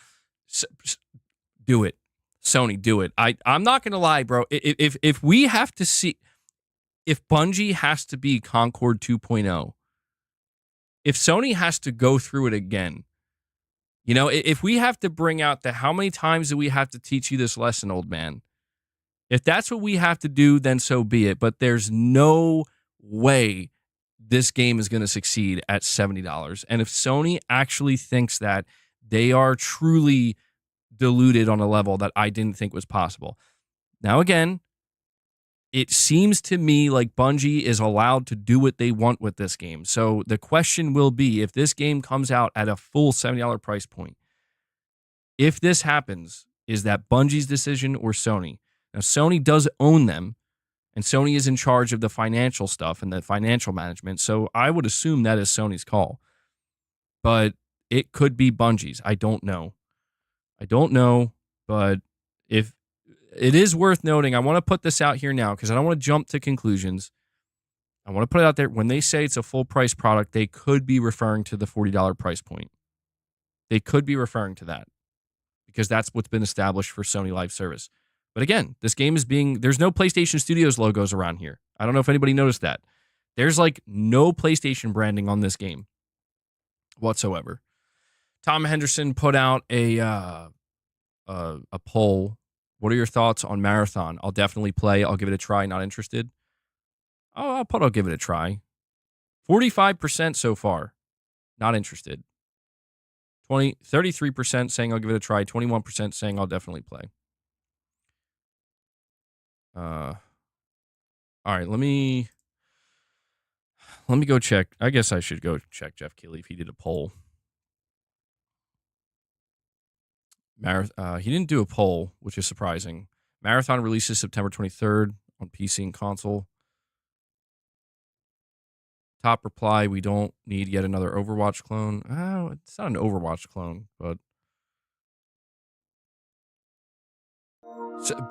do it. Sony, do it. I'm not going to lie, bro. If we have to see, if Bungie has to be Concord 2.0, if Sony has to go through it again, if we have to bring out how many times do we have to teach you this lesson, old man? If that's what we have to do, then so be it. But there's no way this game is going to succeed at $70. And if Sony actually thinks that, they are truly deluded on a level that I didn't think was possible. Now, again, it seems to me like Bungie is allowed to do what they want with this game. So the question will be, if this game comes out at a full $70 price point, if this happens, is that Bungie's decision or Sony? Now, Sony does own them. And Sony is in charge of the financial stuff and the financial management. So I would assume that is Sony's call. But it could be Bungie's. I don't know. But if it is worth noting, I want to put this out here now because I don't want to jump to conclusions. I want to put it out there. When they say it's a full price product, they could be referring to the $40 price point. They could be referring to that because that's what's been established for Sony Live Service. But again, this game there's no PlayStation Studios logos around here. I don't know if anybody noticed that. There's like no PlayStation branding on this game whatsoever. Tom Henderson put out a poll. What are your thoughts on Marathon? I'll definitely play. I'll give it a try. Not interested. I'll give it a try. 45% so far. Not interested. 33% saying I'll give it a try. 21% saying I'll definitely play. All All right, let me go check. I guess I should go check Jeff Keighley if he did a poll. He didn't do a poll, which is surprising. Marathon releases September 23rd on PC and console. Top reply, we don't need yet another Overwatch clone. Oh, it's not an Overwatch clone, but...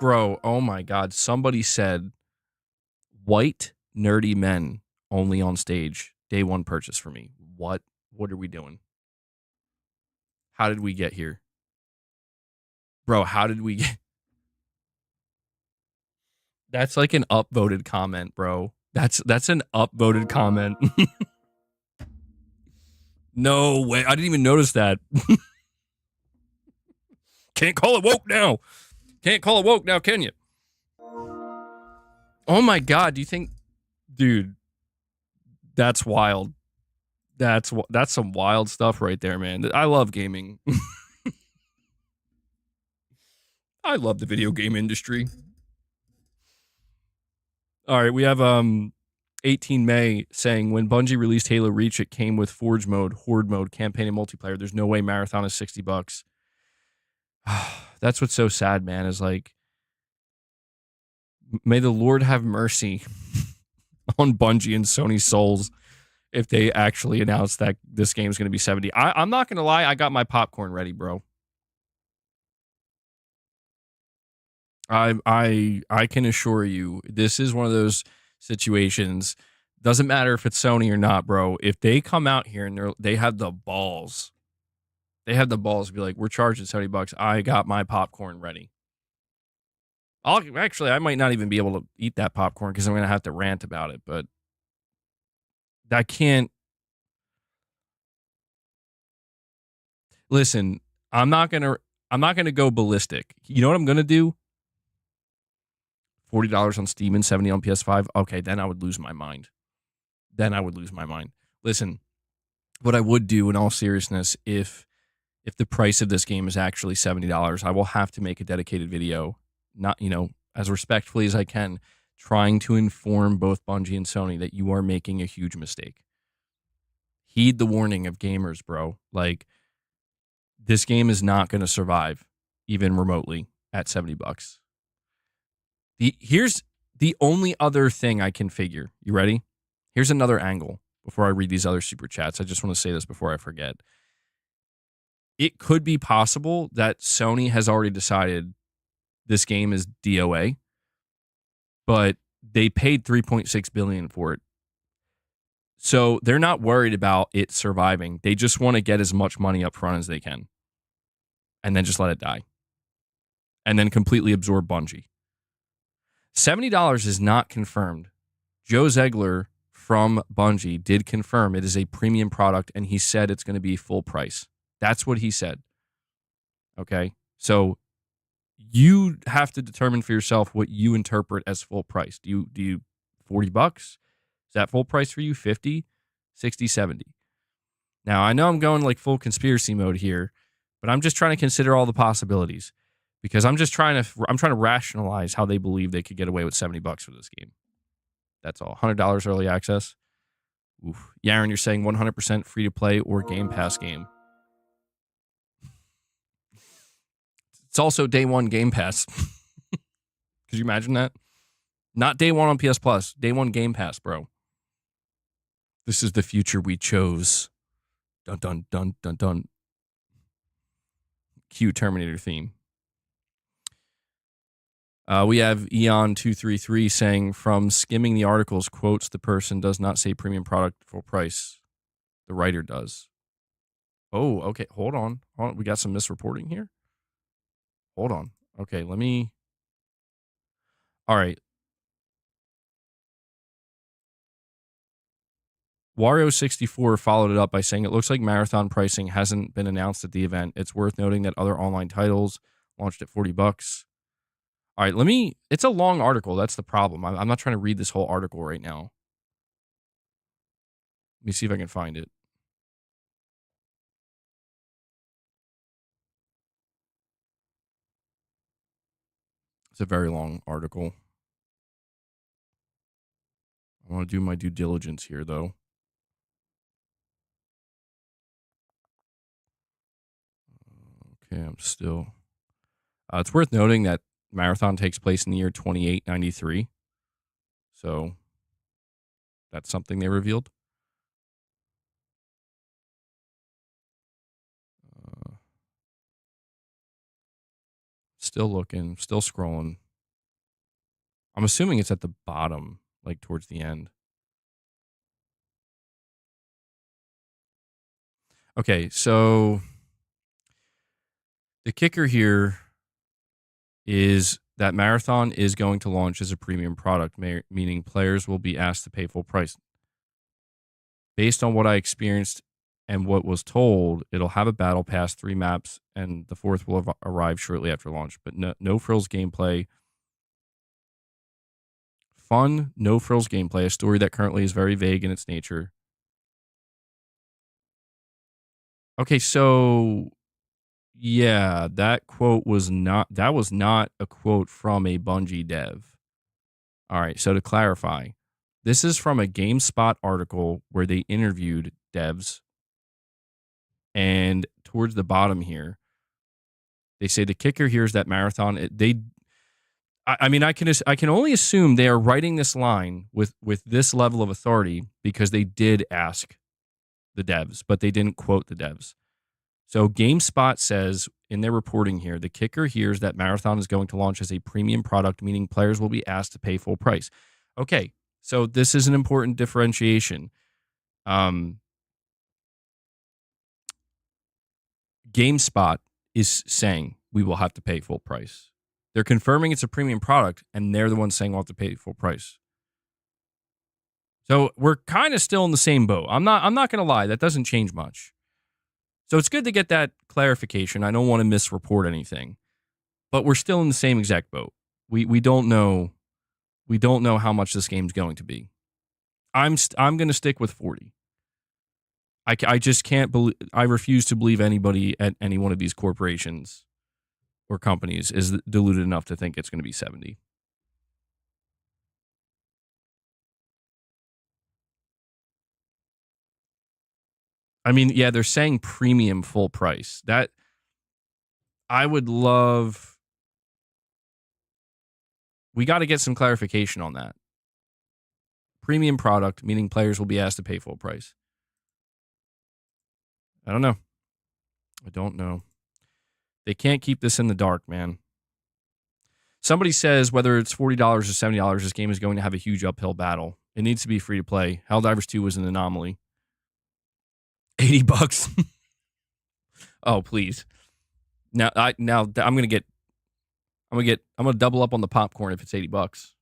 bro, oh my God. Somebody said, white nerdy men only on stage. Day one purchase for me. What? What are we doing? How did we get here? Bro, how did we get... That's like an upvoted comment, bro. That's an upvoted comment. No way. I didn't even notice that. Can't call it woke now. Can't call it woke now, can you? Oh my God. Do you think... Dude, that's wild. That's some wild stuff right there, man. I love gaming. I love the video game industry. All right, we have 18 May saying, when Bungie released Halo Reach, it came with Forge mode, Horde mode, campaign, and multiplayer. There's no way Marathon is $60. That's what's so sad, man, is like, may the Lord have mercy on Bungie and Sony's souls if they actually announce that this game is going to be 70. I'm not going to lie. I got my popcorn ready, bro. I can assure you, this is one of those situations. Doesn't matter if it's Sony or not, bro. If they come out here and they have the balls, to be like, we're charging $70. I got my popcorn ready. I might not even be able to eat that popcorn because I'm gonna have to rant about it. But I can't. Listen, I'm not gonna go ballistic. You know what I'm gonna do? $40 on Steam and $70 on PS5. Okay, then I would lose my mind. Listen, what I would do in all seriousness, if the price of this game is actually $70, I will have to make a dedicated video, not, as respectfully as I can, trying to inform both Bungie and Sony that you are making a huge mistake. Heed the warning of gamers, bro. Like, this game is not going to survive even remotely at $70. Here's the only other thing I can figure. You ready? Here's another angle before I read these other super chats. I just want to say this before I forget. It could be possible that Sony has already decided this game is DOA, but they paid $3.6 billion for it. So they're not worried about it surviving. They just want to get as much money up front as they can and then just let it die and then completely absorb Bungie. $70 is not confirmed. Joe Zegler from Bungie did confirm it is a premium product, and he said it's going to be full price. That's what he said. Okay? So you have to determine for yourself what you interpret as full price. Do you $40? Is that full price for you? 50, 60, 70? Now, I know I'm going like full conspiracy mode here, but I'm just trying to consider all the possibilities because I'm trying to rationalize how they believe they could get away with $70 for this game. That's all. $100 early access. Oof. Yaron, you're saying 100% free to play or Game Pass game. It's also day one Game Pass. Could you imagine that? Not day one on PS Plus. Day one Game Pass, bro. This is the future we chose. Dun dun dun dun dun. Cue Terminator theme. We have Eon233 saying, from skimming the articles, quotes, the person does not say premium product full price. The writer does. Oh, okay. Hold on. We got some misreporting here. Hold on. Okay, let me... All right. Wario64 followed it up by saying, it looks like marathon pricing hasn't been announced at the event. It's worth noting that other online titles launched at $40. All right, it's a long article. That's the problem. I'm not trying to read this whole article right now. Let me see if I can find it. It's a very long article. I want to do my due diligence here, though. Okay, I'm still... it's worth noting that Marathon takes place in the year 2893. So that's something they revealed. Still looking, still scrolling. I'm assuming it's at the bottom, like towards the end. Okay, so the kicker here is that Marathon is going to launch as a premium product, meaning players will be asked to pay full price. Based on what I experienced and what was told, it'll have a battle pass, 3 maps, and the 4th will arrive shortly after launch. But no frills gameplay. Fun, no frills gameplay, a story that currently is very vague in its nature. Okay, so yeah, that was not a quote from a Bungie dev. All right, so to clarify, this is from a GameSpot article where they interviewed devs. And towards the bottom here, they say the kicker here is that Marathon, I can only assume they are writing this line with this level of authority because they did ask the devs, but they didn't quote the devs. So GameSpot says in their reporting here, the kicker here is that Marathon is going to launch as a premium product, meaning players will be asked to pay full price. Okay, so this is an important differentiation. GameSpot is saying we will have to pay full price. They're confirming it's a premium product, and they're the ones saying we'll have to pay full price. So we're kind of still in the same boat. I'm not going to lie. That doesn't change much. So it's good to get that clarification. I don't want to misreport anything, but we're still in the same exact boat. We don't know. We don't know how much this game's going to be. I'm going to stick with 40. I just can't believe. I refuse to believe anybody at any one of these corporations or companies is deluded enough to think it's going to be 70. I mean, yeah, they're saying premium full price. That I would love. We got to get some clarification on that. Premium product, meaning players will be asked to pay full price. I don't know. They can't keep this in the dark, man. Somebody says whether it's $40 or $70, this game is going to have a huge uphill battle. It needs to be free to play. Helldivers 2 was an anomaly. $80. Oh, please. Now I'm going to double up on the popcorn if it's $80.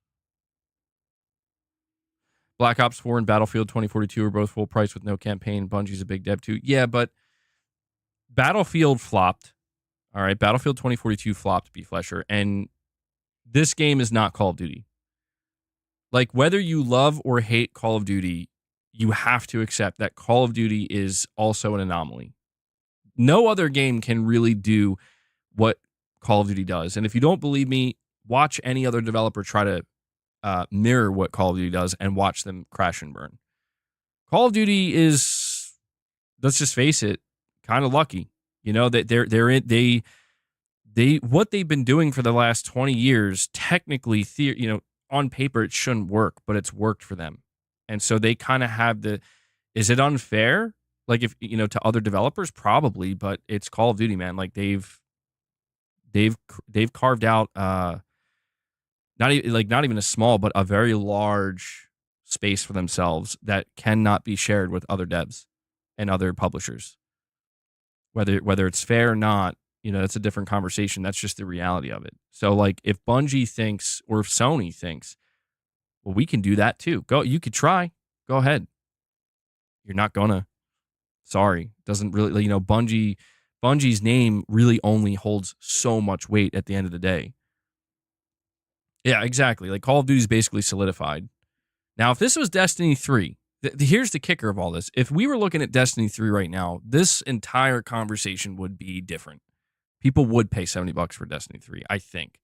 Black Ops 4 and Battlefield 2042 are both full price with no campaign. Bungie's a big dev too. Yeah, but Battlefield flopped. All right, Battlefield 2042 flopped, B-Flesher, and this game is not Call of Duty. Like, whether you love or hate Call of Duty, you have to accept that Call of Duty is also an anomaly. No other game can really do what Call of Duty does. And if you don't believe me, watch any other developer try to mirror what Call of Duty does and watch them crash and burn. Call of Duty is, let's just face it, kind of lucky. You know, that they what they've been doing for the last 20 years, technically, on paper it shouldn't work, but it's worked for them. And so they kind of have is it unfair? Like, if, to other developers, probably, but it's Call of Duty, man. Like, they've carved out not even a small, but a very large space for themselves that cannot be shared with other devs and other publishers. Whether it's fair or not, that's a different conversation. That's just the reality of it. So, like, if Bungie thinks, or if Sony thinks, well, we can do that too. You could try. Go ahead. You're not gonna. Sorry. Doesn't really, Bungie's name really only holds so much weight at the end of the day. Yeah, exactly. Like, Call of Duty is basically solidified. Now, if this was Destiny 3, here's the kicker of all this. If we were looking at Destiny 3 right now, this entire conversation would be different. People would pay $70 for Destiny 3, I think.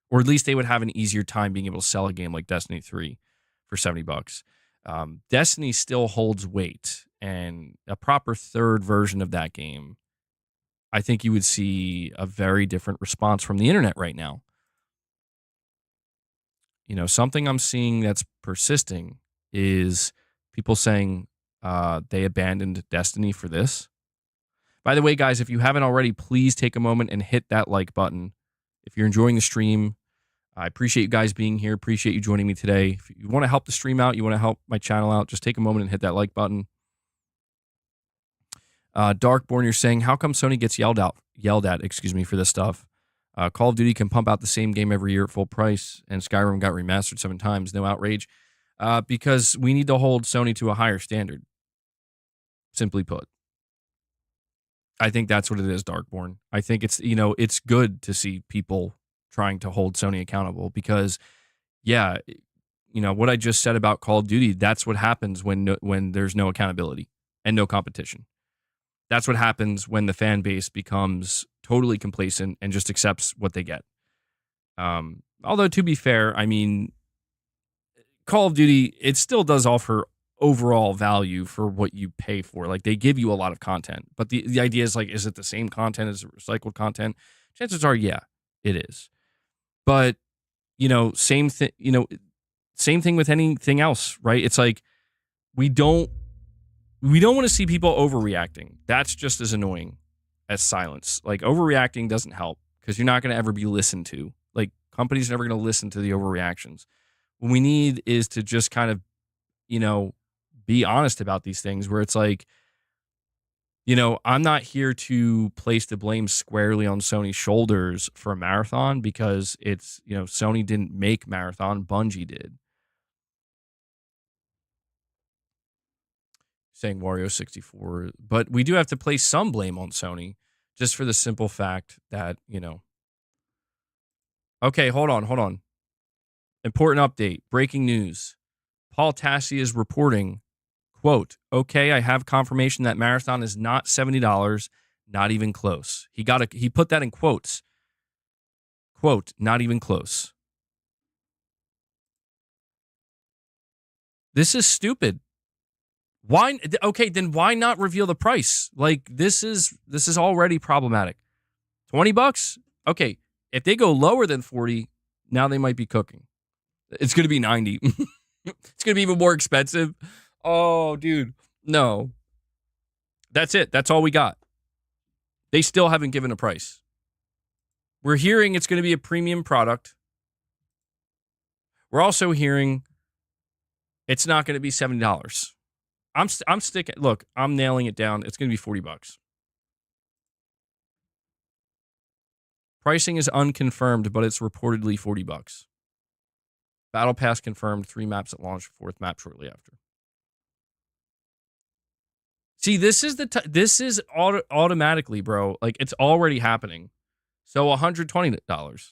Or at least they would have an easier time being able to sell a game like Destiny 3 for $70. Destiny still holds weight, and a proper third version of that game, I think you would see a very different response from the internet right now. Something I'm seeing that's persisting is people saying they abandoned Destiny for this. By the way, guys, if you haven't already, please take a moment and hit that like button. If you're enjoying the stream, I appreciate you guys being here. Appreciate you joining me today. If you want to help the stream out, you want to help my channel out, just take a moment and hit that like button. Darkborn, you're saying, how come Sony gets yelled at, for this stuff? Call of Duty can pump out the same game every year at full price, and Skyrim got remastered 7 times. No outrage. Because we need to hold Sony to a higher standard. Simply put. I think that's what it is, Darkborn. I think it's good to see people trying to hold Sony accountable because, yeah, what I just said about Call of Duty, that's what happens when there's no accountability and no competition. That's what happens when the fan base becomes totally complacent and just accepts what they get. Although, to be fair, I mean, Call of Duty, it still does offer overall value for what you pay for. Like, they give you a lot of content. But the idea is, like, is it the same content as recycled content? Chances are, yeah, it is. But, same thing with anything else, right? It's like, we don't want to see people overreacting. That's just as annoying as silence. Like, overreacting doesn't help because you're not going to ever be listened to. Like, companies are never going to listen to the overreactions. What we need is to just kind of, be honest about these things where it's like, I'm not here to place the blame squarely on Sony's shoulders for a Marathon because it's, Sony didn't make Marathon, Bungie did. Saying Wario 64, but we do have to place some blame on Sony just for the simple fact that, Okay, hold on. Important update, breaking news. Paul Tassi is reporting, quote, okay, I have confirmation that Marathon is not $70, not even close. He put that in quotes. Quote, not even close. This is stupid. Why? Okay, then why not reveal the price? Like, this is already problematic. $20? Okay, if they go lower than 40, now they might be cooking. It's going to be 90. It's going to be even more expensive. Oh, dude. No. That's it. That's all we got. They still haven't given a price. We're hearing it's going to be a premium product. We're also hearing it's not going to be $70. I'm sticking. Look, I'm nailing it down. It's going to be $40. Pricing is unconfirmed, but it's reportedly $40. Battle Pass confirmed, 3 maps at launch, 4th map shortly after. See, this is automatically, bro. Like, it's already happening. So $120.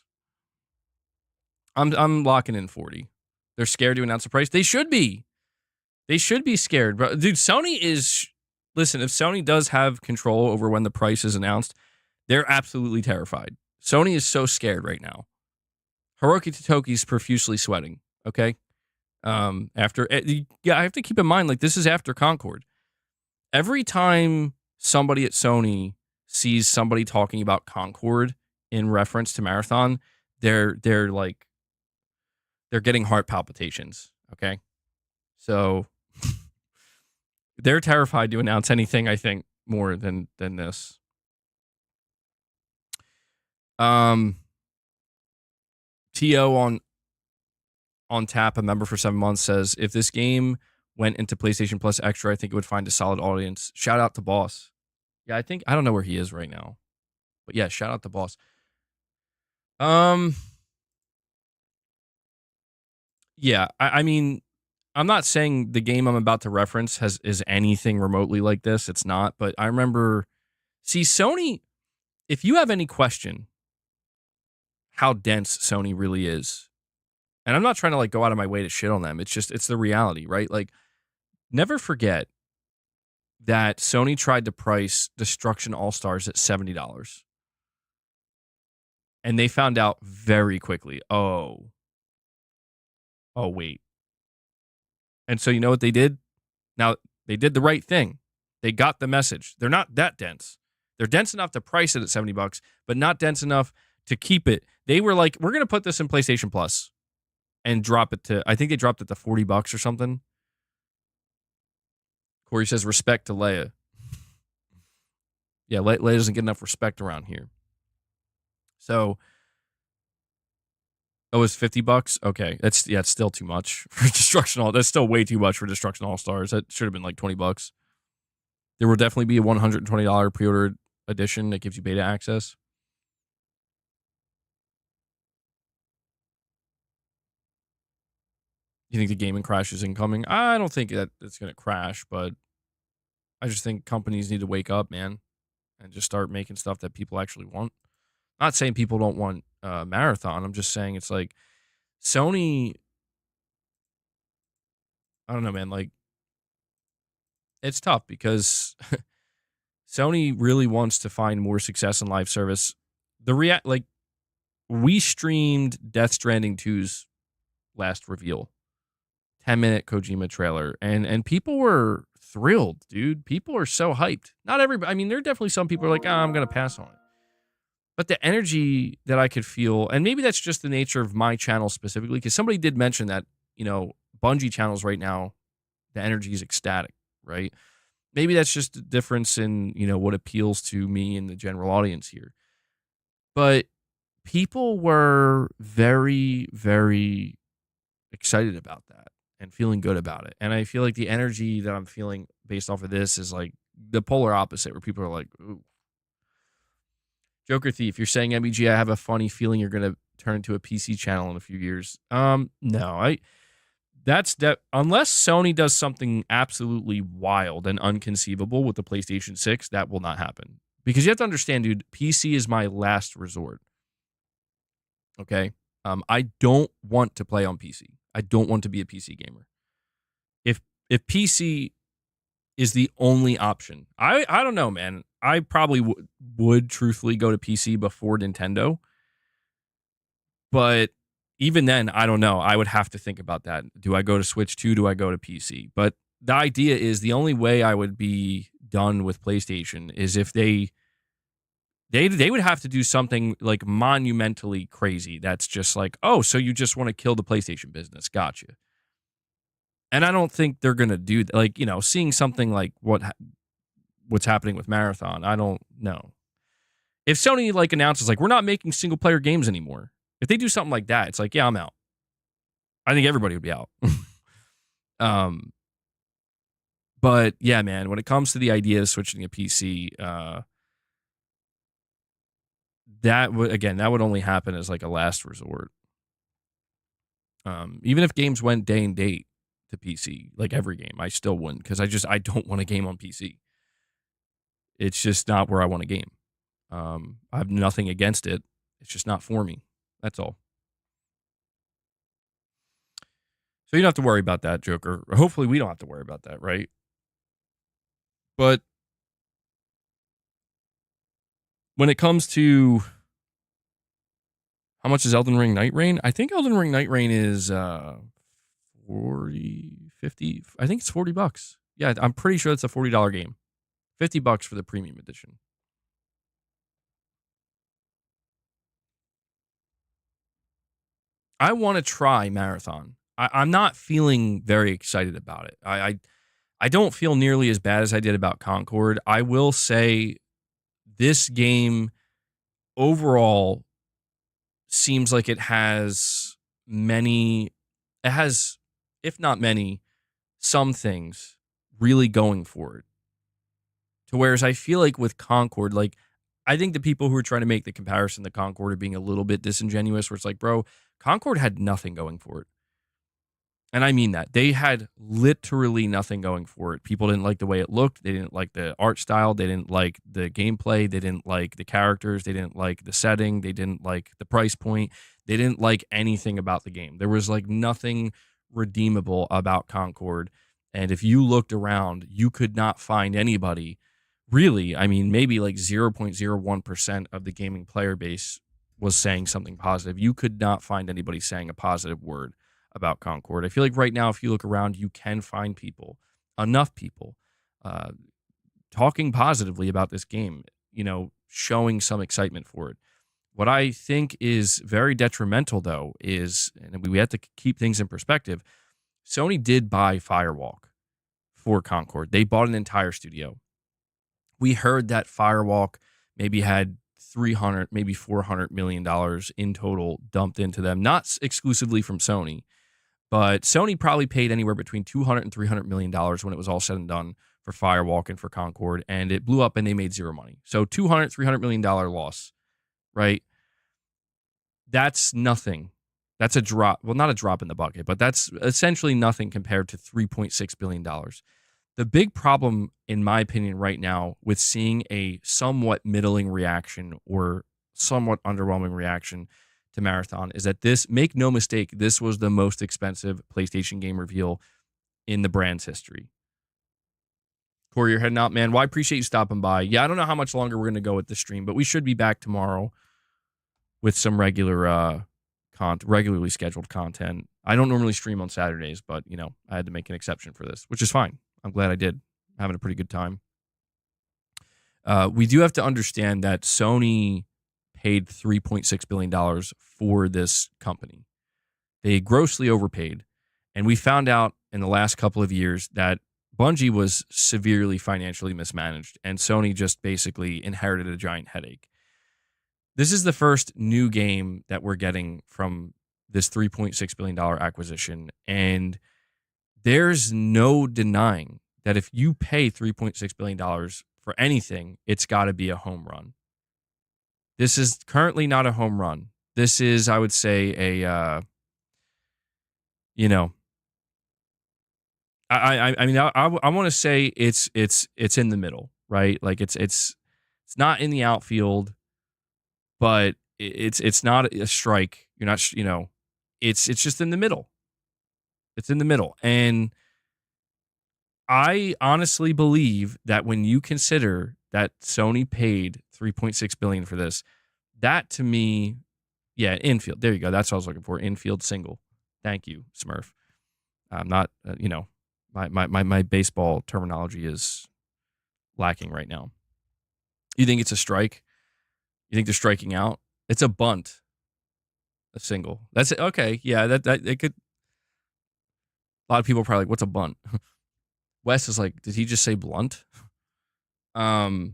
I'm locking in 40. They're scared to announce the price. They should be. They should be scared, bro. Dude, Sony is... Listen, if Sony does have control over when the price is announced, they're absolutely terrified. Sony is so scared right now. Hiroki Totoki's profusely sweating, okay? I have to keep in mind, like, this is after Concord. Every time somebody at Sony sees somebody talking about Concord in reference to Marathon, they're getting heart palpitations, okay? So they're terrified to announce anything, I think, more than this. TO on tap, a member for 7 months, says, if this game went into PlayStation Plus Extra, I think it would find a solid audience. Shout out to Boss. Yeah, I don't know where he is right now. But yeah, shout out to Boss. Yeah, I mean, I'm not saying the game I'm about to reference is anything remotely like this. It's not, but I remember... See, Sony, if you have any question how dense Sony really is, and I'm not trying to, like, go out of my way to shit on them. It's just, it's the reality, right? Like, never forget that Sony tried to price Destruction All-Stars at $70. And they found out very quickly, oh, wait. And so you know what they did? Now, they did the right thing. They got the message. They're not that dense. They're dense enough to price it at $70, but not dense enough to keep it. They were like, we're going to put this in PlayStation Plus and drop it to, I think they dropped it to $40 or something. Corey says, respect to Leia. Yeah, Leia doesn't get enough respect around here. So, oh, it's $50? Okay. It's still too much for Destruction All. That's still way too much for Destruction All-Stars. That should have been like $20. There will definitely be a $120 pre-order edition that gives you beta access. You think the gaming crash is incoming? I don't think that it's going to crash, but I just think companies need to wake up, man, and just start making stuff that people actually want. Not saying people don't want Marathon. I'm just saying it's like Sony. I don't know, man. Like, it's tough because Sony really wants to find more success in live service. We streamed Death Stranding 2's last reveal. 10-minute Kojima trailer, and people were thrilled, dude. People are so hyped. Not everybody. I mean, there are definitely some people who are like, I'm going to pass on it. But the energy that I could feel, and maybe that's just the nature of my channel specifically, because somebody did mention that, Bungie channels right now, the energy is ecstatic, right? Maybe that's just a difference in, what appeals to me and the general audience here. But people were very, very excited about that and feeling good about it. And I feel like the energy that I'm feeling based off of this is like the polar opposite, where people are like, ooh. Joker Thief, you're saying MBG, I have a funny feeling you're going to turn into a PC channel in a few years. No, unless Sony does something absolutely wild and unconceivable with the PlayStation 6, that will not happen. Because you have to understand, dude, PC is my last resort. Okay? I don't want to play on PC. I don't want to be a PC gamer. If PC is the only option, I don't know, man. I probably would truthfully go to PC before Nintendo. But even then, I don't know. I would have to think about that. Do I go to Switch 2? Do I go to PC? But the idea is the only way I would be done with PlayStation is if they would have to do something like monumentally crazy. That's just like, oh, so you just want to kill the PlayStation business. Gotcha. And I don't think they're going to do that. Like, seeing something like what's happening with Marathon, I don't know. If Sony announces we're not making single player games anymore, if they do something like that, it's like, yeah, I'm out. I think everybody would be out. But yeah, man, when it comes to the idea of switching to PC, that would only happen as a last resort. Even if games went day and date to PC, every game, I still wouldn't, because I don't want a game on PC. It's just not where I want a game. I have nothing against it. It's just not for me. That's all. So you don't have to worry about that, Joker. Hopefully we don't have to worry about that, right? But when it comes to how much is Elden Ring Night Rain, I think Elden Ring Night Rain is 40, 50. I think it's $40. Yeah, I'm pretty sure it's a $40 game. $50 for the premium edition. I want to try Marathon. I'm not feeling very excited about it. I don't feel nearly as bad as I did about Concord. I will say this game overall seems like it has, if not many, some things really going for it. To whereas I feel like with Concord, I think the people who are trying to make the comparison to Concord are being a little bit disingenuous, where it's like, bro, Concord had nothing going for it. And I mean that. They had literally nothing going for it. People didn't like the way it looked. They didn't like the art style. They didn't like the gameplay. They didn't like the characters. They didn't like the setting. They didn't like the price point. They didn't like anything about the game. There was nothing redeemable about Concord. And if you looked around, you could not find anybody really. I mean, maybe 0.01% of the gaming player base was saying something positive. You could not find anybody saying a positive word about Concord. I feel like right now, if you look around, you can find people, enough people, uh, talking positively about this game, showing some excitement for it. What I think is very detrimental, though, is, and we have to keep things in perspective, Sony did buy Firewalk for Concord. They bought an entire studio. We heard that Firewalk maybe had 300, maybe $400 million in total dumped into them, not exclusively from Sony, but Sony probably paid anywhere between $200 and $300 million when it was all said and done for Firewalk and for Concord, and it blew up and they made zero money. So $200, $300 million loss, right? That's nothing. That's a drop. Well, not a drop in the bucket, but that's essentially nothing compared to $3.6 billion. The big problem, in my opinion, right now with seeing a somewhat middling reaction or somewhat underwhelming reaction to Marathon is that this, make no mistake, this was the most expensive PlayStation game reveal in the brand's history. Corey, you're heading out, man. Well, I appreciate you stopping by. Yeah, I don't know how much longer we're going to go with the stream, but we should be back tomorrow with some regularly scheduled content. I don't normally stream on Saturdays, but, I had to make an exception for this, which is fine. I'm glad I did. I'm having a pretty good time. We do have to understand that Sony paid $3.6 billion for this company. They grossly overpaid. And we found out in the last couple of years that Bungie was severely financially mismanaged, and Sony just basically inherited a giant headache. This is the first new game that we're getting from this $3.6 billion acquisition, and there's no denying that if you pay $3.6 billion for anything, it's got to be a home run. This is currently not a home run. This is, I would say, I want to say it's in the middle, right? Like it's not in the outfield, but it's not a strike. You're not, it's just in the middle. It's in the middle. And I honestly believe that when you consider that Sony paid $3.6 billion for this, that to me, yeah, infield. There you go. That's what I was looking for. Infield single. Thank you, Smurf. I'm not, my baseball terminology is lacking right now. You think it's a strike? You think they're striking out? It's a bunt. A single. That's it. Okay. Yeah, that it could. A lot of people are probably like, what's a bunt? Wes is like, did he just say blunt? The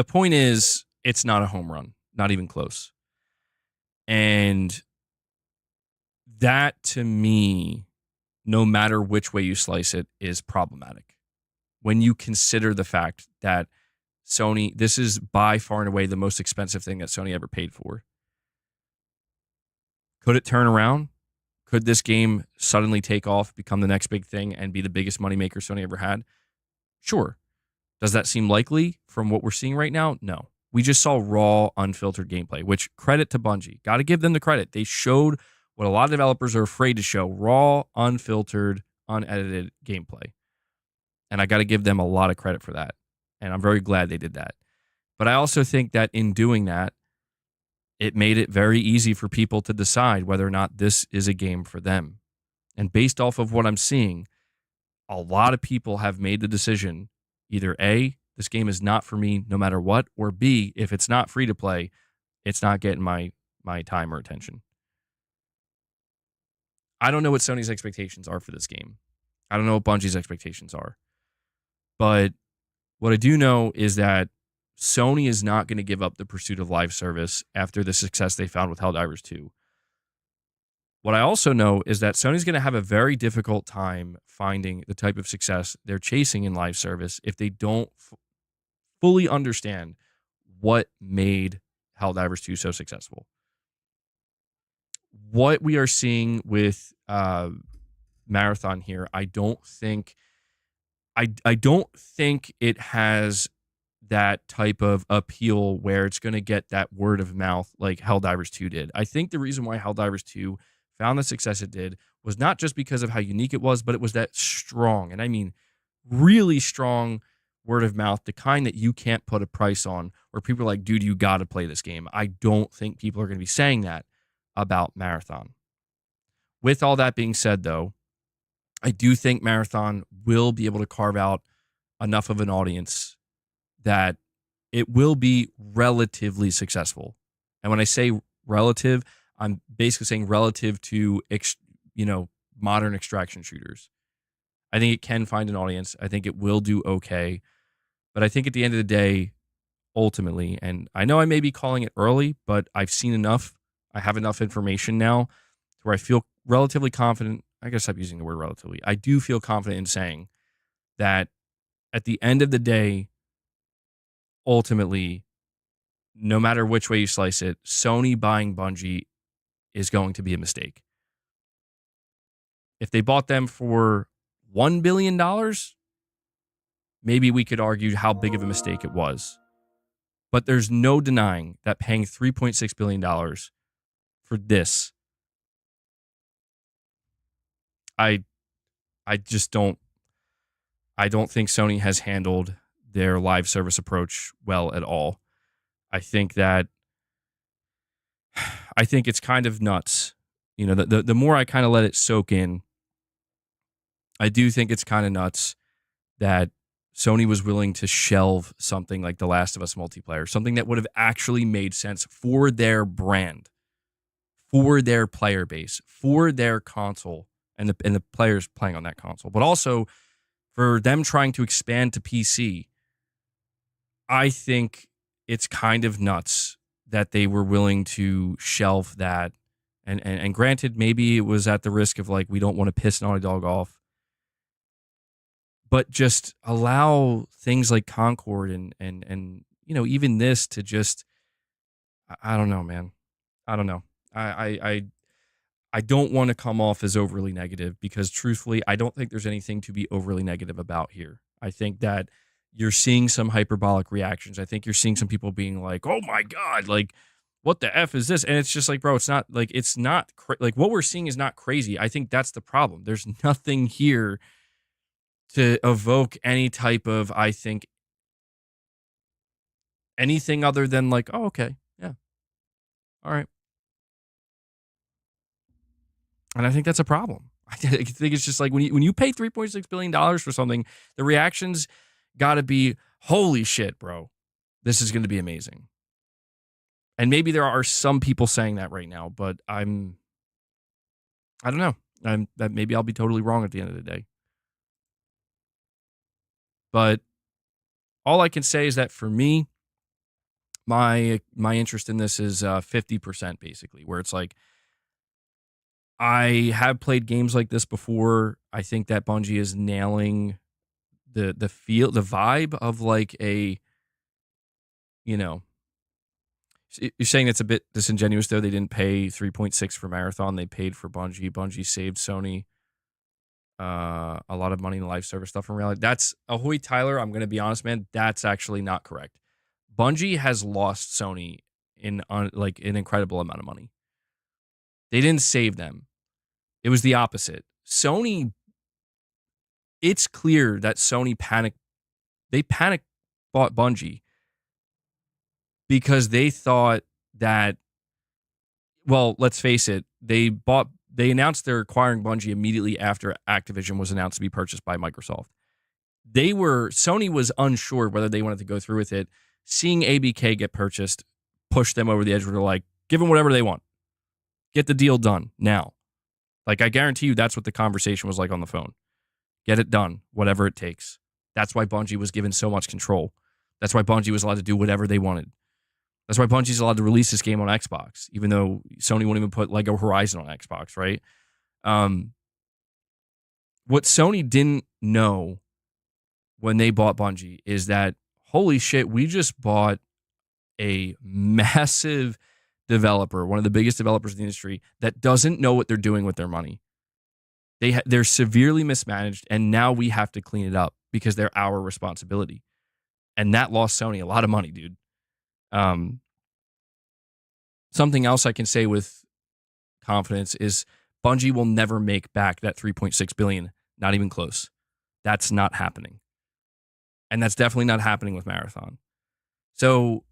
point is, it's not a home run. Not even close. And that, to me, no matter which way you slice it, is problematic. When you consider the fact that Sony, this is by far and away the most expensive thing that Sony ever paid for. Could it turn around? Could this game suddenly take off, become the next big thing, and be the biggest moneymaker Sony ever had? Sure. Does that seem likely from what we're seeing right now? No. We just saw raw, unfiltered gameplay, which credit to Bungie. Got to give them the credit. They showed what a lot of developers are afraid to show, raw, unfiltered, unedited gameplay. And I got to give them a lot of credit for that. And I'm very glad they did that. But I also think that in doing that, it made it very easy for people to decide whether or not this is a game for them. And based off of what I'm seeing, a lot of people have made the decision, either A, this game is not for me no matter what, or B, if it's not free to play, it's not getting my time or attention. I don't know what Sony's expectations are for this game. I don't know what Bungie's expectations are. But what I do know is that Sony is not going to give up the pursuit of live service after the success they found with Helldivers 2. What I also know is that Sony's going to have a very difficult time finding the type of success they're chasing in live service if they don't fully understand what made Helldivers 2 so successful. What we are seeing with Marathon here, I don't think it has that type of appeal where it's going to get that word of mouth like Helldivers 2 did. I think the reason why Helldivers 2 found the success it did was not just because of how unique it was, but it was that strong, and I mean really strong word of mouth, the kind that you can't put a price on, where people are like, dude, you got to play this game. I don't think people are going to be saying that about Marathon. With all that being said, though, I do think Marathon will be able to carve out enough of an audience that it will be relatively successful. And when I say relative, I'm basically saying relative to, modern extraction shooters. I think it can find an audience. I think it will do okay. But I think at the end of the day, ultimately, and I know I may be calling it early, but I've seen enough. I have enough information now where I feel relatively confident. I guess I'm using the word relatively. I do feel confident in saying that at the end of the day, ultimately, no matter which way you slice it, Sony buying Bungie is going to be a mistake. If they bought them for $1 billion, maybe we could argue how big of a mistake it was. But there's no denying that paying $3.6 billion for this, I just don't think Sony has handled their live service approach well at all. I think it's kind of nuts. The more I kind of let it soak in, I do think it's kind of nuts that Sony was willing to shelve something like The Last of Us multiplayer, something that would have actually made sense for their brand, for their player base, for their console, and the players playing on that console, but also for them trying to expand to PC. I think it's kind of nuts that they were willing to shelve that. And granted, maybe it was at the risk of we don't want to piss Naughty Dog off. But just allow things like Concord and even this to just, I don't know, man. I don't know. I don't want to come off as overly negative because truthfully, I don't think there's anything to be overly negative about here. I think that you're seeing some hyperbolic reactions. I think you're seeing some people being like, oh my God, what the F is this? And it's just bro, it's not what we're seeing is not crazy. I think that's the problem. There's nothing here to evoke any type of, I think, anything other than oh, okay, yeah, all right. And I think that's a problem. I think it's just when you pay $3.6 billion for something, the reactions got to be, holy shit, bro, this is going to be amazing. And maybe there are some people saying that right now, but I don't know. That maybe I'll be totally wrong at the end of the day. But all I can say is that for me, my interest in this is 50% basically, where it's I have played games like this before. I think that Bungie is nailing the feel, the vibe of you're saying it's a bit disingenuous though. They didn't pay 3.6 for Marathon. They paid for Bungie. Bungie saved Sony a lot of money in live service stuff. In reality, that's Ahoy Tyler. I'm going to be honest, man. That's actually not correct. Bungie has lost Sony in an incredible amount of money. They didn't save them. It was the opposite. Sony, it's clear that Sony panicked. They panic bought Bungie because they thought that, well, let's face it, they announced they're acquiring Bungie immediately after Activision was announced to be purchased by Microsoft. Sony was unsure whether they wanted to go through with it. Seeing ABK get purchased pushed them over the edge where they're give them whatever they want. Get the deal done now. I guarantee you that's what the conversation was like on the phone. Get it done, whatever it takes. That's why Bungie was given so much control. That's why Bungie was allowed to do whatever they wanted. That's why Bungie's allowed to release this game on Xbox, even though Sony won't even put Lego Horizon on Xbox, right? What Sony didn't know when they bought Bungie is that, holy shit, we just bought a massive developer, one of the biggest developers in the industry, that doesn't know what they're doing with their money. They're severely mismanaged, and now we have to clean it up because they're our responsibility. And that lost Sony a lot of money, dude. Something else I can say with confidence is Bungie will never make back that $3.6 billion. Not even close. That's not happening. And that's definitely not happening with Marathon. So,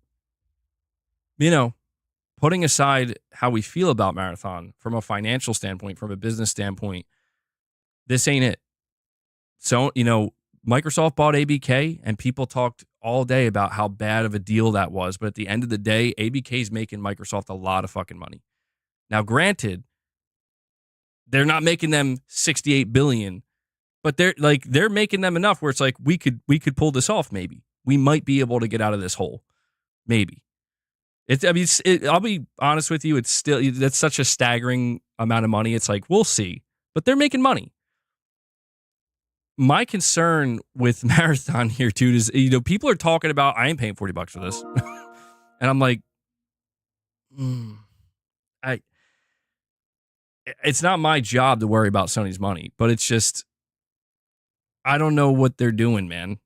putting aside how we feel about Marathon from a financial standpoint, from a business standpoint, this ain't it. So, Microsoft bought ABK and people talked all day about how bad of a deal that was. But at the end of the day, ABK is making Microsoft a lot of fucking money. Now, granted, they're not making them $68 billion, but they're making them enough where it's like we could pull this off. Maybe we might be able to get out of this hole. Maybe I'll be honest with you. It's still, that's such a staggering amount of money. It's like, we'll see, but they're making money. My concern with Marathon here, dude, is, people are talking about, I ain't paying $40 for this. And I'm like, it's not my job to worry about Sony's money, but it's just, I don't know what they're doing, man.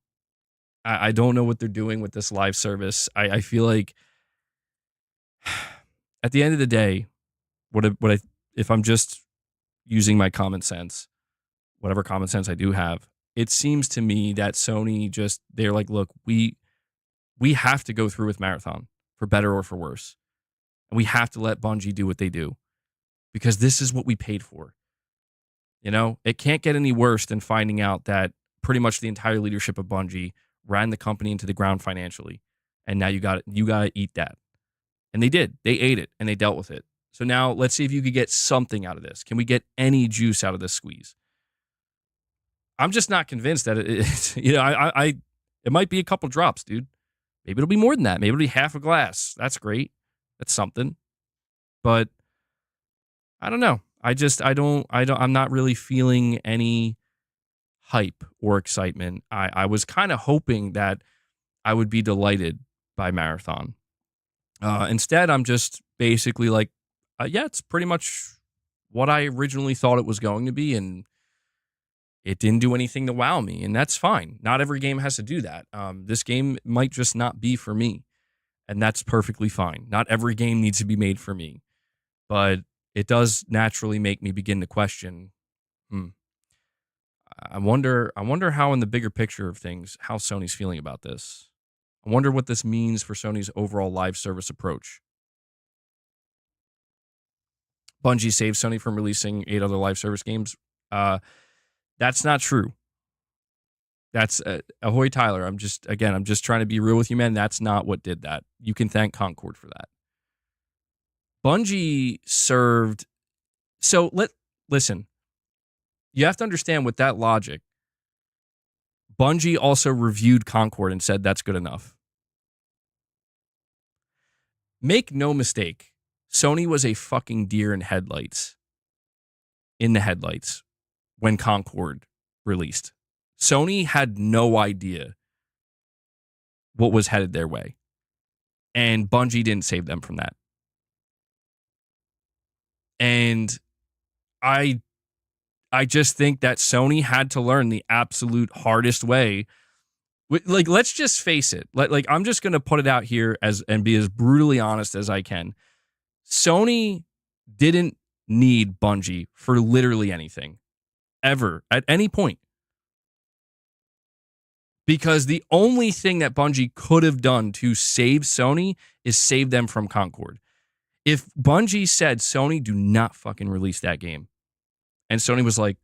I don't know what they're doing with this live service. I feel like at the end of the day, if I'm just using my common sense, whatever common sense I do have, it seems to me that Sony they're like, look, we have to go through with Marathon for better or for worse. And we have to let Bungie do what they do because this is what we paid for. It can't get any worse than finding out that pretty much the entire leadership of Bungie ran the company into the ground financially. And now you got to eat that. And they did. They ate it and they dealt with it. So now let's see if you could get something out of this. Can we get any juice out of this squeeze? I'm just not convinced that it's, it might be a couple drops, dude. Maybe it'll be more than that. Maybe it'll be half a glass. That's great. That's something. But I don't know. I'm not really feeling any hype or excitement. I was kind of hoping that I would be delighted by Marathon. Instead, I'm just basically like, yeah, it's pretty much what I originally thought it was going to be, and it didn't do anything to wow me, and that's fine. Not every game has to do that. This game might just not be for me, and that's perfectly fine. Not every game needs to be made for me, but it does naturally make me begin to question, I wonder how in the bigger picture of things, how Sony's feeling about this. I wonder what this means for Sony's overall live service approach. Bungie saved Sony from releasing 8 other live service games. That's not true. That's ahoy Tyler. I'm just trying to be real with you, man. That's not what did that. You can thank Concord for that. Bungie served. So listen. You have to understand with that logic, Bungie also reviewed Concord and said that's good enough. Make no mistake, Sony was a fucking deer in the headlights when Concord released. Sony had no idea what was headed their way. And Bungie didn't save them from that. And I just think that Sony had to learn the absolute hardest way. Like, let's just face it. Like, I'm just going to put it out here and be as brutally honest as I can. Sony didn't need Bungie for literally anything, ever, at any point. Because the only thing that Bungie could have done to save Sony is save them from Concord. If Bungie said, Sony, do not fucking release that game, and Sony was like,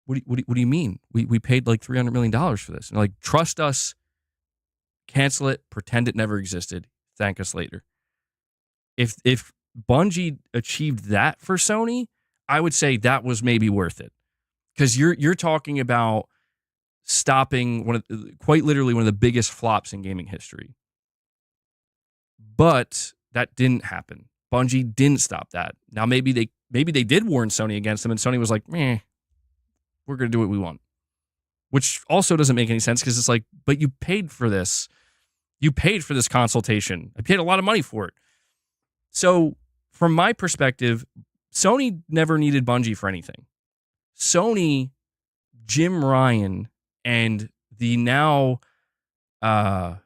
what do you mean? We paid like $300 million for this. And like, trust us, cancel it, pretend it never existed, thank us later. If Bungie achieved that for Sony, I would say that was maybe worth it. Because you're talking about stopping quite literally one of the biggest flops in gaming history. But that didn't happen. Bungie didn't stop that. Now maybe they did warn Sony against them, and Sony was like, meh, we're going to do what we want. Which also doesn't make any sense because it's like, but you paid for this. You paid for this consultation. I paid a lot of money for it. So from my perspective, Sony never needed Bungie for anything. Sony, Jim Ryan, and the now the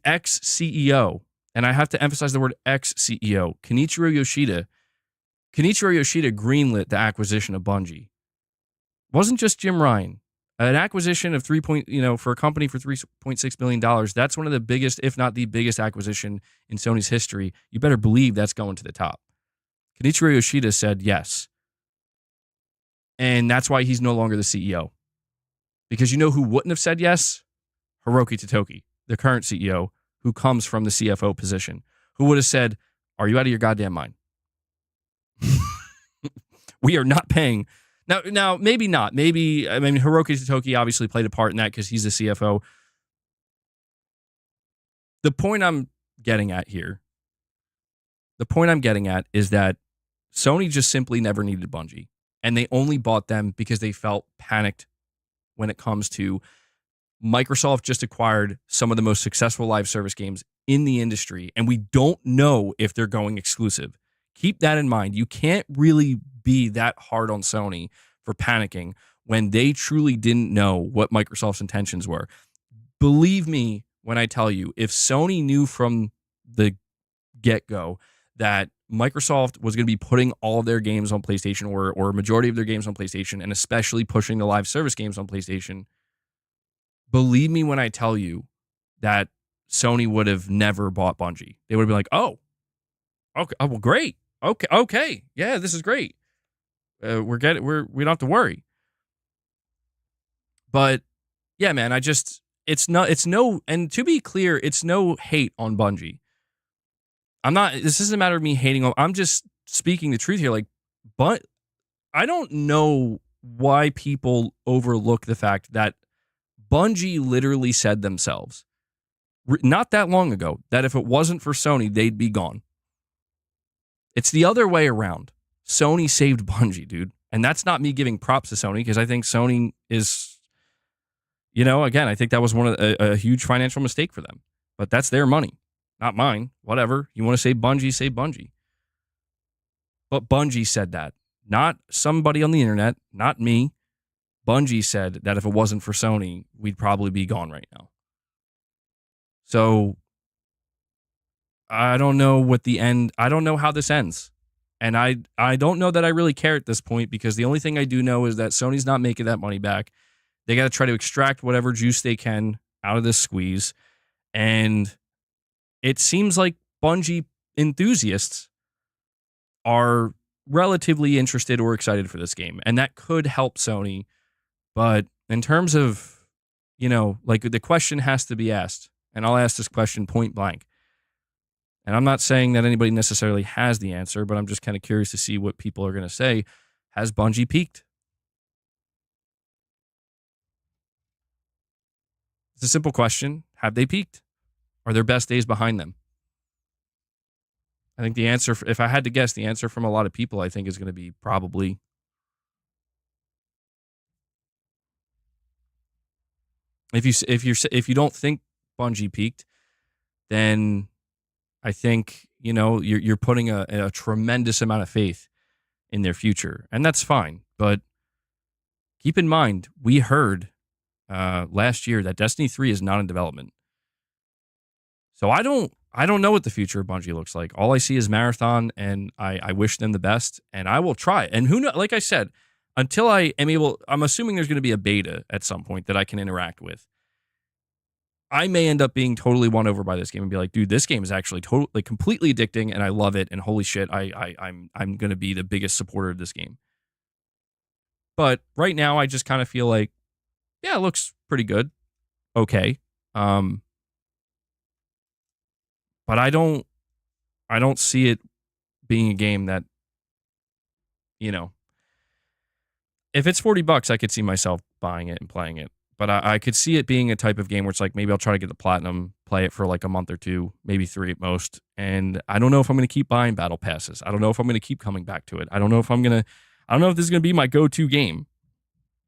ex-CEO, and I have to emphasize the word ex-CEO, Kenichiro Yoshida greenlit the acquisition of Bungie. It wasn't just Jim Ryan. An acquisition of for a company for $3.6 billion, that's one of the biggest, if not the biggest acquisition in Sony's history. You better believe that's going to the top. Kenichiro Yoshida said yes. And that's why he's no longer the CEO. Because you know who wouldn't have said yes? Hiroki Totoki, the current CEO, who comes from the CFO position, who would have said, are you out of your goddamn mind? We are not paying. Now, maybe not. Maybe, I mean, Hiroki Totoki obviously played a part in that because he's the CFO. The point I'm getting at is that Sony just simply never needed Bungie. And they only bought them because they felt panicked when it comes to Microsoft just acquired some of the most successful live service games in the industry, and we don't know if they're going exclusive. Keep that in mind. You can't really be that hard on Sony for panicking when they truly didn't know what Microsoft's intentions were. Believe me when I tell you, if Sony knew from the get-go that Microsoft was going to be putting all of their games on PlayStation or a majority of their games on PlayStation, and especially pushing the live service games on PlayStation, believe me when I tell you that Sony would have never bought Bungie. They would have been like, oh, okay, oh, well, great. Okay. Yeah, this is great. We don't have to worry. But yeah, man, and to be clear, it's no hate on Bungie. This isn't a matter of me hating on, I'm just speaking the truth here. Like, but I don't know why people overlook the fact that Bungie literally said themselves, not that long ago, that if it wasn't for Sony, they'd be gone. It's the other way around. Sony saved Bungie, dude. And that's not me giving props to Sony, because I think Sony is, again, I think that was a huge financial mistake for them. But that's their money, not mine. Whatever. You want to say Bungie, say Bungie. But Bungie said that. Not somebody on the internet, not me. Bungie said that if it wasn't for Sony, we'd probably be gone right now. So I don't know I don't know how this ends. And I don't know that I really care at this point, because the only thing I do know is that Sony's not making that money back. They got to try to extract whatever juice they can out of this squeeze. And it seems like Bungie enthusiasts are relatively interested or excited for this game. And that could help Sony. But in terms of, the question has to be asked. And I'll ask this question point blank. And I'm not saying that anybody necessarily has the answer, but I'm just kind of curious to see what people are going to say. Has Bungie peaked? It's a simple question. Have they peaked? Are their best days behind them? I think the answer, if I had to guess, the answer from a lot of people, I think, is going to be probably. If you don't think Bungie peaked, then I think you're putting a tremendous amount of faith in their future, and that's fine. But keep in mind, we heard last year that Destiny 3 is not in development. So I don't know what the future of Bungie looks like. All I see is Marathon, and I wish them the best, and I will try. And who knows? Like I said, until I am able, I'm assuming there's going to be a beta at some point that I can interact with. I may end up being totally won over by this game and be like, dude, this game is actually totally, completely addicting, and I love it. And holy shit, I'm going to be the biggest supporter of this game. But right now, I just kind of feel like, yeah, it looks pretty good. Okay. But I don't see it being a game that, if it's $40, I could see myself buying it and playing it. But I could see it being a type of game where it's like, maybe I'll try to get the platinum, play it for like a month or two, maybe 3 at most. And I don't know if I'm going to keep buying battle passes. I don't know if I'm going to keep coming back to it. I don't know if this is going to be my go-to game,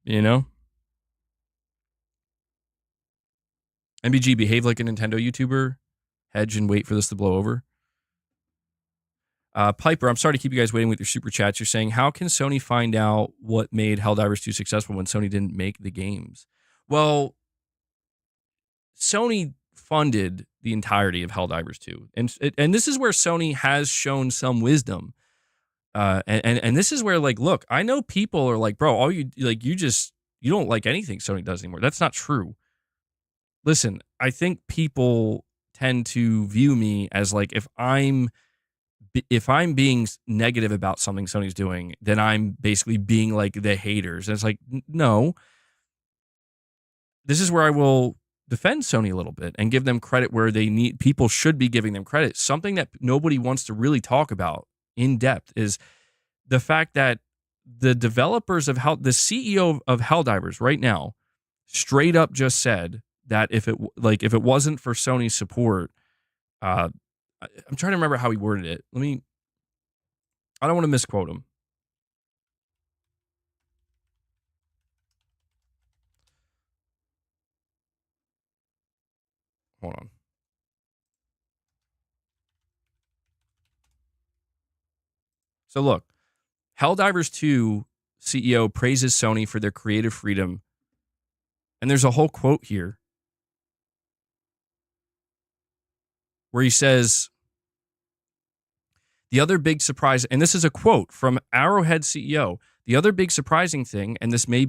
MBG, behave like a Nintendo YouTuber, hedge and wait for this to blow over. Piper, I'm sorry to keep you guys waiting with your super chats. You're saying, how can Sony find out what made Helldivers 2 successful when Sony didn't make the games? Well, Sony funded the entirety of Helldivers 2. And this is where Sony has shown some wisdom. And this is where, look, I know people are like, bro, you just you don't like anything Sony does anymore. That's not true. Listen, I think people tend to view me as like if I'm being negative about something Sony's doing, then I'm basically being like the haters. And it's like, no. This is where I will defend Sony a little bit and give them credit where people should be giving them credit. Something that nobody wants to really talk about in depth is the fact that the developers of the CEO of Helldivers right now straight up just said that if it wasn't for Sony's support, I'm trying to remember how he worded it. I don't want to misquote him. Hold on. So look, Helldivers 2 CEO praises Sony for their creative freedom. And there's a whole quote here where he says, the other big surprise, and this is a quote from Arrowhead CEO, the other big surprising thing, and this may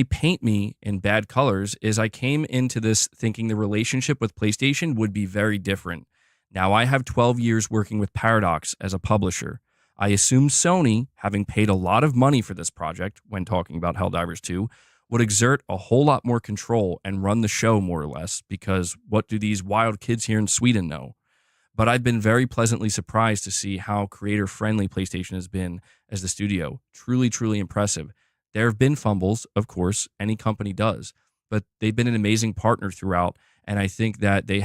paint me in bad colors, is I came into this thinking the relationship with PlayStation would be very different. Now I have 12 years working with Paradox as a publisher. I assume Sony, having paid a lot of money for this project when talking about Helldivers 2, would exert a whole lot more control and run the show more or less, because what do these wild kids here in Sweden know? But I've been very pleasantly surprised to see how creator-friendly PlayStation has been as the studio. Truly, truly impressive. There have been fumbles, of course, any company does, but they've been an amazing partner throughout, and I think that they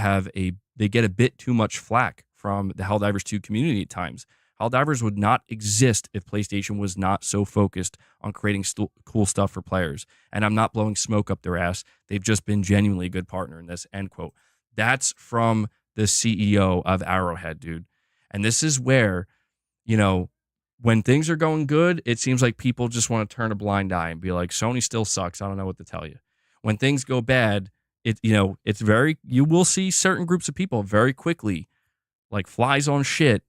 get a bit too much flack from the Helldivers 2 community at times. Helldivers would not exist if PlayStation was not so focused on creating cool stuff for players. And I'm not blowing smoke up their ass. They've just been genuinely a good partner in this, end quote. That's from the CEO of Arrowhead, dude. And this is where, when things are going good, it seems like people just want to turn a blind eye and be like, Sony still sucks. I don't know what to tell you. When things go bad, you will see certain groups of people very quickly, like flies on shit,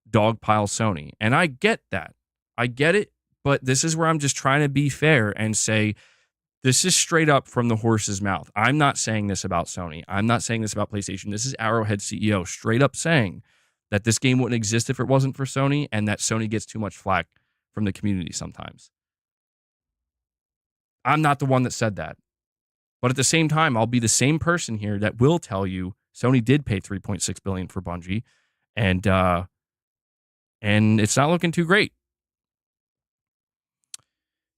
dogpile Sony. And I get that. I get it. But this is where I'm just trying to be fair and say, this is straight up from the horse's mouth. I'm not saying this about Sony. I'm not saying this about PlayStation. This is Arrowhead CEO straight up saying that this game wouldn't exist if it wasn't for Sony, and that Sony gets too much flack from the community sometimes. I'm not the one that said that. But at the same time, I'll be the same person here that will tell you Sony did pay $3.6 billion for Bungie, and it's not looking too great.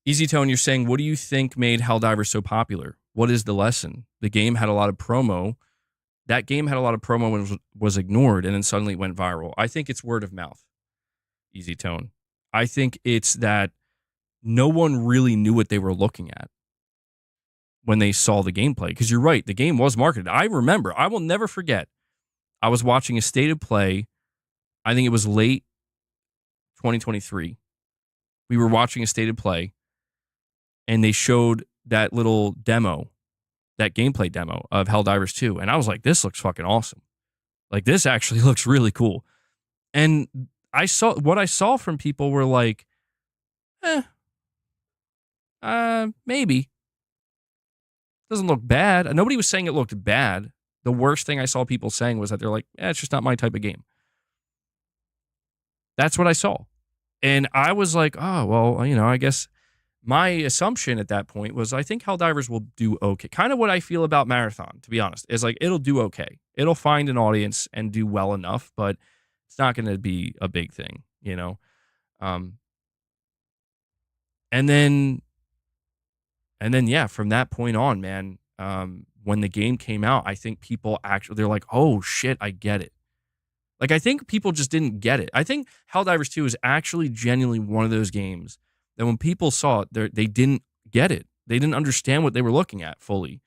Easy Tone, you're saying, what do you think made Helldivers so popular? What is the lesson? The game had a lot of promo. That game had a lot of promo and was ignored, and then suddenly it went viral. I think it's word of mouth. Easy Tone. I think it's that no one really knew what they were looking at when they saw the gameplay. Because you're right, the game was marketed. I remember, I will never forget, I was watching a state of play. I think it was late 2023. We were watching a state of play, and they showed that little demo, that gameplay demo of Helldivers 2. And I was like, this looks fucking awesome. Like, this actually looks really cool. And what I saw from people were like, maybe. Doesn't look bad. Nobody was saying it looked bad. The worst thing I saw people saying was that they're like, it's just not my type of game. That's what I saw. And I was like, oh, well, I guess my assumption at that point was I think Helldivers will do okay. Kind of what I feel about Marathon, to be honest, is like it'll do okay. It'll find an audience and do well enough, but it's not going to be a big thing, And then, yeah, from that point on, man, when the game came out, I think people they're like, oh, shit, I get it. Like, I think people just didn't get it. I think Helldivers 2 is actually genuinely one of those games that when people saw it, they didn't get it. They didn't understand what they were looking at fully.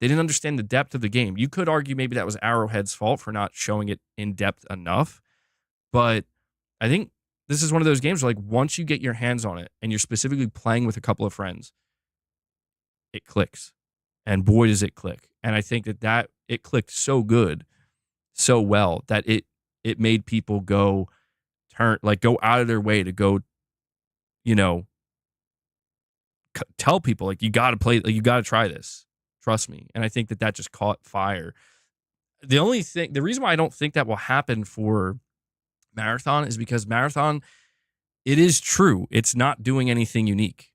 They didn't understand the depth of the game. You could argue maybe that was Arrowhead's fault for not showing it in depth enough. But I think this is one of those games where, like, once you get your hands on it and you're specifically playing with a couple of friends, it clicks. And boy, does it click. And I think that it clicked so good, so well, that it made people go out of their way to go, tell people like, you got to play, like, you got to try this. Trust me. And I think that just caught fire. The reason why I don't think that will happen for Marathon is because Marathon, it is true, it's not doing anything unique,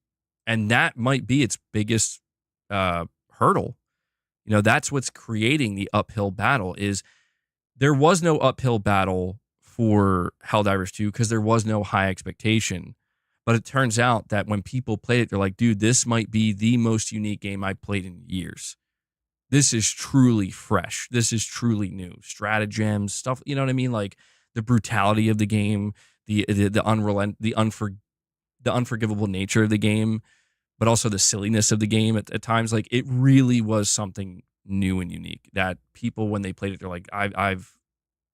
and that might be its biggest hurdle. That's what's creating the uphill battle. Is there was no uphill battle for Helldivers 2 because there was no high expectation. But it turns out that when people played it, they're like, dude, this might be the most unique game I've played in years. This is truly fresh. This is truly new. Stratagems, stuff, you know what I mean? Like the brutality of the game, the unforgivable nature of the game, but also the silliness of the game at times. Like, it really was something new and unique that people, when they played it, they're like, I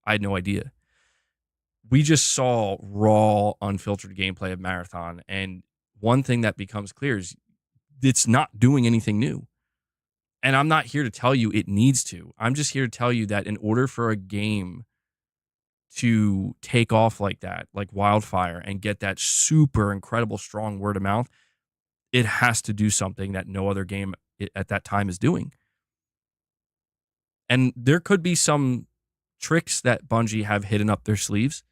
had no idea. We just saw raw, unfiltered gameplay of Marathon, and one thing that becomes clear is it's not doing anything new. And I'm not here to tell you it needs to. I'm just here to tell you that in order for a game to take off like that, like wildfire, and get that super incredible strong word of mouth, it has to do something that no other game at that time is doing. And there could be some tricks that Bungie have hidden up their sleeves.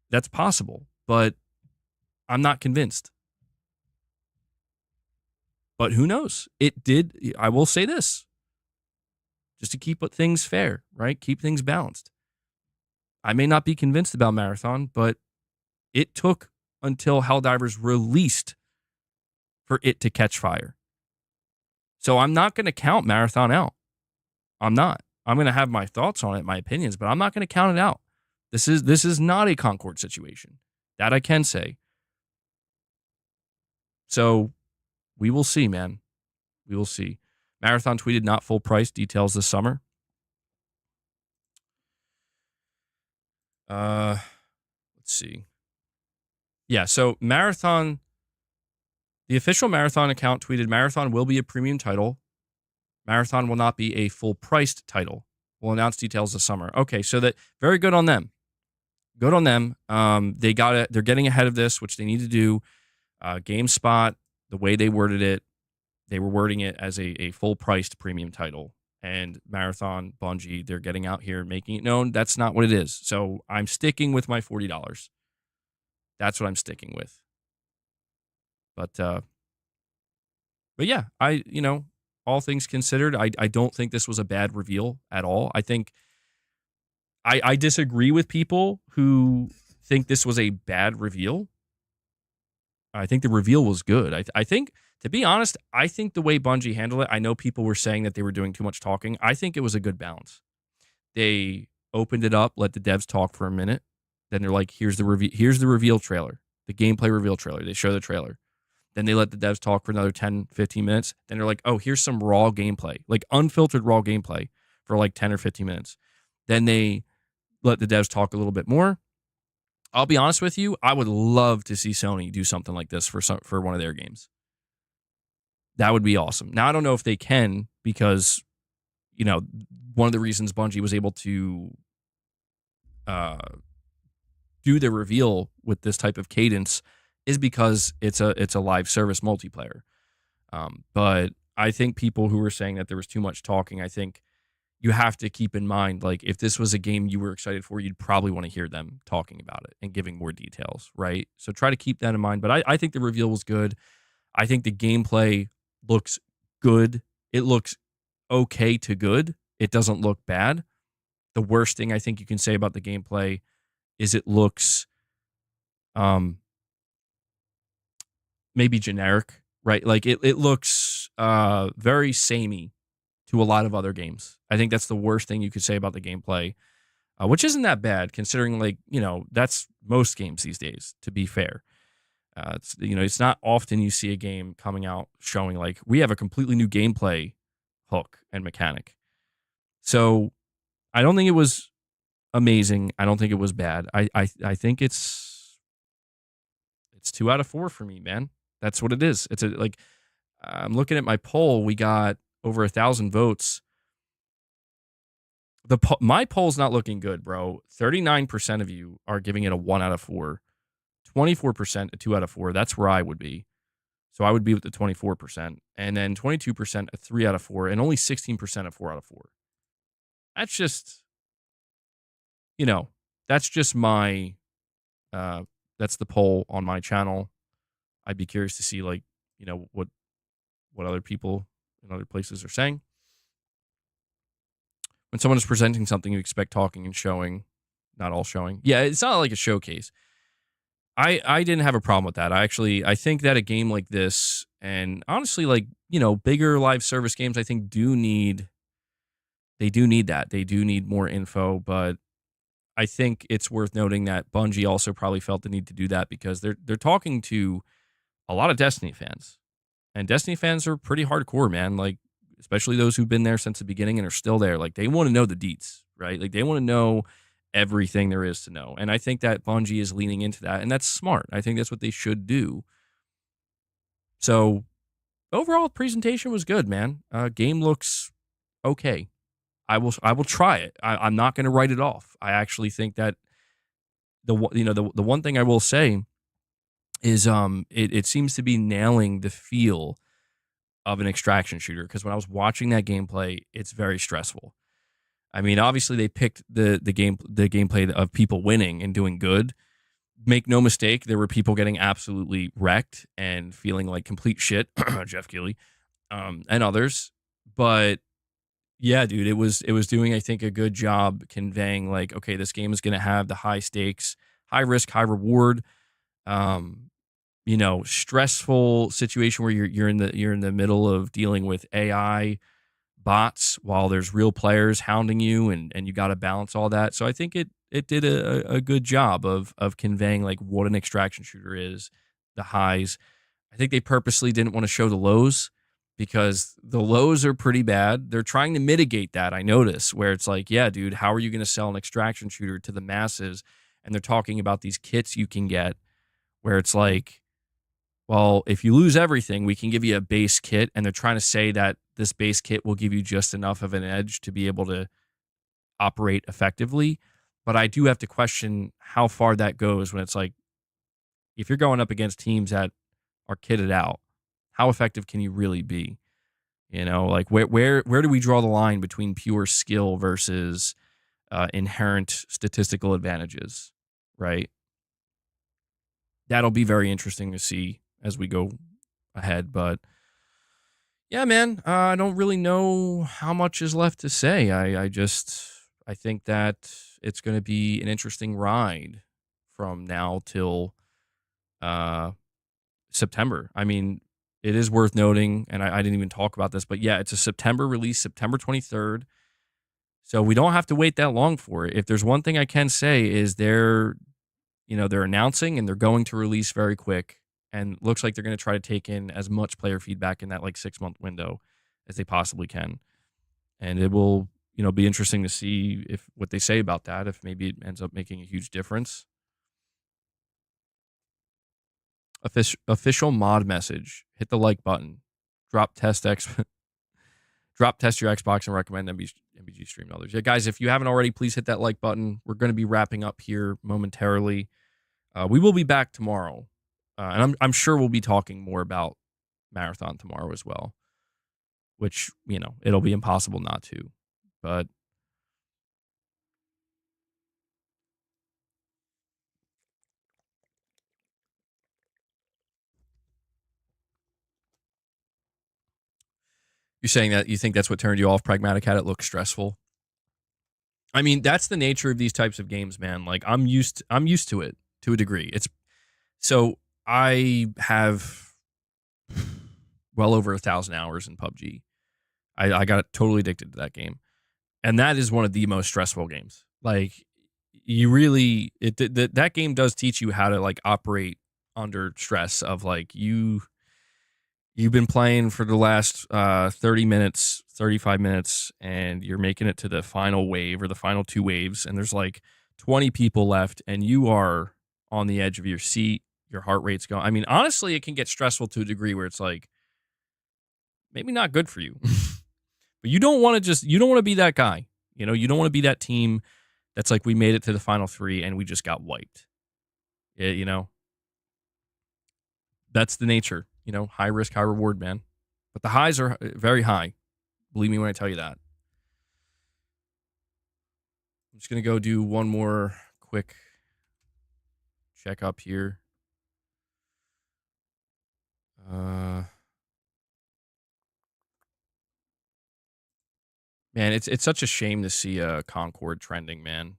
That's possible, but I'm not convinced. But who knows? It did. I will say this, just to keep things fair, right? Keep things balanced. I may not be convinced about Marathon, but it took until Helldivers released for it to catch fire. So I'm not going to count Marathon out. I'm not. I'm going to have my thoughts on it, my opinions, but I'm not going to count it out. This is not a Concord situation. That I can say. So we will see, man. We will see. Marathon tweeted not full price, details this summer. Let's see. Yeah, so Marathon, the official Marathon account tweeted, Marathon will be a premium title. Marathon will not be a full-priced title. We'll announce details this summer. Okay, so that, very good on them. Good on them. They got it. They're getting ahead of this, which they need to do. GameSpot, the way they worded it, they were wording it as a full-priced premium title. And Marathon, Bungie, they're getting out here making it known that's not what it is. So I'm sticking with my $40. That's what I'm sticking with. But yeah, all things considered, I don't think this was a bad reveal at all. I think I disagree with people who think this was a bad reveal. I think the reveal was good. I think, to be honest, I think the way Bungie handled it, I know people were saying that they were doing too much talking. I think it was a good balance. They opened it up, let the devs talk for a minute. Then they're like, here's the reveal trailer, the gameplay reveal trailer. They show the trailer. Then they let the devs talk for another 10, 15 minutes. Then they're like, oh, here's some raw gameplay, like unfiltered raw gameplay for like 10 or 15 minutes. Then they let the devs talk a little bit more. I'll be honest with you, I would love to see Sony do something like this for one of their games. That would be awesome. Now, I don't know if they can, because, one of the reasons Bungie was able to do the reveal with this type of cadence is because it's a live service multiplayer. But I think people who were saying that there was too much talking, I think you have to keep in mind, like, if this was a game you were excited for, you'd probably want to hear them talking about it and giving more details, right? So try to keep that in mind. But I think the reveal was good. I think the gameplay looks good. It looks okay to good. It doesn't look bad. The worst thing I think you can say about the gameplay is it looks maybe generic, right? Like it looks very samey to a lot of other games. I think that's the worst thing you could say about the gameplay, which isn't that bad considering, like, that's most games these days, to be fair. It's not often you see a game coming out showing like, we have a completely new gameplay hook and mechanic. So I don't think it was amazing. I don't think it was bad. I think it's 2 out of 4 for me, man. That's what it is. It's I'm looking at my poll. We got over 1,000 votes. My poll's not looking good, bro. 39% of you are giving it a 1 out of 4. 24% a 2 out of 4. That's where I would be. So I would be with the 24%, and then 22% a 3 out of 4, and only 16% a 4 out of 4. That's just, that's just my, that's the poll on my channel. I'd be curious to see, like, what other people in other places are saying. When someone is presenting something, you expect talking and showing, not all showing. Yeah, it's not like a showcase. I didn't have a problem with that. I think that a game like this, and honestly, like, bigger live service games, I think do need that. They do need more info, but I think it's worth noting that Bungie also probably felt the need to do that because they're talking to a lot of Destiny fans. And Destiny fans are pretty hardcore, man. Like, especially those who've been there since the beginning and are still there. Like, they want to know the deets, right? Like, they want to know everything there is to know. And I think that Bungie is leaning into that, and that's smart. I think that's what they should do. So, overall, presentation was good, man. Game looks okay. I will try it. I'm not going to write it off. I actually think that the one thing I will say is it seems to be nailing the feel of an extraction shooter, because when I was watching that gameplay, it's very stressful. I mean, obviously they picked the gameplay of people winning and doing good. Make no mistake, there were people getting absolutely wrecked and feeling like complete shit, Jeff Keighley, and others. But yeah, dude, it was doing, I think, a good job conveying, like, okay, this game is going to have the high stakes, high risk, high reward, stressful situation where you're in the middle of dealing with AI bots while there's real players hounding you, and you got to balance all that. So I think it did a good job of conveying, like, what an extraction shooter is, the highs. I think they purposely didn't want to show the lows because the lows are pretty bad. They're trying to mitigate that, I notice, where it's like, yeah, dude, how are you going to sell an extraction shooter to the masses? And they're talking about these kits you can get where it's like, well, if you lose everything, we can give you a base kit. And they're trying to say that this base kit will give you just enough of an edge to be able to operate effectively. But I do have to question how far that goes when it's like, if you're going up against teams that are kitted out, how effective can you really be? Like, where do we draw the line between pure skill versus inherent statistical advantages, right? That'll be very interesting to see as we go ahead. But yeah, man, I don't really know how much is left to say. I think that it's going to be an interesting ride from now till September. I mean, it is worth noting, and I didn't even talk about this, but yeah, it's a September release, September 23rd. So we don't have to wait that long for it. If there's one thing I can say is they're announcing and they're going to release very quick, and looks like they're going to try to take in as much player feedback in that like 6-month window as they possibly can. And it will, be interesting to see what they say about that, if maybe it ends up making a huge difference. Official mod message. Hit the like button. Drop test your Xbox and recommend MBG stream to others. Yeah, guys, if you haven't already, please hit that like button. We're going to be wrapping up here momentarily. We will be back tomorrow, and I'm sure we'll be talking more about Marathon tomorrow as well, which, it'll be impossible not to. But you're saying that you think that's what turned you off, Pragmatic? Had it look stressful? I mean, that's the nature of these types of games, man. Like, I'm used to it to a degree. So I have well over 1,000 hours in PUBG. I got totally addicted to that game, and that is one of the most stressful games. Like, you really that game does teach you how to, like, operate under stress of, like, you've been playing for the last 30 minutes, 35 minutes, and you're making it to the final wave or the final 2 waves, and there's like 20 people left, and you are on the edge of your seat. Your heart rate's going. I mean, honestly, it can get stressful to a degree where it's like maybe not good for you. But you don't want to be that guy. You don't want to be that team that's like, we made it to the final 3 and we just got wiped. That's the nature. you know, high risk, high reward, man. But the highs are very high. Believe me when I tell you that. I'm just going to go do one more quick check up here. Man, it's such a shame to see Concord trending, man.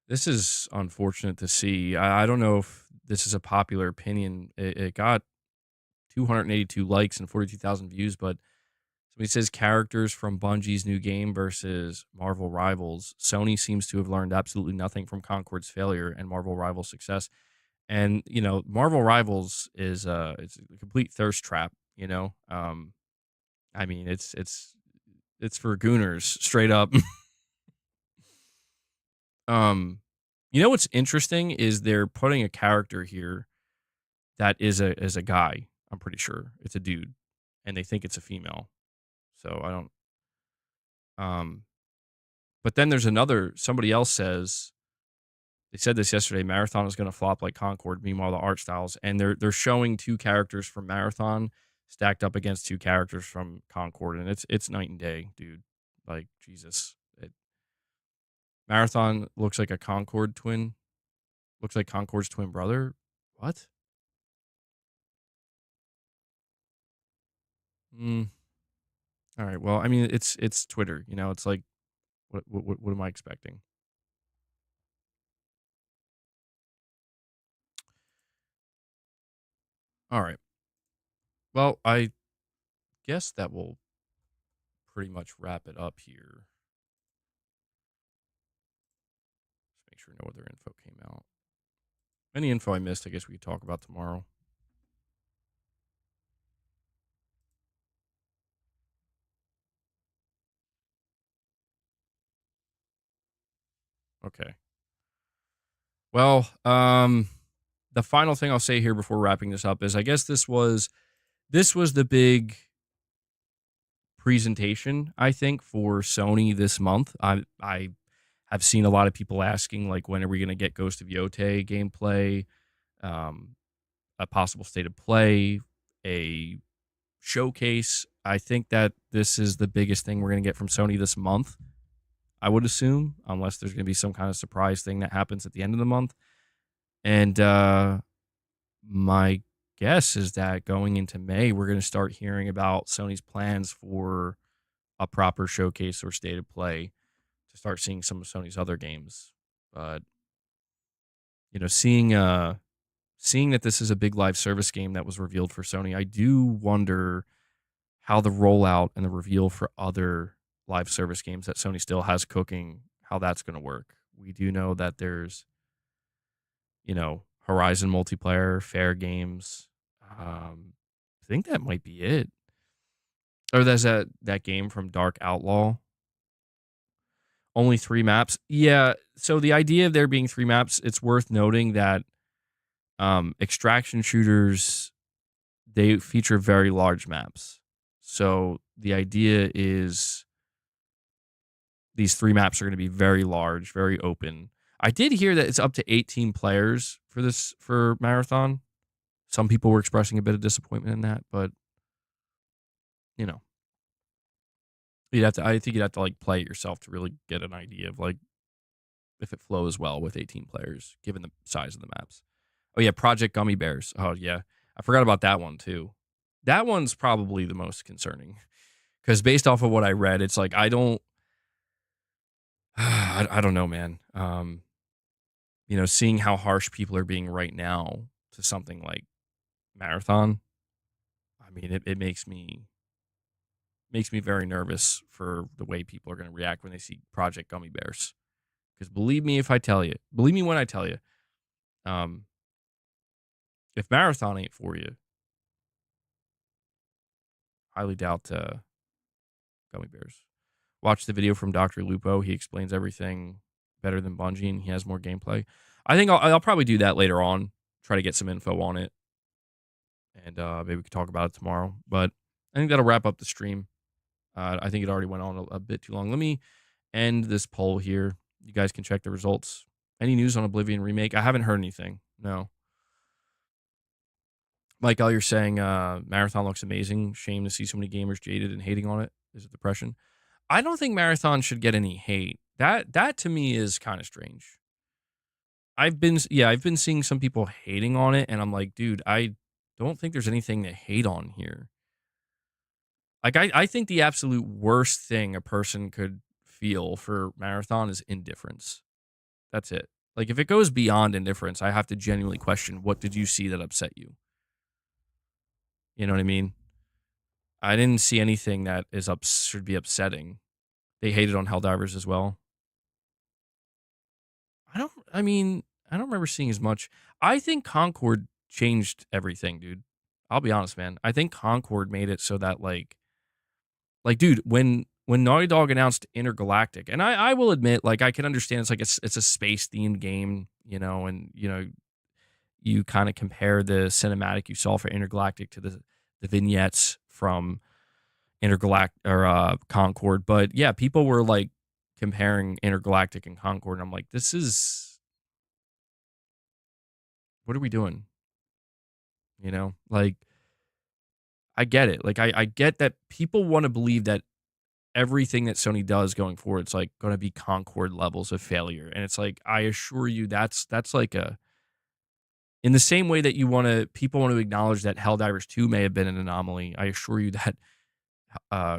This is unfortunate to see. I don't know if this is a popular opinion. It got 282 likes and 42,000 views, but somebody says characters from Bungie's new game versus Marvel Rivals. Sony seems to have learned absolutely nothing from Concord's failure and Marvel Rivals' success. And, you know, Marvel Rivals is it's a complete thirst trap, you know. I mean, it's for gooners, straight up. You know what's interesting is they're putting a character here that is a guy. I'm pretty sure it's a dude, and they think it's a female. So I don't. But then there's somebody else says, they said this yesterday, Marathon is going to flop like Concord. Meanwhile, the art styles, and they're showing two characters from Marathon stacked up against two characters from Concord, and it's night and day, dude. Like, Jesus. Marathon looks like a Concord twin. Looks like Concord's twin brother. What? All right. Well, I mean, it's Twitter. You know, it's like, what am I expecting? All right. Well, I guess that will pretty much wrap it up here. Just make sure no other info came out. Any info I missed, I guess we could talk about tomorrow. Okay. Well, the final thing I'll say here before wrapping this up is I guess this was the big presentation, I think, for Sony this month. I have seen a lot of people asking, like, when are we going to get Ghost of Yotei gameplay, a possible state of play, a showcase. I think that this is the biggest thing we're going to get from Sony this month, I would assume, unless there's going to be some kind of surprise thing that happens at the end of the month. And my guess is that going into May, we're going to start hearing about Sony's plans for a proper showcase or state of play to start seeing some of Sony's other games. But, you know, seeing that this is a big live service game that was revealed for Sony, I do wonder how the rollout and the reveal for other live service games that Sony still has cooking, how that's going to work. We do know that there's, you know, Horizon multiplayer, Fair Games. I think that might be it. Or there's that game from Dark Outlaw. Only 3 maps. Yeah, so the idea of there being 3 maps, it's worth noting that extraction shooters, they feature very large maps. So the idea is these 3 maps are going to be very large, very open. I did hear that it's up to 18 players for Marathon. Some people were expressing a bit of disappointment in that, but you know, I think you'd have to like play it yourself to really get an idea of like if it flows well with 18 players, given the size of the maps. Oh yeah, Project Gummy Bears. Oh yeah, I forgot about that one too. That one's probably the most concerning because based off of what I read, it's like I don't know, man. You know, seeing how harsh people are being right now to something like Marathon, I mean, it makes me very nervous for the way people are going to react when they see Project Gummy Bears. Because believe me when I tell you, if Marathon ain't for you, highly doubt Gummy Bears. Watch the video from Dr. Lupo. He explains everything better than Bungie, and he has more gameplay. I think I'll probably do that later on. Try to get some info on it, and maybe we could talk about it tomorrow. But I think that'll wrap up the stream. I think it already went on a bit too long. Let me end this poll here. you guys can check the results. Any news on Oblivion remake? I haven't heard anything. No. Michael, you're saying Marathon looks amazing. Shame to see so many gamers jaded and hating on it. Is it depression? I don't think Marathon should get any hate. That to me is kind of strange. I've been seeing some people hating on it, and I'm like, dude, I don't think there's anything to hate on here. Like, I think the absolute worst thing a person could feel for Marathon is indifference. That's it. Like, if it goes beyond indifference, I have to genuinely question, what did you see that upset you? You know what I mean? I didn't see anything that should be upsetting. They hated on Helldivers as well. I don't remember seeing as much. I think Concord changed everything, dude. I'll be honest, man. I think Concord made it so that like, dude, when Naughty Dog announced Intergalactic, and I will admit, like, I can understand it's like it's a space themed game, you know, and you kind of compare the cinematic you saw for Intergalactic to the vignettes from Intergalactic or Concord. But yeah, people were like comparing Intergalactic and Concord, and I'm like, what are we doing? You know, like, I get it. Like, I get that people want to believe that everything that Sony does going forward, it's like going to be Concord levels of failure. And it's like, I assure you that's like in the same way that people want to acknowledge that Helldivers 2 may have been an anomaly, I assure you that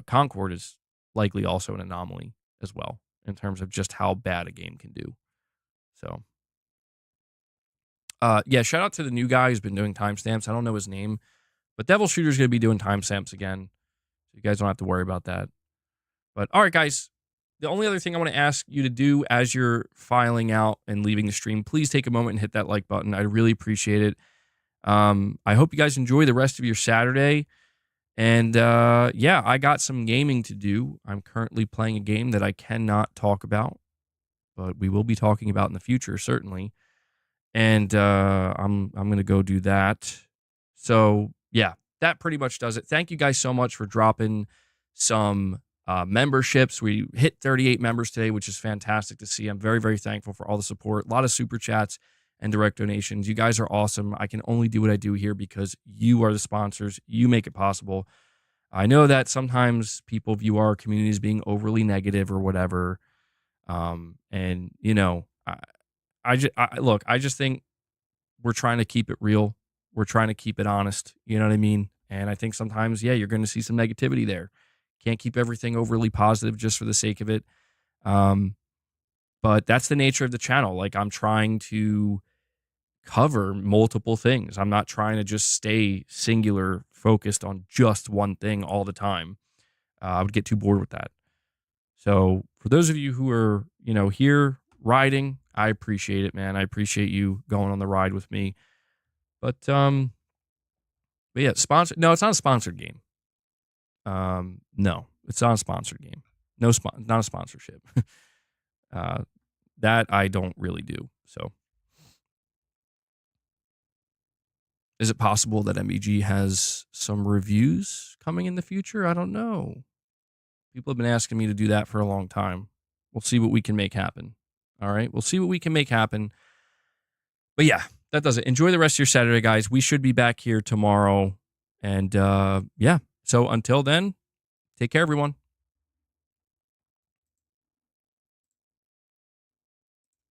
Concord is likely also an anomaly as well in terms of just how bad a game can do. So, yeah, shout out to the new guy who's been doing timestamps. I don't know his name, but Devil Shooter's going to be doing timestamps again. So you guys don't have to worry about that. But all right, guys, the only other thing I want to ask you to do as you're filing out and leaving the stream, please take a moment and hit that like button. I really appreciate it. I hope you guys enjoy the rest of your Saturday. And yeah, I got some gaming to do. I'm currently playing a game that I cannot talk about, but we will be talking about in the future, certainly. And I'm going to go do that. So yeah, that pretty much does it. Thank you guys so much for dropping some memberships. We hit 38 members today, which is fantastic to see. I'm very, very thankful for all the support. A lot of super chats and direct donations. You guys are awesome. I can only do what I do here because you are the sponsors. You make it possible. I know that sometimes people view our community as being overly negative or whatever. And you know, I just think we're trying to keep it real. We're trying to keep it honest. You know what I mean? And I think sometimes, yeah, you're going to see some negativity there. Can't keep everything overly positive just for the sake of it. But that's the nature of the channel. Like, I'm trying to cover multiple things. I'm not trying to just stay singular focused on just one thing all the time. I would get too bored with that. So for those of you who are, here riding, I appreciate it, man. I appreciate you going on the ride with me. But yeah, no, it's not a sponsored game. No, it's not a sponsored game. Not a sponsorship. That I don't really do. So, is it possible that MBG has some reviews coming in the future? I don't know. People have been asking me to do that for a long time. We'll see what we can make happen. All right, we'll see what we can make happen. But yeah, that does it. Enjoy the rest of your Saturday, guys. We should be back here tomorrow. And yeah, so until then, take care, everyone.